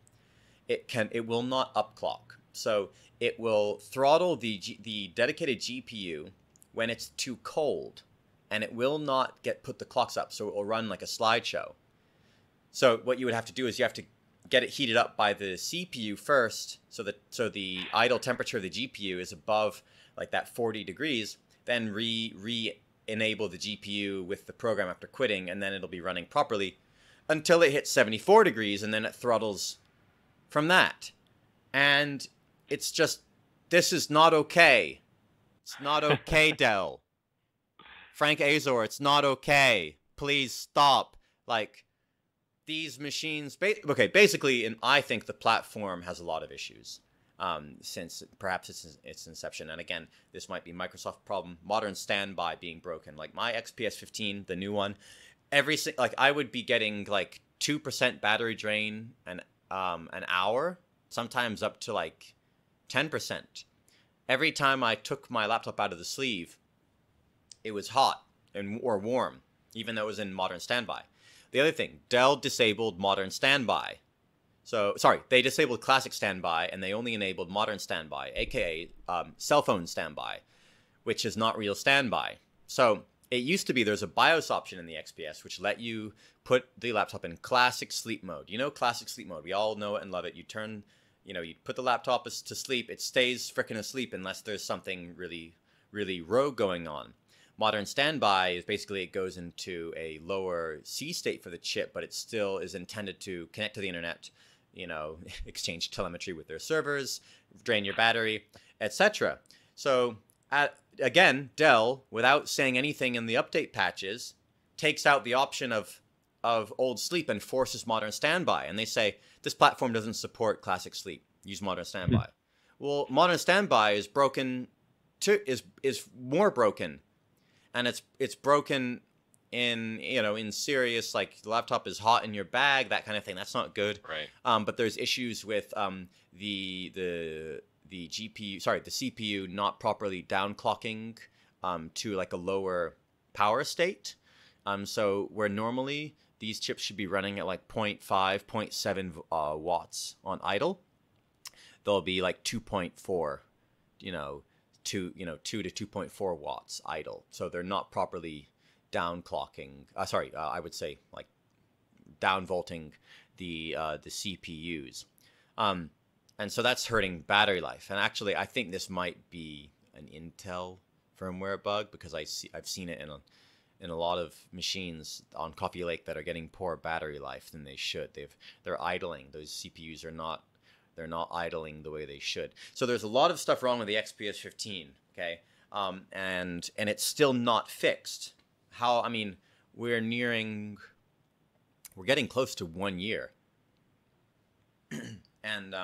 it will not upclock. So it will throttle the dedicated GPU when it's too cold, and it will not put the clocks up. So it will run like a slideshow. So what you would have to do is you have to get it heated up by the CPU first, so the idle temperature of the GPU is above like that 40 degrees, then re-enable the GPU with the program after quitting, and then it'll be running properly until it hits 74 degrees, and then it throttles from that. And it's just, this is not okay. It's not okay, Dell. Frank Azor, it's not okay. Please stop. Like, these machines, basically, and I think the platform has a lot of issues since perhaps its inception. And again, this might be Microsoft problem. Modern standby being broken. Like my XPS 15, the new one, I would be getting like 2% battery drain an hour, sometimes up to like 10%. Every time I took my laptop out of the sleeve, it was hot or warm, even though it was in modern standby. The other thing, Dell disabled modern standby. So, sorry, they disabled classic standby, and they only enabled modern standby, aka cell phone standby, which is not real standby. So, it used to be there's a BIOS option in the XPS, which let you put the laptop in classic sleep mode. You know classic sleep mode. We all know it and love it. You put the laptop to sleep. It stays frickin' asleep unless there's something really, really rogue going on. Modern standby is basically it goes into a lower C state for the chip, but it still is intended to connect to the internet, exchange telemetry with their servers, drain your battery, etc. So, again, Dell, without saying anything in the update patches, takes out the option of old sleep and forces modern standby. And they say, this platform doesn't support classic sleep. Use modern standby. Well, modern standby is broken, is more broken. And it's broken in serious, like the laptop is hot in your bag, that kind of thing. That's not good. Right. But there's issues with the CPU not properly downclocking to like a lower power state. So where normally these chips should be running at like 0.5, 0.7 watts on idle, they'll be like 2.4, 2 to 2.4 watts idle. So they're not properly downclocking. I would say like downvolting the CPUs. And so that's hurting battery life. And actually, I think this might be an Intel firmware bug because I've seen it in a lot of machines on Coffee Lake that are getting poor battery life than they should. They're idling. Those CPUs are not. They're not idling the way they should. So there's a lot of stuff wrong with the XPS 15, okay? And it's still not fixed. We're getting close to 1 year. And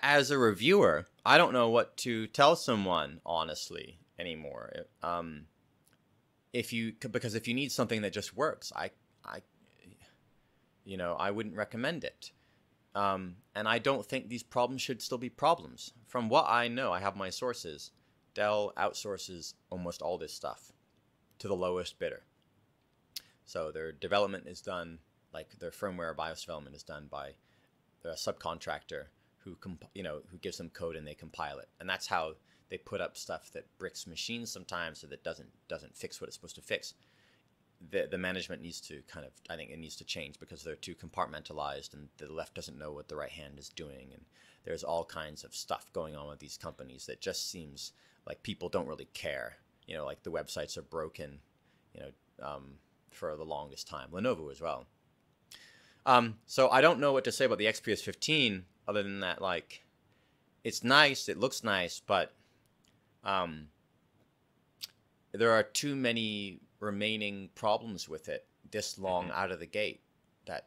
as a reviewer, I don't know what to tell someone honestly anymore. Because if you need something that just works, I wouldn't recommend it. And I don't think these problems should still be problems. From what I know, I have my sources. Dell outsources almost all this stuff to the lowest bidder. So their development is done, like their firmware BIOS development is done by a subcontractor who gives them code and they compile it. And that's how they put up stuff that bricks machines sometimes, so that doesn't fix what it's supposed to fix. The management needs to I think it needs to change, because they're too compartmentalized and the left doesn't know what the right hand is doing. And there's all kinds of stuff going on with these companies that just seems like people don't really care. Like the websites are broken, for the longest time. Lenovo as well. So I don't know what to say about the XPS 15 other than that, like, it's nice, it looks nice, but there are too many remaining problems with it this long out of the gate that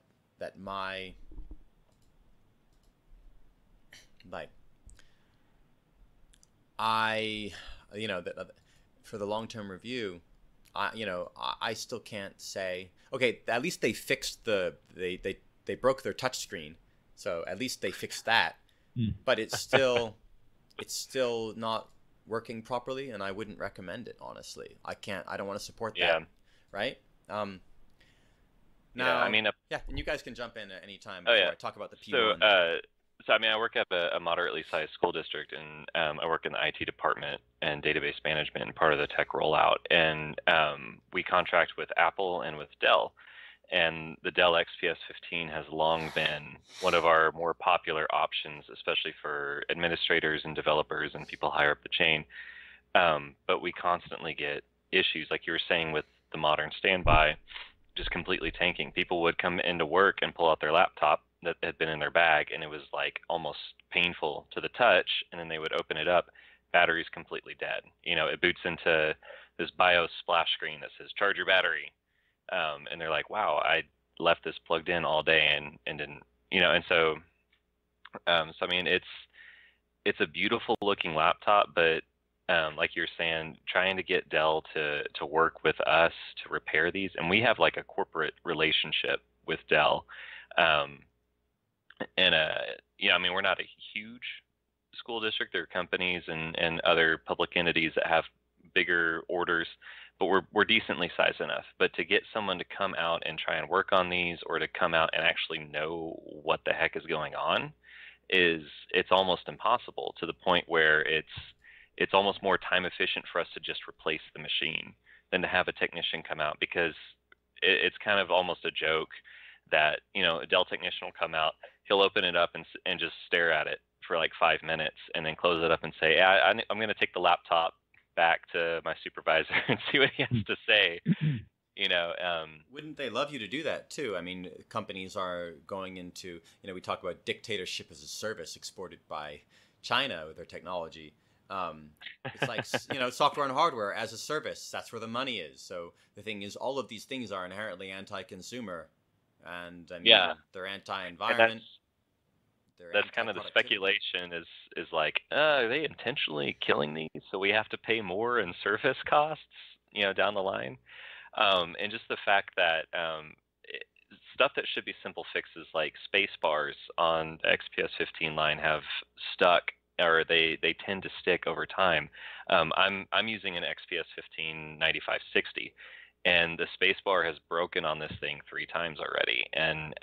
for the long-term review, I still can't say, okay, at least they fixed they broke their touchscreen, so at least they fixed that. But it's still not working properly, and I wouldn't recommend it, honestly. I don't want to support that. Right? Now, yeah, and you guys can jump in at any time before I talk about the P1. So I work at a moderately sized school district, and I work in the IT department and database management and part of the tech rollout. And we contract with Apple and with Dell. And the Dell XPS 15 has long been one of our more popular options, especially for administrators and developers and people higher up the chain. But we constantly get issues, like you were saying, with the modern standby, just completely tanking. People would come into work and pull out their laptop that had been in their bag, and it was like almost painful to the touch, and then they would open it up, battery's completely dead. It boots into this BIOS splash screen that says charge your battery, and they're like, wow, I left this plugged in all day and didn't, and so it's a beautiful looking laptop, but like you're saying, trying to get Dell to work with us to repair these, and we have like a corporate relationship with Dell. We're not a huge school district. There are companies and other public entities that have bigger orders, but we're decently sized enough. But to get someone to come out and try and work on these, or to come out and actually know what the heck is going on, it's almost impossible, to the point where it's almost more time efficient for us to just replace the machine than to have a technician come out, because it's kind of almost a joke that a Dell technician will come out, he'll open it up and just stare at it for like 5 minutes, and then close it up and say, I'm going to take the laptop back to my supervisor and see what he has to say. Wouldn't they love you to do that too? Companies are going into, we talk about dictatorship as a service exported by China with their technology. It's like, software and hardware as a service. That's where the money is. So the thing is, all of these things are inherently anti-consumer, and they're anti-environment. That's kind of the speculation is like, are they intentionally killing these so we have to pay more in service costs, down the line? And just the fact that stuff that should be simple fixes, like space bars on the XPS 15 line, have stuck, or they tend to stick over time. I'm using an XPS 15 9560, and the space bar has broken on this thing 3 times already. And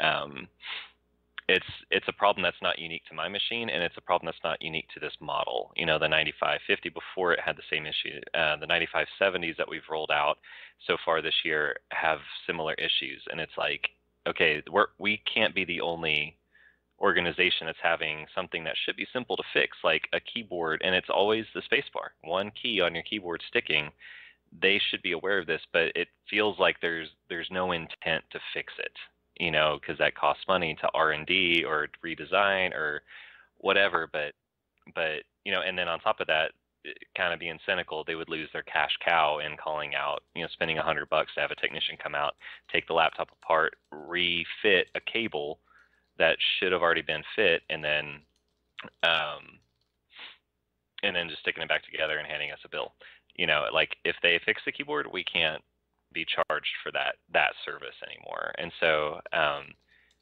it's a problem that's not unique to my machine, and it's a problem that's not unique to this model. The 9550 before it had the same issue. The 9570s that we've rolled out so far this year have similar issues, and it's like, okay, we can't be the only organization that's having something that should be simple to fix, like a keyboard, and it's always the spacebar, one key on your keyboard sticking. They should be aware of this, but it feels like there's no intent to fix it, because that costs money to R&D or redesign or whatever. But and then on top of that, kind of being cynical, they would lose their cash cow in calling out, spending $100 to have a technician come out, take the laptop apart, refit a cable, that should have already been fit, and then just sticking it back together and handing us a bill. Like if they fix the keyboard, we can't be charged for that service anymore. And so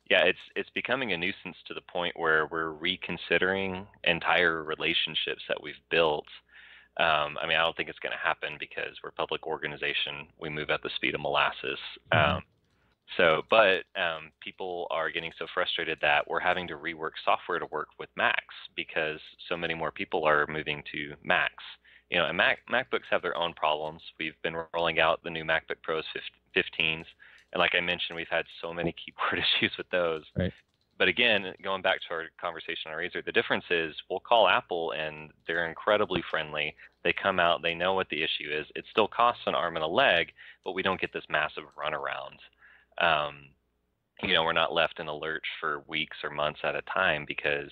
yeah, it's becoming a nuisance to the point where we're reconsidering entire relationships that we've built. I mean, I don't think it's going to happen because we're a public organization. We move at the speed of molasses. But people are getting so frustrated that we're having to rework software to work with Macs because so many more people are moving to Macs. And MacBooks have their own problems. We've been rolling out the new MacBook Pros 15s. And like I mentioned, we've had so many keyboard issues with those. Right. But again, going back to our conversation on Razer, the difference is we'll call Apple and they're incredibly friendly. They come out, they know what the issue is. It still costs an arm and a leg, but we don't get this massive runaround. We're not left in a lurch for weeks or months at a time because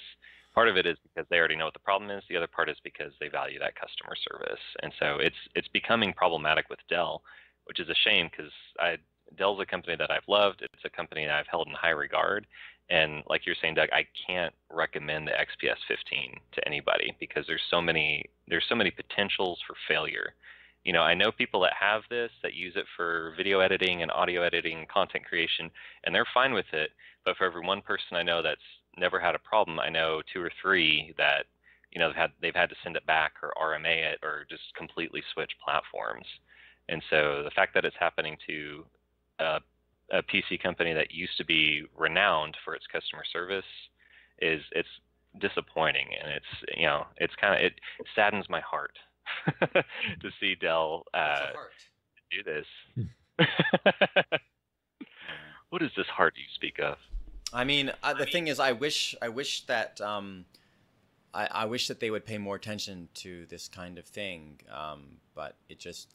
part of it is because they already know what the problem is. The other part is because they value that customer service. And so it's becoming problematic with Dell, which is a shame because Dell's a company that I've loved. It's a company that I've held in high regard. And like you're saying, Doug, I can't recommend the XPS 15 to anybody because there's so many potentials for failure. I know people that have this, that use it for video editing and audio editing and content creation, and they're fine with it. But for every one person I know that's never had a problem, I know 2 or 3 that they've had to send it back or RMA it or just completely switch platforms. And so the fact that it's happening to a PC company that used to be renowned for its customer service it's disappointing, and it saddens my heart to see Dell do this. What is this heart you speak of? I mean, the thing is, I wish that I wish that they would pay more attention to this kind of thing. But it just,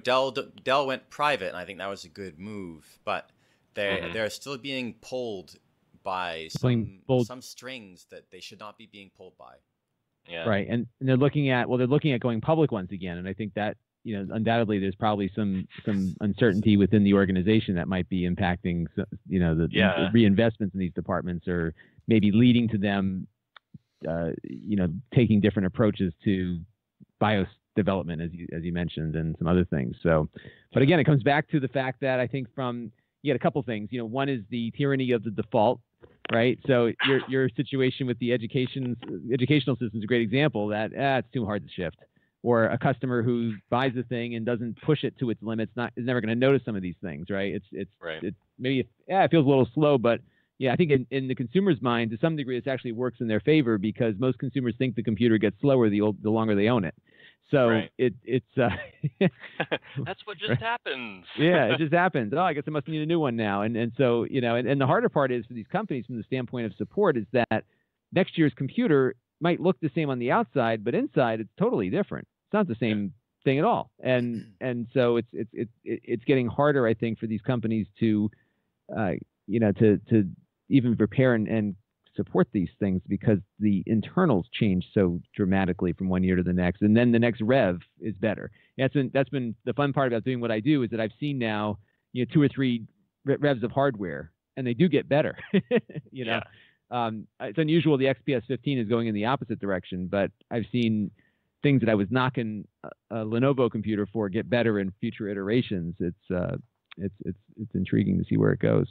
Dell went private, and I think that was a good move. But they're still being pulled by some strings that they should not be being pulled by. Yeah. Right, and they're looking at going public once again, and I think that undoubtedly there's probably some uncertainty within the organization that might be impacting the reinvestments in these departments, or maybe leading to them taking different approaches to BIOS development, as you mentioned, and some other things. So, but again, it comes back to the fact that I think you get a couple things. One is the tyranny of the default, right? So your situation with the educational system is a great example that it's too hard to shift. Or a customer who buys a thing and doesn't push it to its limits is never going to notice some of these things, right? It feels a little slow, but yeah, I think in the consumer's mind, to some degree, this actually works in their favor because most consumers think the computer gets slower the longer they own it. So right. it's that's what just happens. Yeah, it just happens. Oh, I guess I must need a new one now. And so and the harder part is for these companies from the standpoint of support is that next year's computer might look the same on the outside, but inside it's totally different. It's not the same thing at all. And so it's getting harder, I think, for these companies to to even prepare and support these things because the internals change so dramatically from one year to the next, and then the next rev is better. That's been the fun part about doing what I do is that I've seen now 2 or 3 revs of hardware, and they do get better. Yeah. It's unusual. The XPS 15 is going in the opposite direction, but I've seen things that I was knocking a Lenovo computer for get better in future iterations. It's intriguing to see where it goes.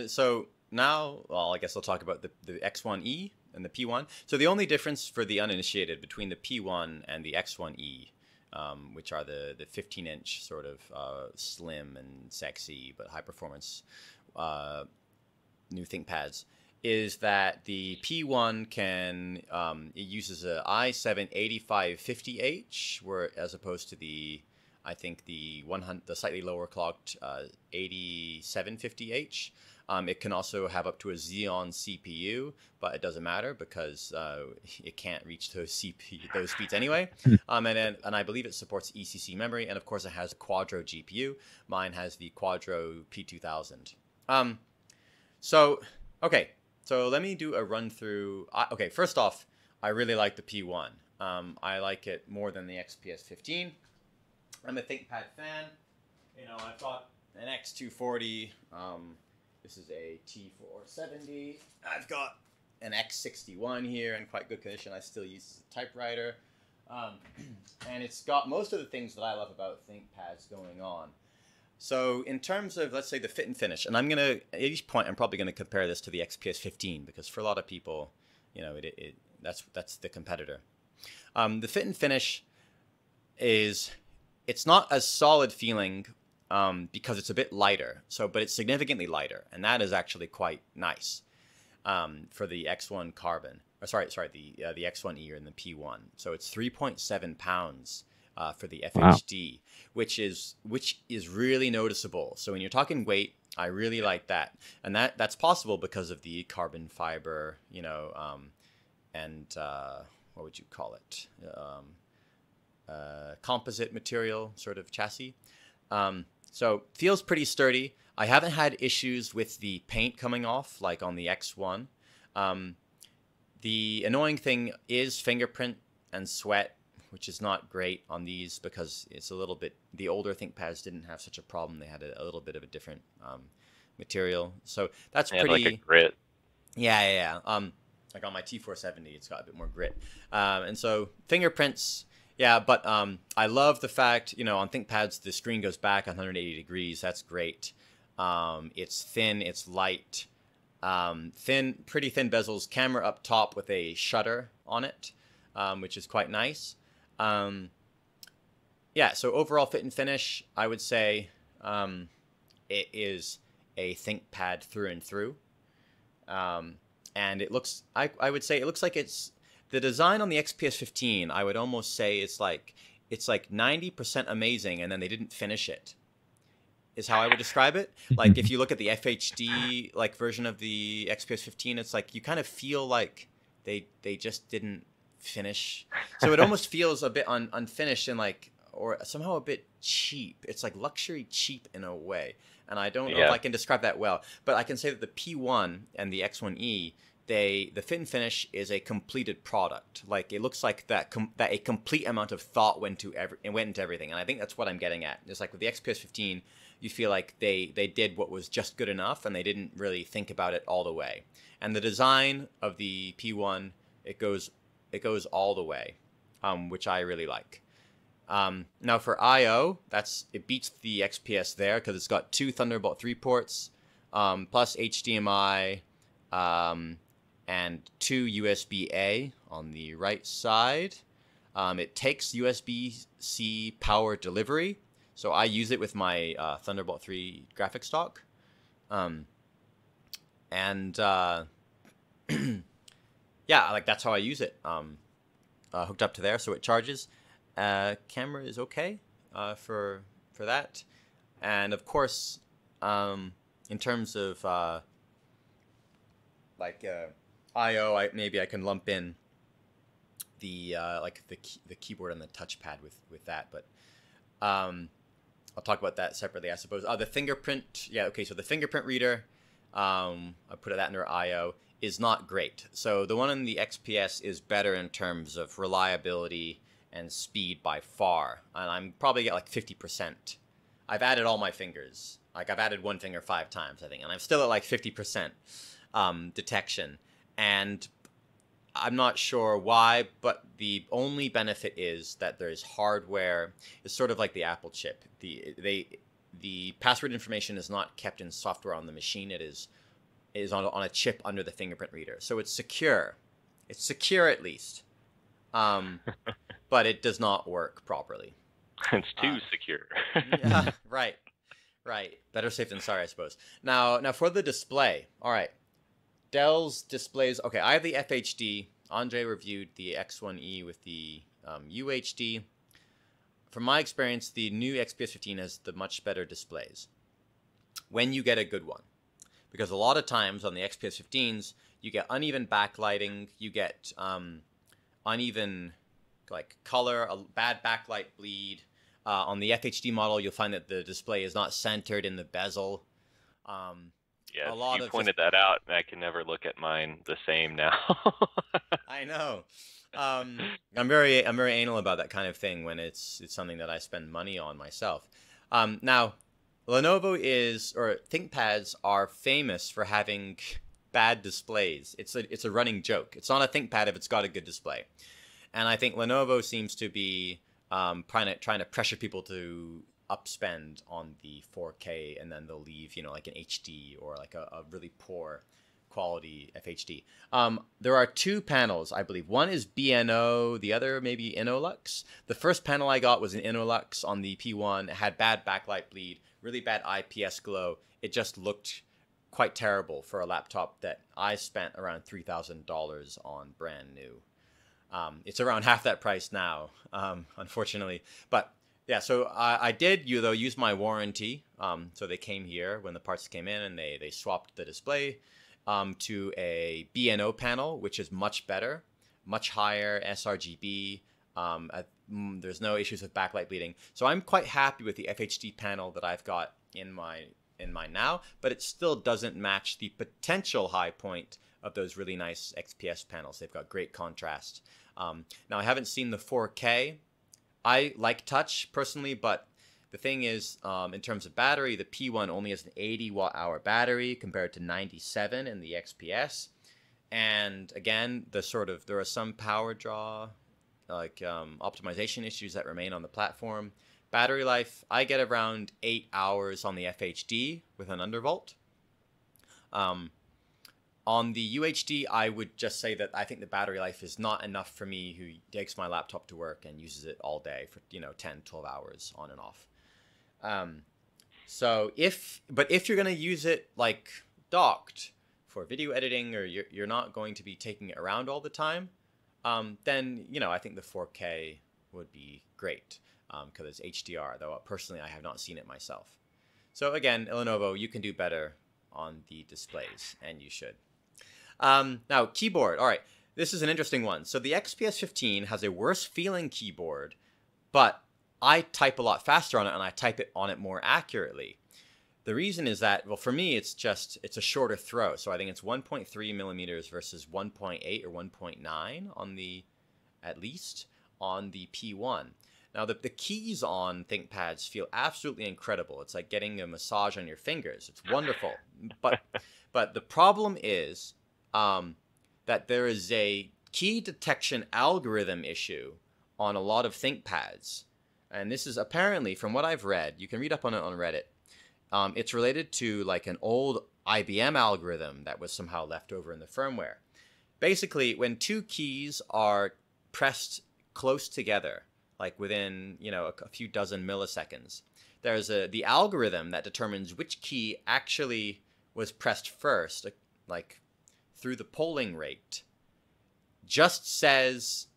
So now, well, I guess I'll talk about the X1E and the P1. So the only difference for the uninitiated between the P1 and the X1E, which are the 15-inch sort of slim and sexy but high-performance new ThinkPads, is that the P1 it uses a i7-8550H, as opposed to the slightly lower clocked 8750H. It can also have up to a Xeon CPU, but it doesn't matter because it can't reach those speeds anyway. And I believe it supports ECC memory, and of course it has a Quadro GPU. Mine has the Quadro P2000. So let me do a run through. First off, I really like the P1. I like it more than the XPS 15. I'm a ThinkPad fan. I've got an X240. This is a T470. I've got an X61 here in quite good condition. I still use a typewriter. And it's got most of the things that I love about ThinkPads going on. So in terms of, let's say, the fit and finish, and I'm going to, at each point, I'm probably going to compare this to the XPS 15, because for a lot of people, you know, that's the competitor. The fit and finish is, it's not as solid feeling because it's a bit lighter. But it's significantly lighter, and that is actually quite nice for the X1 Carbon. Or sorry, the X1E and the P1. So it's 3.7 pounds for the FHD, wow, which is really noticeable. So when you're talking weight, I really like that, and that's possible because of the carbon fiber, you know, and what would you call it? Composite material sort of chassis. So feels pretty sturdy. I haven't had issues with the paint coming off like on the X1. The annoying thing is fingerprint and sweat, which is not great on these because it's a little bit, the older ThinkPads didn't have such a problem. They had a little bit of a different material. So that's pretty... like a grit. Yeah. Like on my T470, it's got a bit more grit. And so fingerprints, yeah, but I love the fact, you know, on ThinkPads, the screen goes back 180 degrees. That's great. It's thin, it's light. Pretty thin bezels, camera up top with a shutter on it, which is quite nice. Yeah, so overall fit and finish, I would say it is a ThinkPad through and through. And it looks, I would say it looks like it's, the design on the XPS 15, I would almost say it's like 90% amazing and then they didn't finish it, is how I would describe it. Like if you look at the FHD like version of the XPS 15, it's like you kind of feel like they just didn't finish. So it almost feels a bit unfinished and like, or somehow a bit cheap. It's like luxury cheap in a way. And I don't know if I can describe that well, but I can say that the P1 and the X1E, the fit and finish is a completed product. Like it looks like that a complete amount of thought went into everything. And I think that's what I'm getting at. Just like with the XPS 15, you feel like they did what was just good enough and they didn't really think about it all the way. And the design of the P1, it goes all the way, which I really like. Now for I/O, it beats the XPS there because it's got 2 Thunderbolt 3 ports, plus HDMI, and 2 USB-A on the right side. It takes USB-C power delivery, so I use it with my Thunderbolt 3 graphics dock. Yeah, like that's how I use it. Hooked up to there, so it charges. Camera is okay for that, and of course, in terms of I/O, maybe I can lump in the the keyboard and the touchpad with that, but I'll talk about that separately, I suppose. The fingerprint, yeah, okay. So the fingerprint reader, I put that under I/O, is not great. So the one in the XPS is better in terms of reliability and speed by far, and I'm probably at like 50%. I've added all my fingers. Like I've added one finger 5 times, I think, and I'm still at like 50% detection. And I'm not sure why, but the only benefit is that there's hardware. It's sort of like the Apple chip. The password information is not kept in software on the machine. It is on a chip under the fingerprint reader. So it's secure. It's secure at least. But it does not work properly. It's too secure. Yeah, right. Better safe than sorry, I suppose. Now for the display. All right. Dell's displays. Okay, I have the FHD. Andre reviewed the X1E with the UHD. From my experience, the new XPS 15 has the much better displays when you get a good one. Because a lot of times on the XPS 15s, you get uneven backlighting, you get uneven like color, a bad backlight bleed. On the FHD model, you'll find that the display is not centered in the bezel. Yeah, you pointed that out, and I can never look at mine the same now. I know. I'm very anal about that kind of thing when it's something that I spend money on myself. Now, Lenovo or ThinkPads are famous for having bad displays. It's a running joke. It's not a ThinkPad if it's got a good display. And I think Lenovo seems to be trying to pressure people to upspend on the 4K, and then they'll leave, like an HD or like a really poor quality FHD. There are two panels, I believe. One is BNO, the other maybe Innolux. The first panel I got was an Innolux on the P1. It had bad backlight bleed, really bad IPS glow. It just looked quite terrible for a laptop that I spent around $3,000 on brand new. It's around half that price now, unfortunately. But yeah, so I did use my warranty. So they came here when the parts came in, and they swapped the display to a BNO panel, which is much better, much higher sRGB. There's no issues with backlight bleeding. So I'm quite happy with the FHD panel that I've got in my now, but it still doesn't match the potential high point of those really nice XPS panels. They've got great contrast. Now, I haven't seen the 4K. I like touch personally, but the thing is, in terms of battery, the P1 only has an 80 watt-hour battery compared to 97 in the XPS. And again, there are some power draw, like optimization issues that remain on the platform. Battery life, I get around 8 hours on the FHD with an undervolt. On the UHD, I would just say that I think the battery life is not enough for me, who takes my laptop to work and uses it all day for 10, 12 hours on and off. But if you're going to use it like docked for video editing, or you're not going to be taking it around all the time, then I think the 4K would be great because it's HDR. Though personally, I have not seen it myself. So again, Lenovo, you can do better on the displays, and you should. Now, keyboard. All right, this is an interesting one. So the XPS 15 has a worse feeling keyboard, but I type a lot faster on it, and I type it on it more accurately. The reason is that, well, for me, it's a shorter throw. So I think it's 1.3 millimeters versus 1.8 or 1.9 at least on the P1. Now, the keys on ThinkPads feel absolutely incredible. It's like getting a massage on your fingers. It's wonderful. But the problem is that there is a key detection algorithm issue on a lot of ThinkPads. And this is apparently, from what I've read, you can read up on it on Reddit. It's related to like an old IBM algorithm that was somehow left over in the firmware. Basically, when two keys are pressed close together, like within a few dozen milliseconds, there's the algorithm that determines which key actually was pressed first, like through the polling rate, just says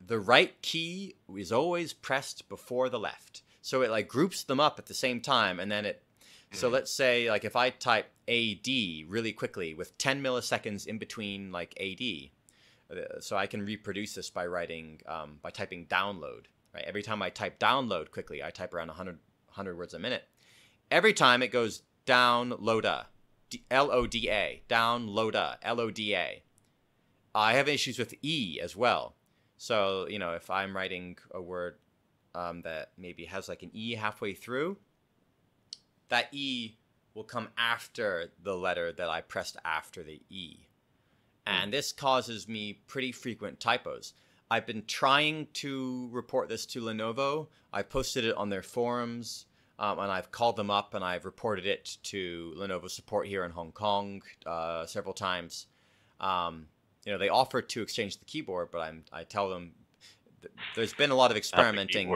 the right key is always pressed before the left. So it like groups them up at the same time, and then so let's say like if I type AD really quickly with 10 milliseconds in between like AD, so I can reproduce this by typing download, right? Every time I type download quickly, I type around 100 words a minute. Every time it goes downloada, LODA, downloada, LODA. I have issues with E as well. So, if I'm writing a word that maybe has like an E halfway through, that E will come after the letter that I pressed after the E. And this causes me pretty frequent typos. I've been trying to report this to Lenovo. I posted it on their forums, and I've called them up, and I've reported it to Lenovo support here in Hong Kong several times. They offer to exchange the keyboard, but I tell them there's been a lot of experimenting.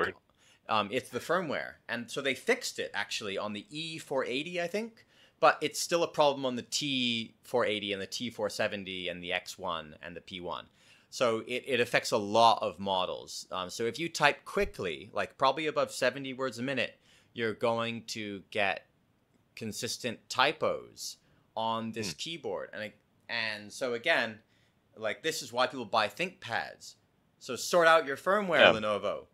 It's the firmware. And so they fixed it, actually, on the E480, I think. But it's still a problem on the T480 and the T470 and the X1 and the P1. So it affects a lot of models. So if you type quickly, like probably above 70 words a minute, you're going to get consistent typos on this keyboard. And so again, like this is why people buy ThinkPads. So sort out your firmware, Lenovo.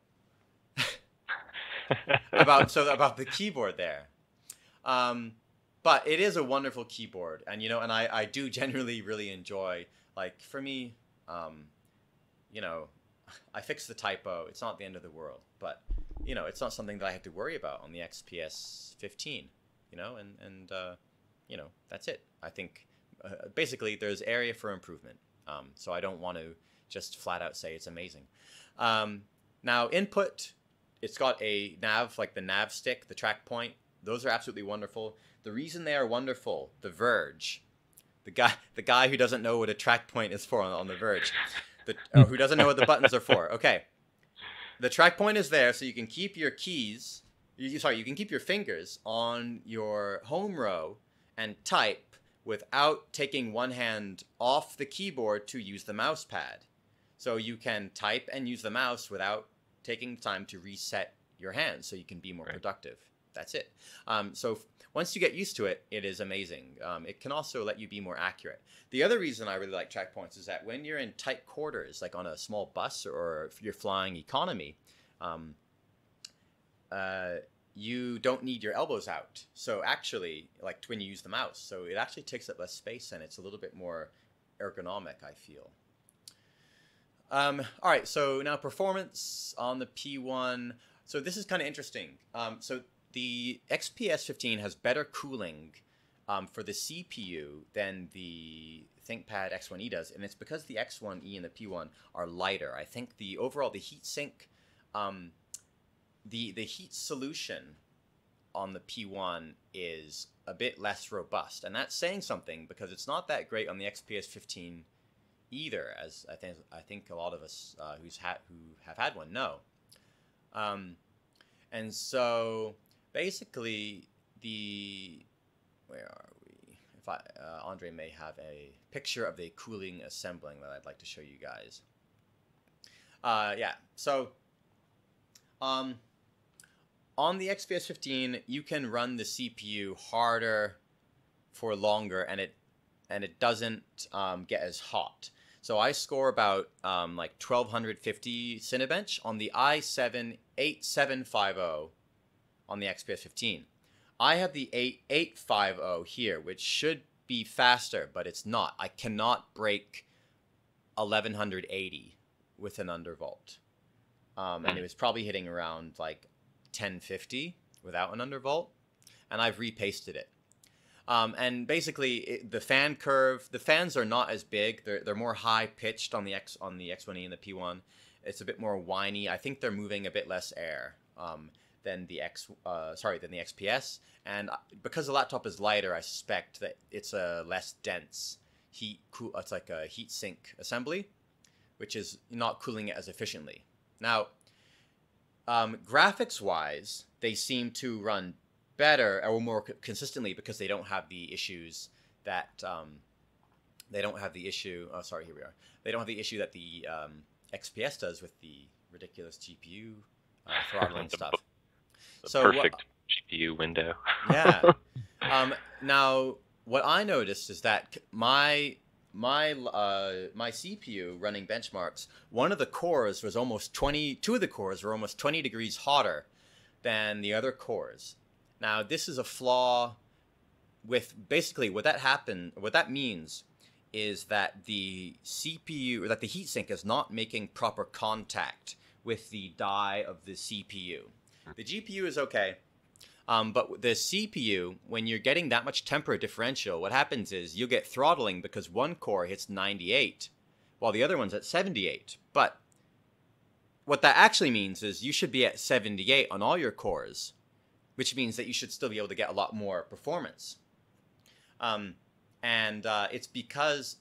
about the keyboard there. But it is a wonderful keyboard, and and I do generally really enjoy, like for me, I fixed the typo. It's not the end of the world, but you know, it's not something that I have to worry about on the XPS 15, you know, and you know, that's it. I think basically there's area for improvement. So I don't want to just flat out say it's amazing. Now input, it's got a nav, like the nav stick, the track point. Those are absolutely wonderful. The reason they are wonderful, the Verge, the guy who doesn't know what a track point is for on the Verge, who doesn't know what the buttons are for. Okay, the track point is there so you can keep your keys. You can keep your fingers on your home row and type without taking one hand off the keyboard to use the mouse pad. So you can type and use the mouse without taking time to reset your hands so you can be more productive. That's it. So once you get used to it, it is amazing. It can also let you be more accurate. The other reason I really like track points is that when you're in tight quarters, like on a small bus or if you're flying economy, you don't need your elbows out. So actually, like when you use the mouse, so it actually takes up less space and it's a little bit more ergonomic, I feel. All right, so now performance on the P1. So this is kind of interesting. So the XPS 15 has better cooling for the CPU than the ThinkPad X1E does, and it's because the X1E and the P1 are lighter. I think the heat sink, the heat solution on the P1 is a bit less robust, and that's saying something because it's not that great on the XPS 15 either, as I think a lot of us who have had one know. And so basically where are we? If Andre may have a picture of the cooling assembling that I'd like to show you guys. Yeah, so on the XPS 15, you can run the CPU harder for longer, and it doesn't get as hot. So I score about like 1250 Cinebench on the i7-8750 on the XPS 15. I have the 8850 here, which should be faster, but it's not. I cannot break 1180 with an undervolt. And it was probably hitting around like 1050 without an undervolt, and I've repasted it. And basically, the fan curve, the fans are not as big. They're more high pitched on the X1E and the P1. It's a bit more whiny. I think they're moving a bit less air than the XPS. And because the laptop is lighter, I suspect that it's a less dense it's like a heat sink assembly, which is not cooling it as efficiently. Now, graphics-wise, they seem to run better or more consistently because they don't have the issues that they don't have the issue. Oh, sorry, here we are. They don't have the issue that the XPS does with the ridiculous GPU throttling stuff. Perfect GPU window. Yeah. Now, what I noticed is that my CPU running benchmarks, one of the cores was almost 20. Two of the cores were almost 20 degrees hotter than the other cores. Now, this is a flaw with basically what that means is that the CPU, or that the heatsink is not making proper contact with the die of the CPU. The GPU is okay, but the CPU, when you're getting that much temperature differential, what happens is you'll get throttling because one core hits 98 while the other one's at 78. But what that actually means is you should be at 78 on all your cores, which means that you should still be able to get a lot more performance. It's because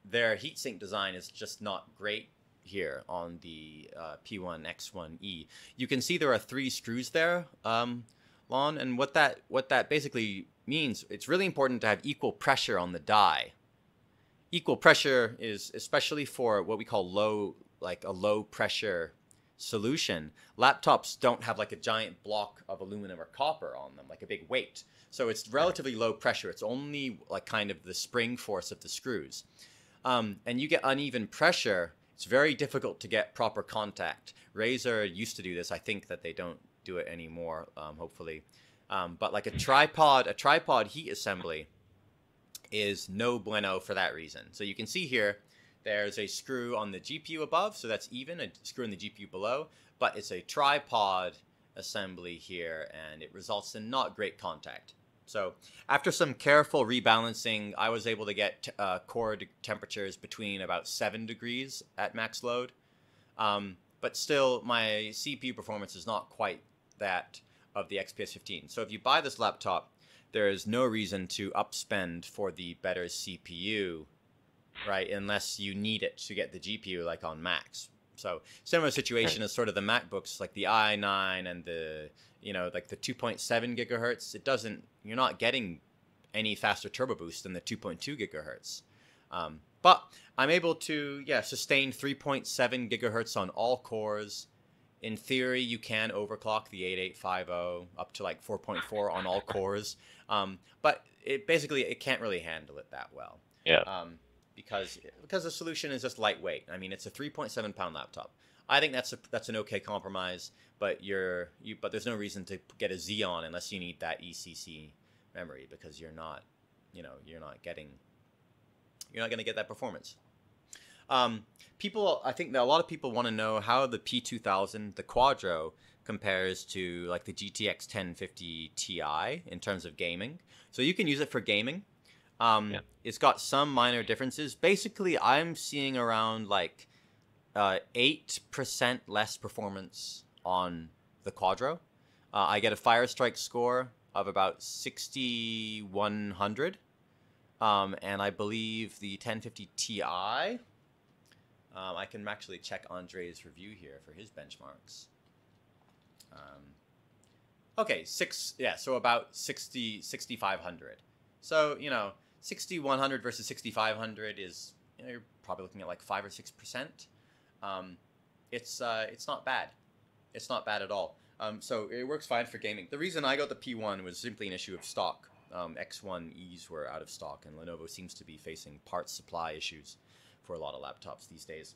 their heatsink design is just not great here on the P1 X1E. You can see there are 3 screws there, Lon, and what that basically means, it's really important to have equal pressure on the die. Equal pressure is especially for what we call a low pressure solution. Laptops don't have like a giant block of aluminum or copper on them, like a big weight. So it's relatively low pressure. It's only like kind of the spring force of the screws. And you get uneven pressure, it's very difficult to get proper contact. Razer used to do this. I think that they don't do it anymore, hopefully. But like a tripod heat assembly is no bueno for that reason. So you can see here, There's a screw on the GPU above, so that's even, a screw in the GPU below, but it's a tripod assembly here, and it results in not great contact. So after some careful rebalancing, I was able to get core temperatures between about 7 degrees at max load. But still, my CPU performance is not quite that of the XPS 15. So if you buy this laptop, there is no reason to upspend for the better CPU, right? Unless you need it to get the GPU like on Macs. So similar situation as sort of the MacBooks, like the i9 and the, like the 2.7 gigahertz. You're not getting any faster turbo boost than the 2.2 gigahertz. But I'm able to, sustain 3.7 gigahertz on all cores. In theory, you can overclock the 8850 up to like 4.4 on all cores. But it can't really handle it that well. Yeah. Because the solution is just lightweight. I mean, it's a 3.7 pound laptop. I think that's an okay compromise, but but there's no reason to get a Xeon unless you need that ECC memory, because you're not going to get that performance. I think that a lot of people want to know how the P2000, the Quadro, compares to like the GTX 1050 Ti in terms of gaming. So you can use it for gaming. It's got some minor differences. Basically, I'm seeing around like 8% less performance on the Quadro. I get a Firestrike score of about 6,100. And I believe the 1050 Ti, I can actually check Andre's review here for his benchmarks. So about 6,500. So, 6,100 versus 6,500 is, you're probably looking at like 5 or 6%. It's not bad. It's not bad at all. So it works fine for gaming. The reason I got the P1 was simply an issue of stock. X1Es were out of stock, and Lenovo seems to be facing parts supply issues for a lot of laptops these days.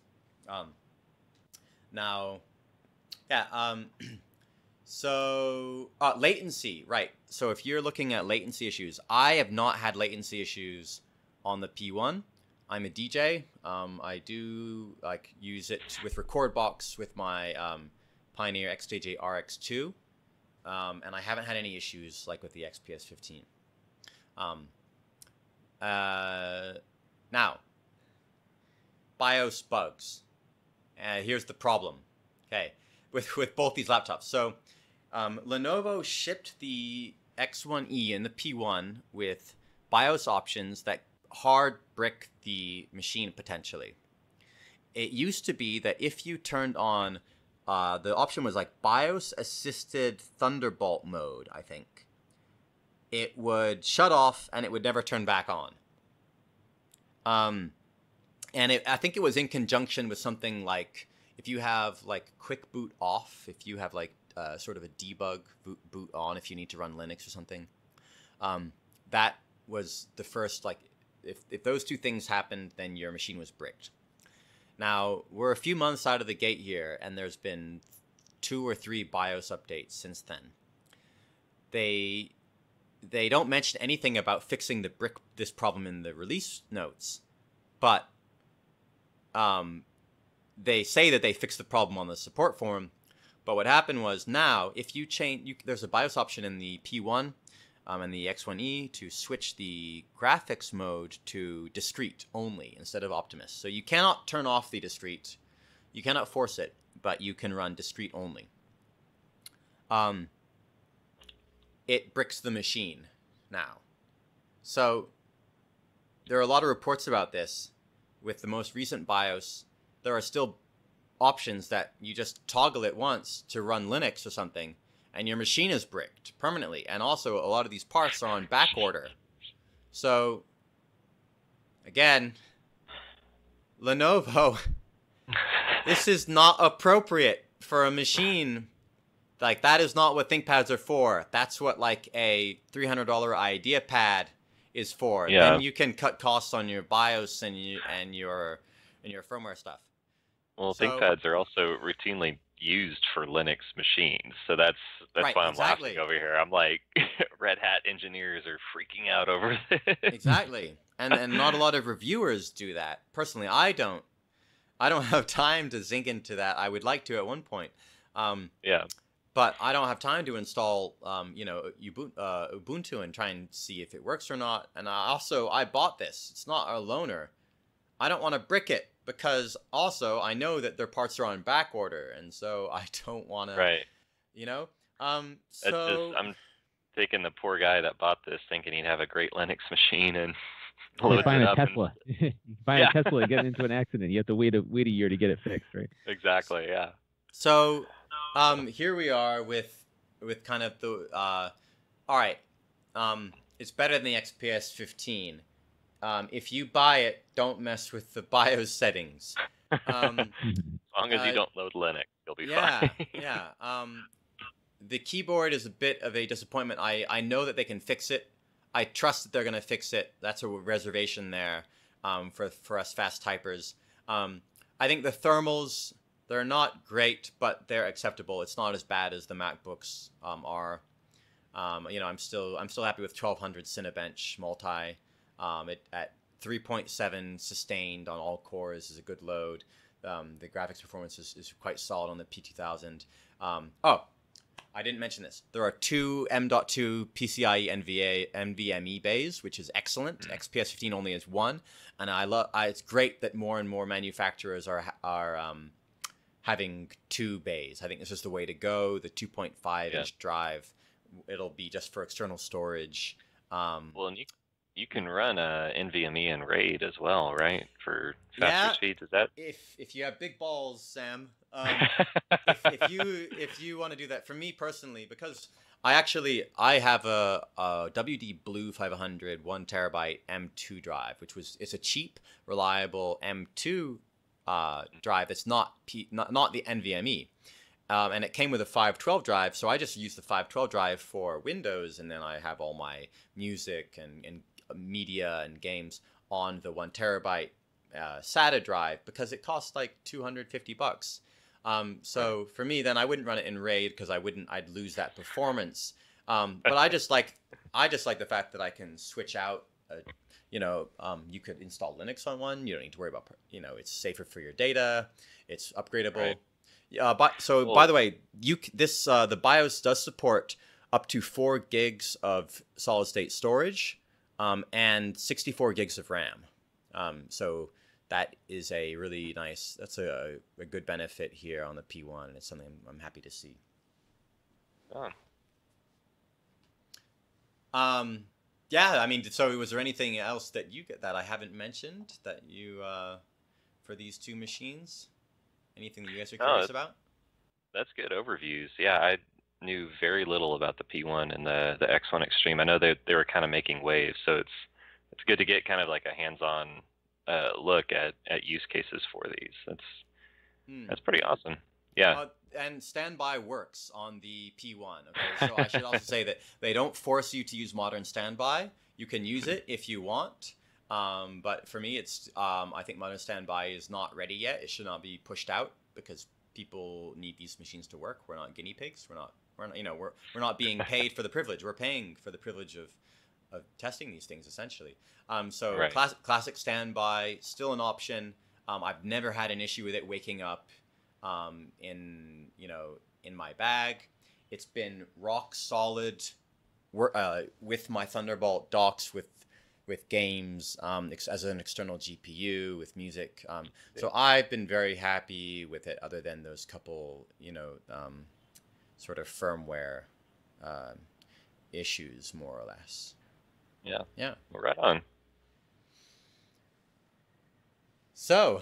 So latency, right? So if you're looking at latency issues, I have not had latency issues on the P1. I'm a DJ. I do use it with Recordbox with my Pioneer XJJ RX2, and I haven't had any issues like with the XPS 15. Now, BIOS bugs. Here's the problem. Okay, with both these laptops. So Lenovo shipped the X1E and the P1 with BIOS options that hard brick the machine potentially. It used to be that if you turned on, the option was like BIOS assisted Thunderbolt mode, I think. It would shut off and it would never turn back on. And I think it was in conjunction with something like, if you have like quick boot off, if you have like sort of a debug boot on, if you need to run Linux or something, that was the first, like, if those two things happened, then your machine was bricked. Now, we're a few months out of the gate here, and there's been 2 or 3 BIOS updates since then. They don't mention anything about fixing this problem in the release notes, but they say that they fixed the problem on the support forum. But what happened was, now if you change, there's a BIOS option in the P1 and the X1E to switch the graphics mode to discrete only instead of Optimus. So you cannot turn off the discrete, you cannot force it, but you can run discrete only. It bricks the machine now. So there are a lot of reports about this. With the most recent BIOS, there are still options that you just toggle it once to run Linux or something, and your machine is bricked permanently. And also, a lot of these parts are on back order. So, again, Lenovo, this is not appropriate for a machine. Like, that is not what ThinkPads are for. That's what, like, a $300 IdeaPad is for. Yeah. Then you can cut costs on your BIOS and your firmware stuff. Well, ThinkPads are also routinely used for Linux machines, so that's right, why I'm exactly. laughing over here. I'm like, Red Hat engineers are freaking out over this. Exactly. and not a lot of reviewers do that. Personally, I don't have time to sink into that. I would like to at one point. Yeah. But I don't have time to install, Ubuntu and try and see if it works or not. And I bought this. It's not a loaner. I don't want to brick it because also I know that their parts are on back order, and so I don't want to. Right. So I'm taking the poor guy that bought this, thinking he'd have a great Linux machine, and you loads find it a up. Tesla. You find a Tesla, get into an accident. You have to wait a year to get it fixed, right? Exactly. Yeah. So, here we are with kind of the all right. It's better than the XPS 15. If you buy it, don't mess with the BIOS settings. As long as you don't load Linux, you'll be fine. Yeah. The keyboard is a bit of a disappointment. I know that they can fix it. I trust that they're going to fix it. That's a reservation there for us fast typers. I think the thermals, they're not great, but they're acceptable. It's not as bad as the MacBooks are. I'm still happy with 1200 Cinebench multi. At 3.7 sustained on all cores is a good load. The graphics performance is quite solid on the P2000. I didn't mention this. There are two M.2 PCIe NVMe bays, which is excellent. XPS 15 only has one, and it's great that more and more manufacturers are having two bays. I think this is the way to go. The 2.5-inch drive, it'll be just for external storage. Well, and you can run NVMe and RAID as well, right? For faster speeds. Is that? If you have big balls, Sam. If you want to do that, for me personally, because I have a WD Blue 500 1 terabyte M2 drive, it's a cheap, reliable M2 drive. It's not the NVMe. And it came with a 512 drive, so I just use the 512 drive for Windows, and then I have all my music and media and games on the 1 terabyte SATA drive because it costs like $250. So for me, then I wouldn't run it in RAID because I'd lose that performance. But I just like the fact that I can switch out. You could install Linux on one. You don't need to worry about. It's safer for your data. It's upgradable. Right. By the way, the BIOS does support up to 4 gigs of solid state storage, and 64 gigs of RAM. So that is a really nice. That's a good benefit here on the P1, and it's something I'm happy to see. Oh. Yeah. I mean, so was there anything else that I haven't mentioned that you for these two machines? Anything that you guys are curious about? That's good overviews. Yeah, I knew very little about the P1 and the X1 Extreme. I know they were kind of making waves, so it's good to get kind of like a hands-on look at use cases for these. That's pretty awesome. Yeah. And standby works on the P1. Okay, so I should also say that they don't force you to use modern standby. You can use it if you want. But for me, I think modern standby is not ready yet. It should not be pushed out because people need these machines to work. We're not guinea pigs. We're not being paid for the privilege. We're paying for the privilege of testing these things essentially. Right. Classic standby still an option. I've never had an issue with it waking up in my bag. It's been rock solid with my Thunderbolt docks with games as an external GPU with music. So I've been very happy with it other than those couple, sort of firmware issues more or less. Yeah. Yeah. Well, right on. So,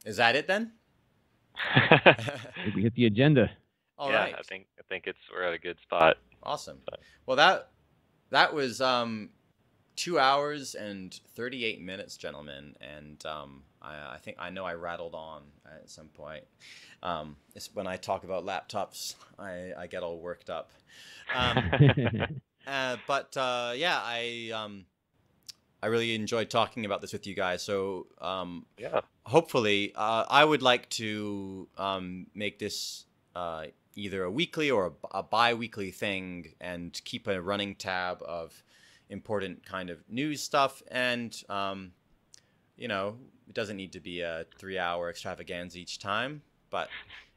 is that it then? We hit the agenda. All yeah, right. I think we're at a good spot. Awesome. Well, that was 2 hours and 38 minutes, gentlemen, and I know I rattled on at some point. It's when I talk about laptops, I get all worked up. But I really enjoyed talking about this with you guys. So hopefully, I would like to make this either a weekly or a bi-weekly thing and keep a running tab of important kind of news stuff. And, you know, it doesn't need to be a 3-hour extravaganza each time, but,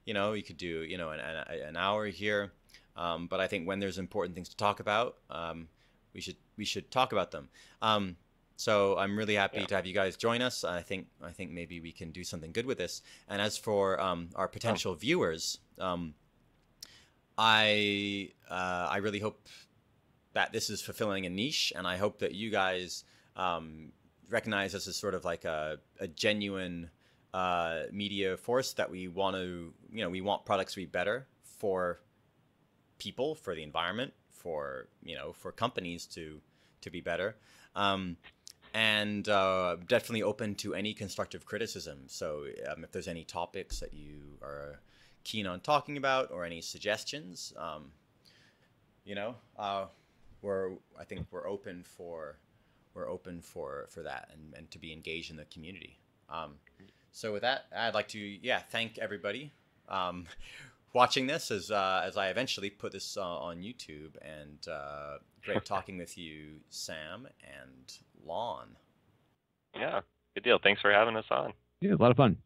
you know, you could do, you know, an hour here. But I think when there's important things to talk about, we should talk about them. So I'm really happy to have you guys join us. I think maybe we can do something good with this. And as for our potential viewers, I really hope that this is fulfilling a niche, and I hope that you guys recognize this as sort of like a genuine media force, that we want to, you know, we want products to be better for people, for the environment, for, you know, for companies to be better. And definitely open to any constructive criticism. So if there's any topics that you are keen on talking about, or any suggestions, you know, I think we're open for that, and to be engaged in the community. So with that, I'd like to thank everybody watching this as I eventually put this on YouTube. And great talking with you, Sam and Lon. Yeah, good deal. Thanks for having us on. Yeah, a lot of fun.